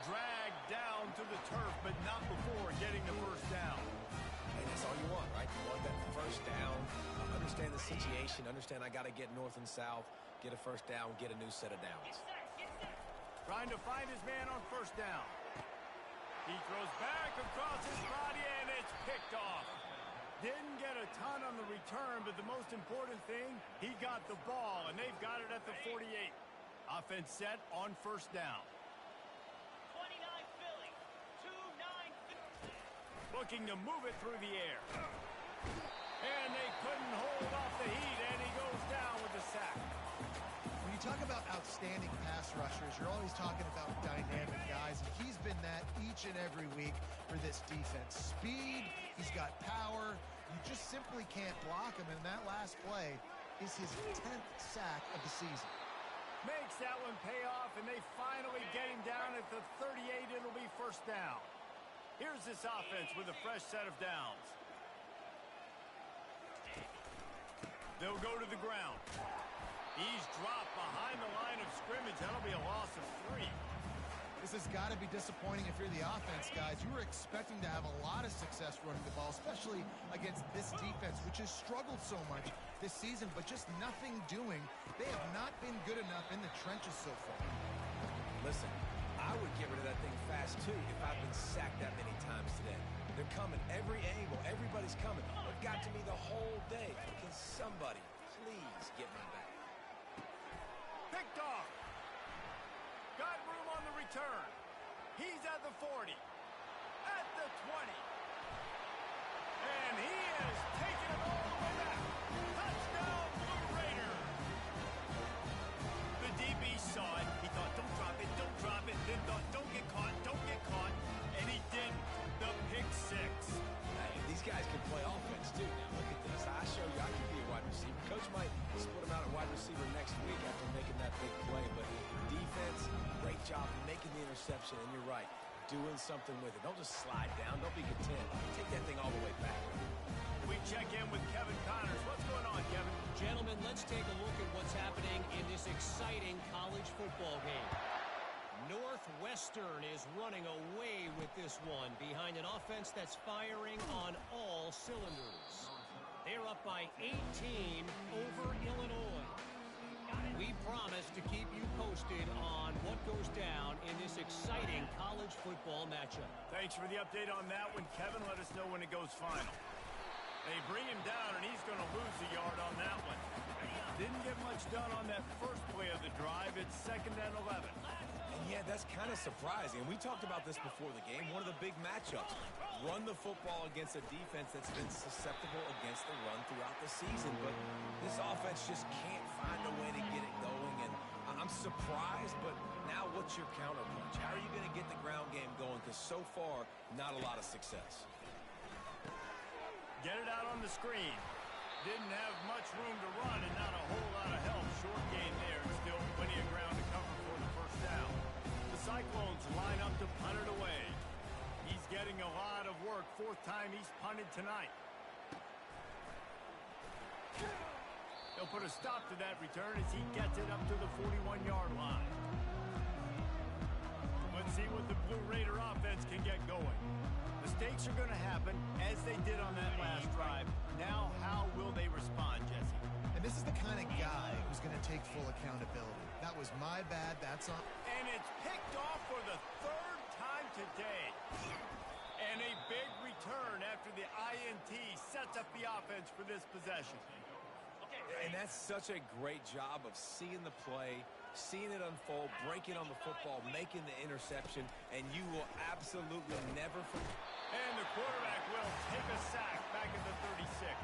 A: Dragged down to the turf, but not before getting the first down.
B: And that's all you want, right? You want that first down. Understand the situation. Understand I got to get north and south, get a first down, get a new set of downs.
A: Trying to find his man on first down. He throws back across his body, and it's picked off. Didn't get a ton on the return, but the most important thing, he got the ball, and they've got it at the 48. Offense set on first down.
D: 29 Philly. 2-9.
A: Looking to move it through the air. And they couldn't hold off the heat, and he goes down with the sack.
C: When you talk about outstanding pass rushers, you're always talking about dynamic guys, and he's been that each and every week for this defense. Speed, he's got power. You just simply can't block him, and that last play is his 10th sack of the season.
A: Makes that one pay off, and they finally get him down at the 38. It'll be first down. Here's this offense with a fresh set of downs. They'll go to the ground. He's dropped behind the line of scrimmage. That'll be a loss of 3.
C: This has got to be disappointing if you're the offense, guys. You were expecting to have a lot of success running the ball, especially against this defense, which has struggled so much this season, but just nothing doing. They have not been good enough in the trenches so far.
B: Listen, I would get rid of that thing fast, too, if I've been sacked that many times today. They're coming every angle. Everybody's coming. They've got to me the whole day. Can somebody please get me back?
A: Picked off. Got room on the return. He's at the 40. At the 20. And he is taking it all the way back. Touchdown, Blue Raiders. The DB saw it. He thought, don't drop it, don't drop it. Then thought, don't get caught, don't get caught. And he did the pick 6.
B: Hey, these guys can play offense, too. Now, look at this. I show you I can be a wide receiver. Coach might split him out at wide receiver next week after making that big play. But defense, great job making the interception. And you're right, doing something with it. Don't just slide down. Don't be content. Take that thing all the way back.
A: We check in with Kevin Connors. What's going on, Kevin?
F: Gentlemen, let's take a look at what's happening in this exciting college football game. Northwestern is running away with this one behind an offense that's firing on all cylinders. They're up by 18 over Illinois. We promise to keep you posted on what goes down in this exciting college football matchup.
A: Thanks for the update on that one, Kevin. Let us know when it goes final. They bring him down, and he's going to lose a yard on that one. Didn't get much done on that first play of the drive. It's 2nd and 11.
B: And yeah, that's kind of surprising. And we talked about this before the game. One of the big matchups. Run the football against a defense that's been susceptible against the run throughout the season. But this offense just can't find a way to get it going. And I'm surprised, but now what's your counterpunch? How are you going to get the ground game going? Because so far, not a lot of success.
A: Get it out on the screen. Didn't have much room to run and not a whole lot of help. Short game there. Still plenty of ground to cover for the first down. The Cyclones line up to punt it away. He's getting a lot of work. 4th time he's punted tonight. They'll They'll put a stop to that return as he gets it up to the 41-yard line. Let's see what the Blue Raider offense can get going. Mistakes are going to happen as they did on that last drive. Now, how will they respond, Jesse?
C: And this is the kind of guy who's going to take full accountability. That was my bad. That's on.
A: And it's picked off for the third time today. And a big return after the INT sets up the offense for this possession.
B: And that's such a great job of seeing the play, seeing it unfold, breaking on the football, making the interception, and you will absolutely never forget.
A: And the quarterback will take a sack back at the 36.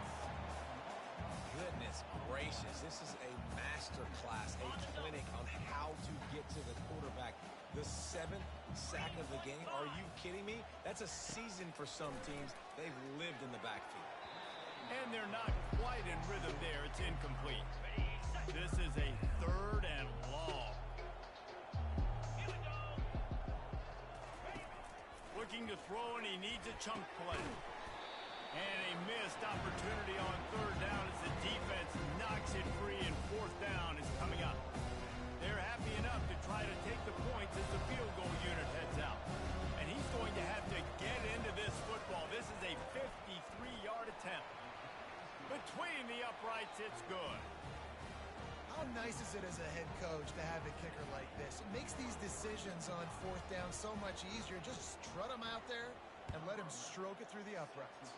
B: Goodness gracious, this is a master class, a clinic on how to get to the quarterback. The 7th sack of the game, are you kidding me? That's a season for some teams. They've lived in the backfield.
A: And they're not quite in rhythm there. It's incomplete. This is a 3rd and long. Looking to throw, and he needs a chunk play. And a missed opportunity on 3rd down as the defense knocks it free, and 4th down is coming up. They're happy enough to try to take the points as the field goal unit heads out. And he's going to have to get into this football. This is a 53-yard attempt. Between the uprights, it's good.
C: How nice is it as a head coach to have a kicker like this? It makes these decisions on 4th down so much easier. Just strut him out there and let him stroke it through the uprights.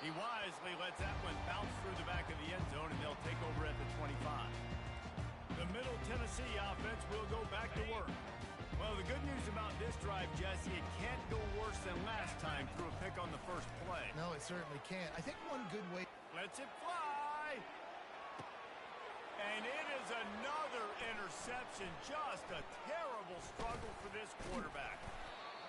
A: He wisely lets that one bounce through the back of the end zone, and they'll take over at the 25. The Middle Tennessee offense will go back to work. Well, the good news about this drive, Jesse, it can't go worse than last time through a pick on the first play.
C: No, it certainly can't. I think one good way...
A: Lets it fly. And it is another interception. Just a terrible struggle for this quarterback.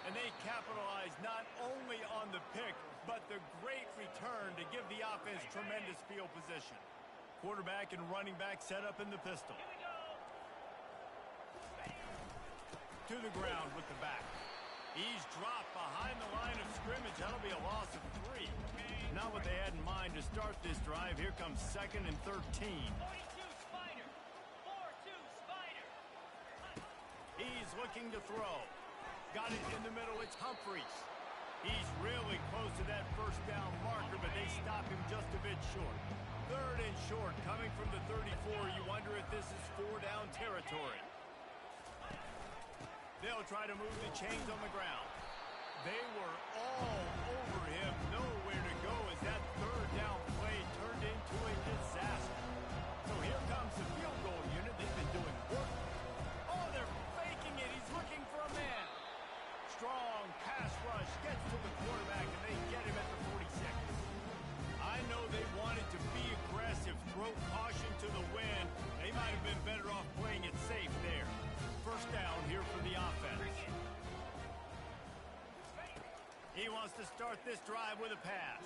A: And they capitalize not only on the pick, but the great return to give the offense tremendous field position. Quarterback and running back set up in the pistol. To the ground with the back. He's dropped behind the line of scrimmage. That'll be a loss of 3. Not what they had in mind to start this drive. Here comes 2nd and 13.
D: 42 Spider. 4-2 Spider.
A: He's looking to throw. Got it in the middle. It's Humphries. He's really close to that first down marker, but they stop him just a bit short. 3rd and short coming from the 34. You wonder if this is 4-down territory. They'll try to move the chains on the ground. They were all over him. Nowhere to go as that 3rd down play turned into a disaster. So here comes the field goal unit. They've been doing work. Oh, they're faking it. He's looking for a man. Strong pass rush gets to the quarterback, and they get him at the 46. I know they wanted to be aggressive, throw caution to the wind. They might have been better off playing it safe there. First down here for the offense. He wants to start this drive with a pass.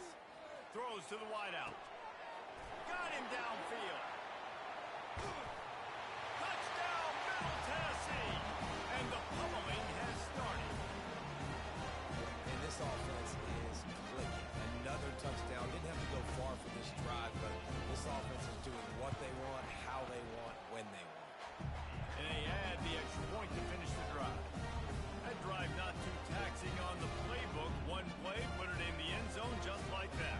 A: Throws to the wideout. Got him downfield. Touchdown, Middle Tennessee. And the pummeling has started.
B: And this offense is clicking. Another touchdown. Didn't have to go far for this drive, but this offense is doing what they want, how they want, when they want.
A: And they add the extra point to finish the drive. That drive not too taxing on the playbook. One play, put it in the end zone just like that.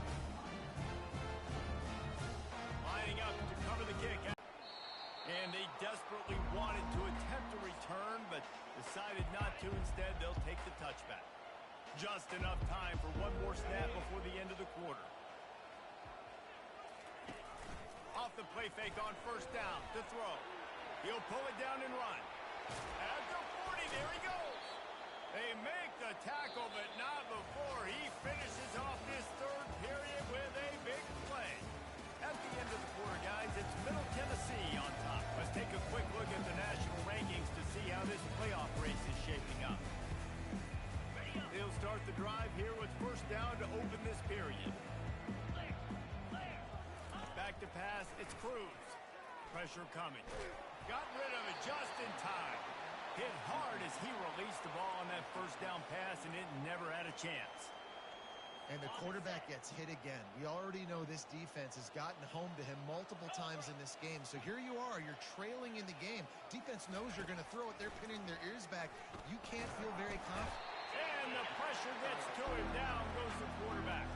A: Lining up to cover the kick. And they desperately wanted to attempt a return, but decided not to. Instead, they'll take the touchback. Just enough time for one more snap before the end of the quarter. Off the play fake on 1st down to throw. He'll pull it down and run. At the 40, there he goes. They make the tackle, but not before he finishes off this 3rd period with a big play. At the end of the quarter, guys, it's Middle Tennessee on top. Let's take a quick look at the national rankings to see how this playoff race is shaping up. They'll start the drive here with 1st down to open this period. Back to pass, it's Cruz. Pressure coming. Got rid of it just in time. Hit hard as he released the ball on that 1st down pass, and it never had a chance.
C: And the quarterback gets hit again. We already know this defense has gotten home to him multiple times in this game. So here you are, you're trailing in the game. Defense knows you're going to throw it. They're pinning their ears back. You can't feel very confident.
A: And the pressure gets to him. Down goes the quarterback.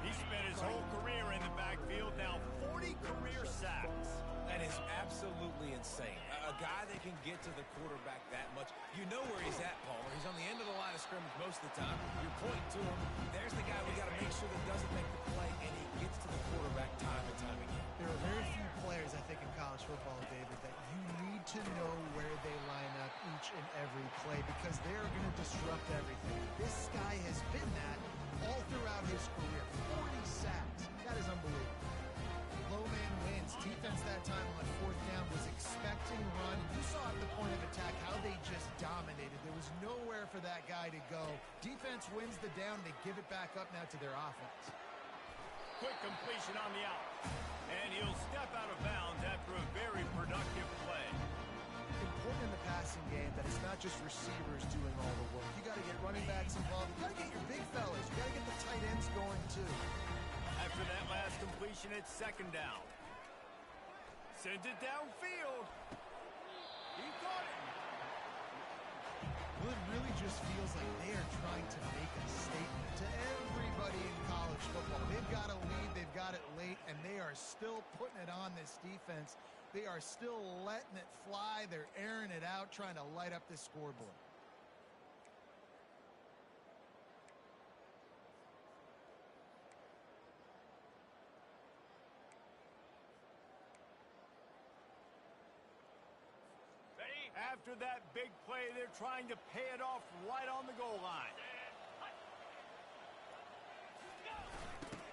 A: He spent his whole career in the backfield. Now 40 career sacks.
B: That is absolutely insane. A guy that can get to the quarterback that much. You know where he's at, Palmer. He's on the end of the line of scrimmage most of the time. You're pointing to him. There's the guy we got to make sure that doesn't make the play, and he gets to the quarterback time and time again.
C: There are very few players, I think, in college football, David, that you need to know where they line up each and every play because they are going to disrupt everything. This guy has been that all throughout his career. 40 sacks. That is unbelievable. Low man wins. Defense that time on fourth down was expecting run. You saw at the point of attack how they just dominated. There was nowhere for that guy to go. Defense wins the down. They give it back up now to their offense.
A: Quick completion on the out. And he'll step out of bounds after a very productive play.
C: Important in the passing game that it's not just receivers doing all the work. You got to get running backs involved. You got to get your big fellas. You got to get the tight ends going too.
A: After that last completion, it's second down. Sends it downfield. He got it.
C: Well, it really just feels like they are trying to make a statement to everybody in college football. They've got a lead, they've got it late, and they are still putting it on this defense. They are still letting it fly. They're airing it out, trying to light up this scoreboard.
A: After that big play, they're trying to pay it off right on the goal line.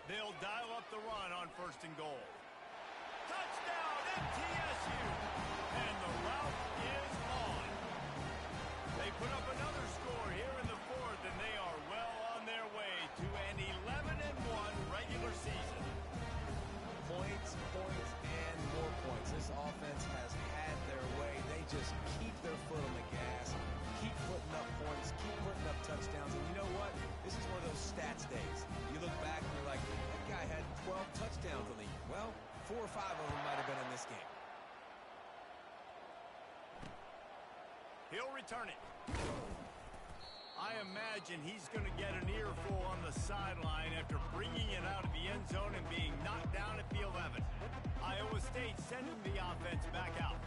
A: They'll dial up the run on first and goal. Touchdown, MTSU! And the route is on. They put up another score here in the fourth, and they are well on their way to an 11-1 regular season.
B: Points, and more points. This offense has had their way. They just keep their foot on the gas, keep putting up points, keep putting up touchdowns. And you know what? This is one of those stats days. You look back and you're like, that guy had 12 touchdowns in the year. Well, 4 or 5 of them might have been in this game.
A: He'll return it. I imagine he's going to get an earful on the sideline after bringing it out of the end zone and being knocked down at the 11. Iowa State sending the offense back out.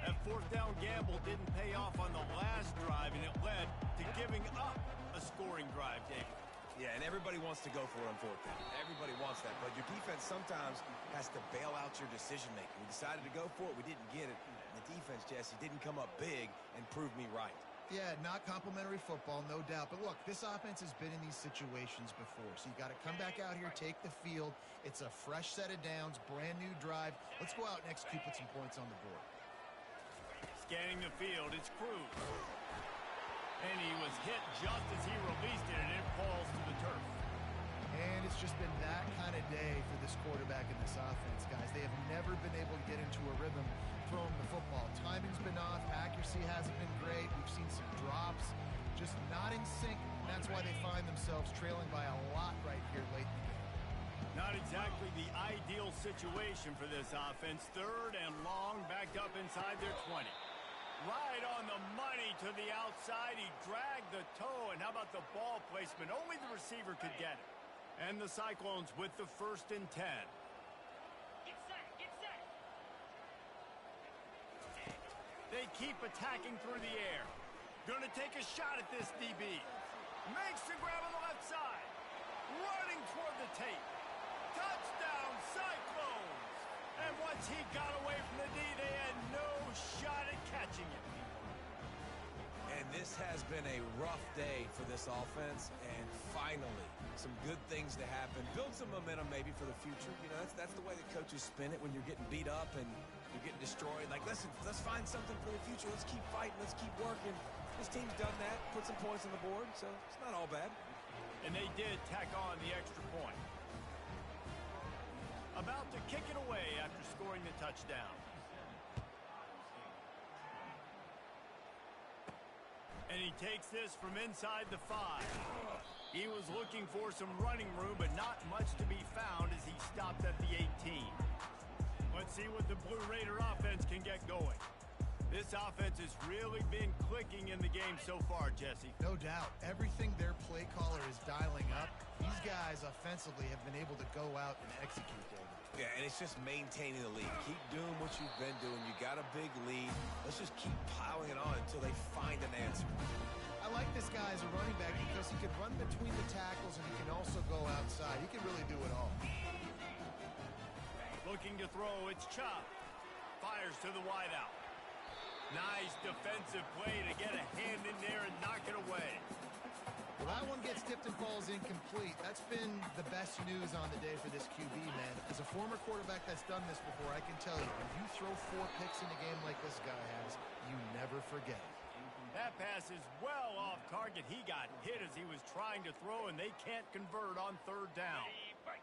A: That fourth down gamble didn't pay off on the last drive, and it led to giving up a scoring drive, David.
B: Yeah, and everybody wants to go for it on fourth down. Everybody wants that, but your defense sometimes has to bail out your decision-making. We decided to go for it. We didn't get it. And the defense, Jesse, didn't come up big and prove me right.
C: Yeah, not complimentary football, no doubt. But look, this offense has been in these situations before. So you got to come back out here, take the field. It's a fresh set of downs, brand new drive. Let's go out and execute, put some points on the board.
A: Scanning the field, it's Cruz. And he was hit just as he released it, and it falls to the turf.
C: And it's just been that kind of day for this quarterback and this offense, guys. They have never been able to get into a rhythm throwing the football. Timing's been off. Accuracy hasn't been great. We've seen some drops. Just not in sync. And that's why they find themselves trailing by a lot right here late in the game.
A: Not exactly the ideal situation for this offense. Third and long, backed up inside their 20. Right on the money to the outside. He dragged the toe. And how about the ball placement? Only the receiver could get it. And the Cyclones with the 1st and 10.
D: Get set, get set.
A: They keep attacking through the air. Gonna take a shot at this DB. Makes the grab on the left side. Running toward the tape. Touchdown, Cyclones! And once he got away from the D, they had no shot at catching him.
B: And this has been a rough day for this offense, and finally, some good things to happen. Build some momentum maybe for the future. You know, that's the way that coaches spin it when you're getting beat up and you're getting destroyed. Like, let's find something for the future. Let's keep fighting. Let's keep working. This team's done that, put some points on the board, so it's not all bad.
A: And they did tack on the extra point. About to kick it away after scoring the touchdown. And he takes this from inside the 5. He was looking for some running room, but not much to be found as he stopped at the 18. Let's see what the Blue Raider offense can get going. This offense has really been clicking in the game so far, Jesse.
C: No doubt. Everything their play caller is dialing up, these guys offensively have been able to go out and execute, David.
B: Yeah, and it's just maintaining the lead. Keep doing what you've been doing. You got a big lead. Let's just keep piling it on until they find an answer.
C: I like this guy as a running back because he can run between the tackles and he can also go outside. He can really do it all.
A: Looking to throw, it's Chop. Fires to the wideout. Nice defensive play to get a hand in there and knock it away.
C: Well, that one gets tipped and falls incomplete. That's been the best news on the day for this QB, man. As a former quarterback that's done this before, I can tell you, when you throw 4 picks in a game like this guy has, you never forget it.
A: That pass is well off target. He got hit as he was trying to throw, and they can't convert on 3rd down.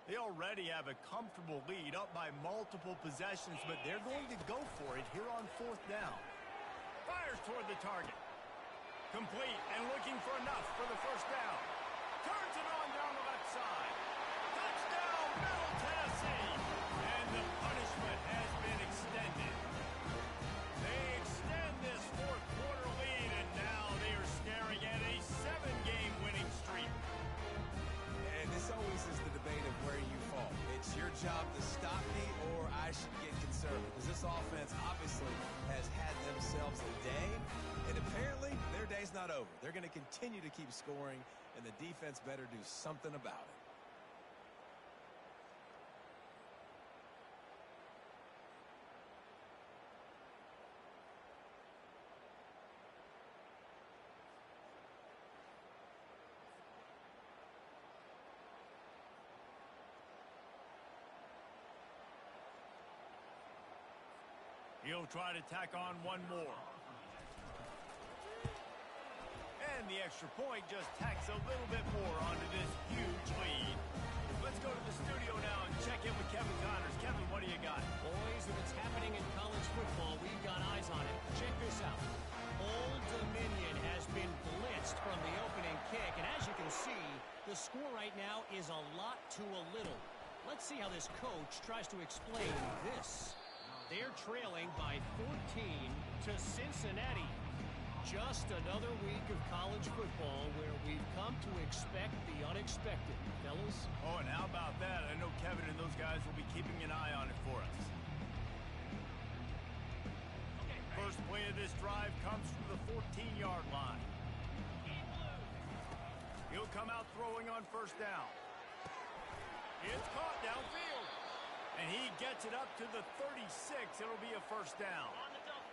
A: They already have a comfortable lead up by multiple possessions, but they're going to go for it here on 4th down. Fires toward the target. Complete and looking for enough for the 1st down. Turns it on down the left side. Touchdown, Middle Tennessee. And the punishment has been extended. They extend this 4th quarter lead, and now they are staring at a 7-game winning streak.
B: And this always is the debate of where you fall. It's your job to stop me or I should get conservative. Because this offense obviously has had themselves a day, and apparently their day's not over. They're going to continue to keep scoring, and the defense better do something about it.
A: He'll try to tack on one more. And the extra point just tacks a little bit more onto this huge lead. Let's go to the studio now and check in with Kevin Connors. Kevin, what do you got?
F: Boys, if it's happening in college football, we've got eyes on it. Check this out. Old Dominion has been blitzed from the opening kick, and as you can see, the score right now is a lot to a little. Let's see how this coach tries to explain this. They're trailing by 14 to Cincinnati. Just another week of college football where we've come to expect the unexpected, fellas.
A: Oh, and how about that? I know Kevin and those guys will be keeping an eye on it for us. First play of this drive comes from the 14-yard line. He'll come out throwing on 1st down. It's caught downfield. And he gets it up to the 36. It'll be a 1st down.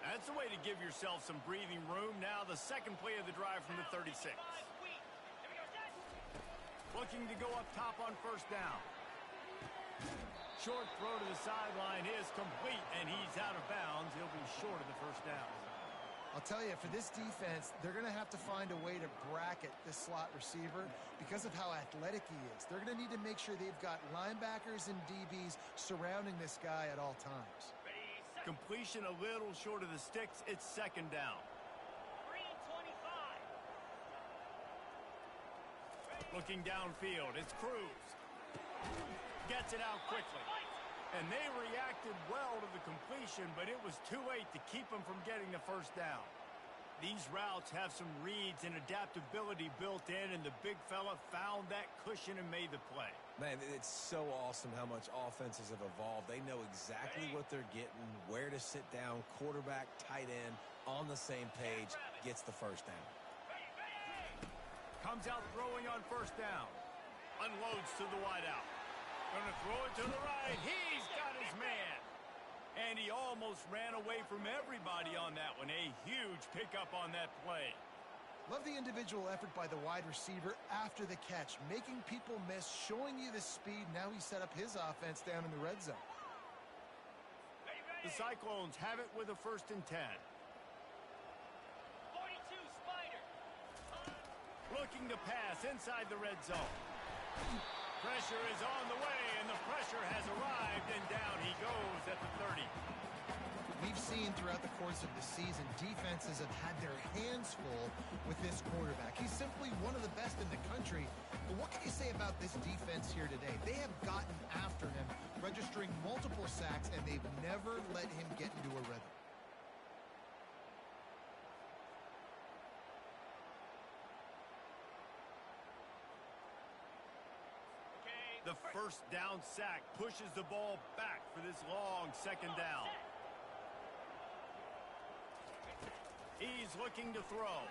A: That's the way to give yourself some breathing room. Now the second play of the drive from the 36. Looking to go up top on 1st down. Short throw to the sideline is complete, and he's out of bounds. He'll be short of the 1st down.
C: I'll tell you, for this defense, they're going to have to find a way to bracket this slot receiver because of how athletic he is. They're going to need to make sure they've got linebackers and DBs surrounding this guy at all times.
A: Completion a little short of the sticks. It's 2nd down.
D: 3:25.
A: Looking downfield, it's Cruz. Gets it out quickly. And they reacted well to the completion, but it was too late to keep them from getting the 1st down. These routes have some reads and adaptability built in, and the big fella found that cushion and made the play.
B: Man, it's so awesome how much offenses have evolved. They know exactly what they're getting, where to sit down, quarterback, tight end, on the same page, gets the 1st down.
A: Comes out throwing on 1st down. Unloads to the wideout. Gonna throw it to the right. He's got his man. And he almost ran away from everybody on that one. A huge pickup on that play.
C: Love the individual effort by the wide receiver after the catch, making people miss, showing you the speed. Now he set up his offense down in the red zone.
A: The Cyclones have it with a 1st and 10.
D: 42 Spider.
A: Looking to pass inside the red zone. Pressure is on the way, and the pressure has arrived, and down he goes at the 30.
C: We've seen seen throughout the course of the season, defenses have had their hands full with this quarterback. He's simply one of the best in the country. But what can you say about this defense here today? They have gotten after him, registering multiple sacks, and they've never let him get into a rhythm.
A: The first down sack pushes the ball back for this long second down. He's looking to throw.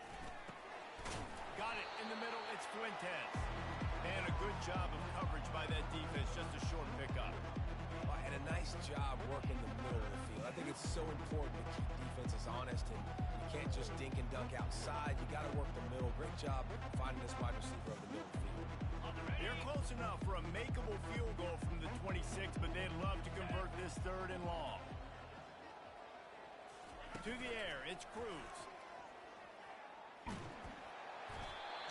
A: Got it in the middle. It's Fuentes. And a good job of coverage by that defense. Just a short pickup.
B: And a nice job working the middle of the field. I think it's so important to keep defenses honest, and you can't just dink and dunk outside. You got to work the middle. Great job finding this wide receiver of the middle of the field.
A: They're close enough for a makeable field goal from the 26, but they'd love to convert this third and long. To the air, it's Cruz.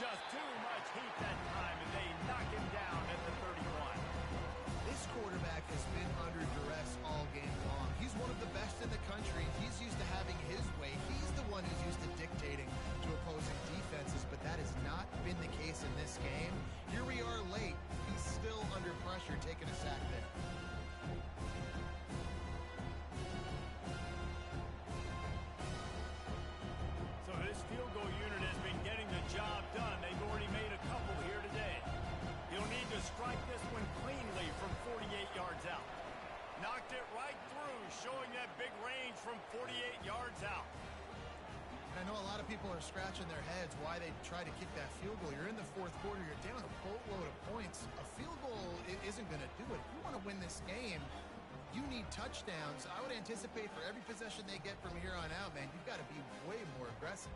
A: Just too much heat that time, and they knock him down at the 31.
C: This quarterback has been under duress all game long. He's one of the best in the country. He's used to having his way. He's the one who's used to dictating to opposing defenses, but that has not been the case in this game. Here we are late. He's still under pressure, taking a sack there.
A: So this field goal unit has been getting the job done. They've already made a couple here today. He'll need to strike this one cleanly from 48 yards out. Knocked it right through, showing that big range from 48 yards out.
C: I know a lot of people are scratching their heads why they try to kick that field goal. You're in the fourth quarter. You're down a boatload of points. A field goal isn't going to do it. If you want to win this game, you need touchdowns. I would anticipate for every possession they get from here on out, man, you've got to be way more aggressive.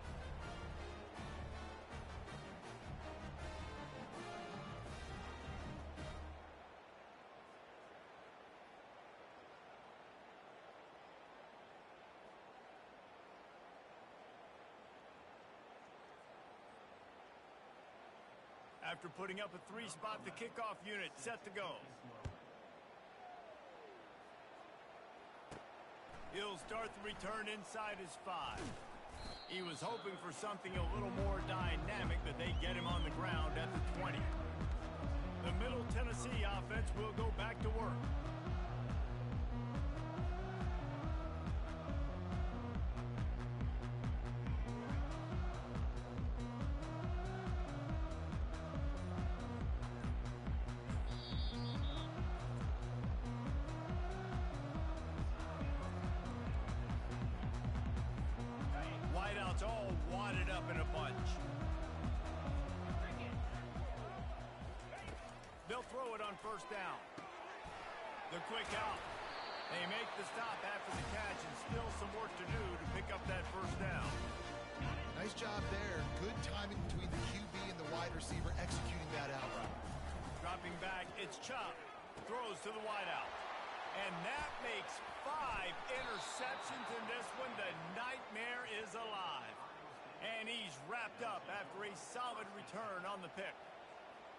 A: After putting up a three-spot, the kickoff unit set to go. He'll start the return inside his 5. He was hoping for something a little more dynamic, but they get him on the ground at the 20. The Middle Tennessee offense will go back to work. All wadded up in a bunch. They'll throw it on first down. The quick out. They make the stop after the catch, and still some work to do to pick up that first down.
C: Nice job there. Good timing between the QB and the wide receiver executing that out route.
A: Dropping back, it's Chubb. Throws to the wideout. And that makes 5 interceptions in this one. The nightmare is alive. And he's wrapped up after a solid return on the pick.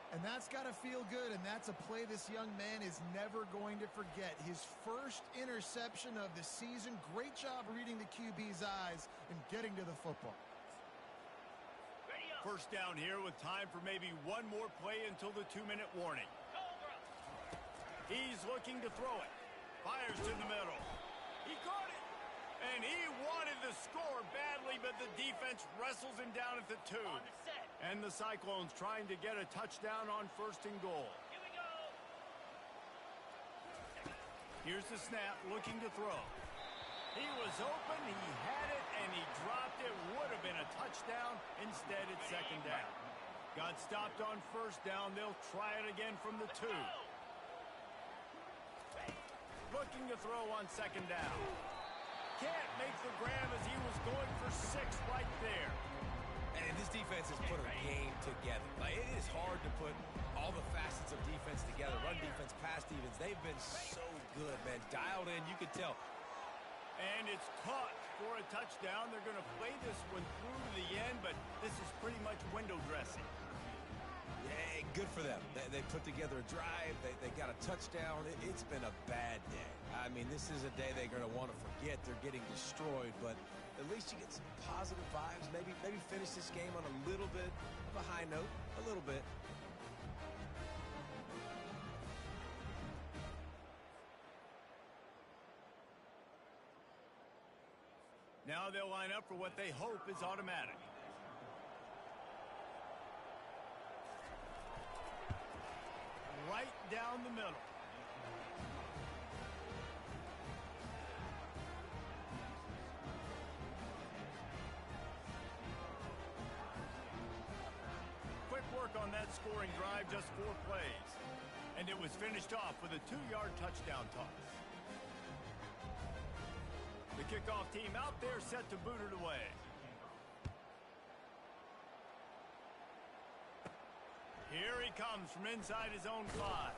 C: And that's got to feel good, and that's a play this young man is never going to forget. His first interception of the season. Great job reading the QB's eyes and getting to the football.
A: First down here with time for maybe one more play until the 2-minute warning. He's looking to throw it. Fires to the middle. He caught it. And he wanted the score badly, but the defense wrestles him down at the 2. And the Cyclones trying to get a touchdown on first and goal.
D: Here we go.
A: Here's the snap, looking to throw. He was open, he had it, and he dropped it. Would have been a touchdown. Instead, it's second down. Got stopped on first down. They'll try it again from the 2. Looking to throw on second down. Can't make the grab as he was going for 6 right there.
B: And this defense has put a game together. Like, it is hard to put all the facets of defense together. Run defense, pass defense. They've been so good, man. Dialed in, you can tell.
A: And it's caught for a touchdown. They're going to play this one through to the end, but this is pretty much window dressing.
B: Yeah, good for them. They put together a drive. They got a touchdown. It's been a bad day. I mean, mean, this is a day they're going to want to forget. They're getting destroyed, but at least you get some positive vibes. Maybe finish this game on a little bit of a high note, a little bit.
A: Now they'll line up for what they hope is automatic. Right down the middle. Quick work on that scoring drive, just 4 plays. And it was finished off with a 2-yard touchdown toss. The kickoff team out there set to boot it away. Here he comes from inside his own 5.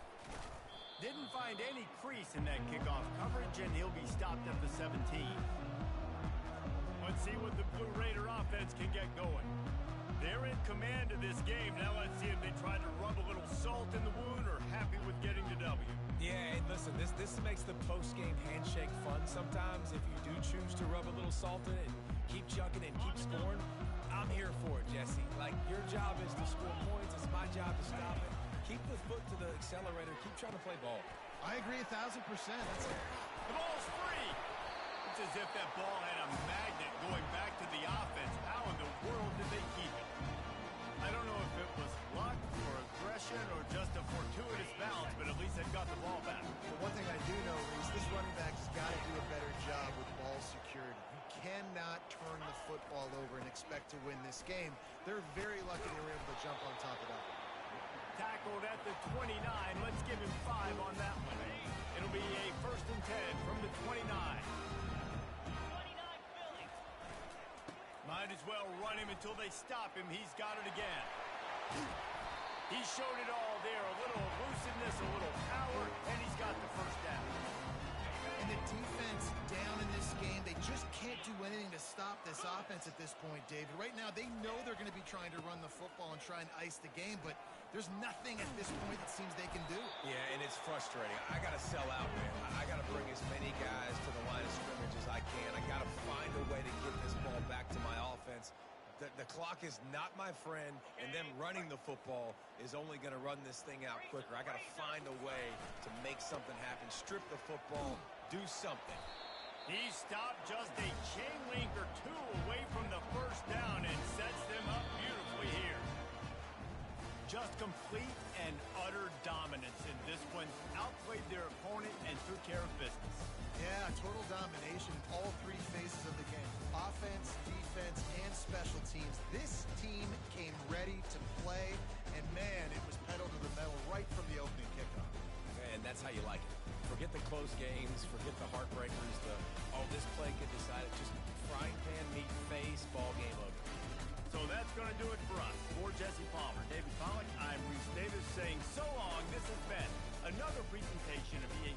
A: Didn't find any crease in that kickoff coverage, and he'll be stopped at the 17. Let's see what the Blue Raider offense can get going. They're in command of this game. Now let's see if they try to rub a little salt in the wound or happy with getting the W.
B: Yeah, and listen, this makes the post-game handshake fun sometimes. If you do choose to rub a little salt in it and keep chucking and keep scoring, I'm here for it, Jesse. Like, your job is to score points. It's my job to stop it. Keep the foot to the accelerator. Keep trying to play ball.
C: I agree 1,000%. That's it.
A: The ball's free. It's as if that ball had a magnet going back to the offense. How in the world did they keep it? I don't know if it was luck or aggression or just a fortuitous bounce, but at least they've got the ball back.
C: But one thing I do know is this running back's got to do a better job with ball security. You cannot turn the football over and expect to win this game. They're very lucky they were able to jump on top of that.
A: Tackled at the 29. Let's give him 5 on that one. It'll be a 1st and 10 from the 29.
D: 29 Philly.
A: Might as well run him until they stop him. He's got it again. He showed it all there. A little elusiveness, a little power, and he's got the 1st down.
C: And the defense down in this game, they just can't do anything to stop this offense at this point, David. Right now, they know they're going to be trying to run the football and try and ice the game, but there's nothing at this point that seems they can do.
B: Yeah, and it's frustrating. I got to sell out, man. I got to bring as many guys to the line of scrimmage as I can. I got to find a way to get this ball back to my offense. The clock is not my friend, and them running the football is only going to run this thing out quicker. I got to find a way to make something happen, strip the football, do something.
A: He stopped just a chain link or 2 away from the 1st down and sets them up beautifully here. Just complete and utter dominance in this one. Outplayed their opponent and took care of business.
C: Yeah, total domination in all 3 phases of the game. Offense, defense, and special teams. This team came ready to play, and man, it was pedal to the metal right from the opening kickoff.
B: And that's how you like it. Forget the close games, forget the heartbreakers, this play could decide it. Just frying pan, meat, face, ball game over.
A: So that's going to do it for us. For Jesse Palmer, David Pollack, I'm Reese Davis saying so long. This has been another presentation of EA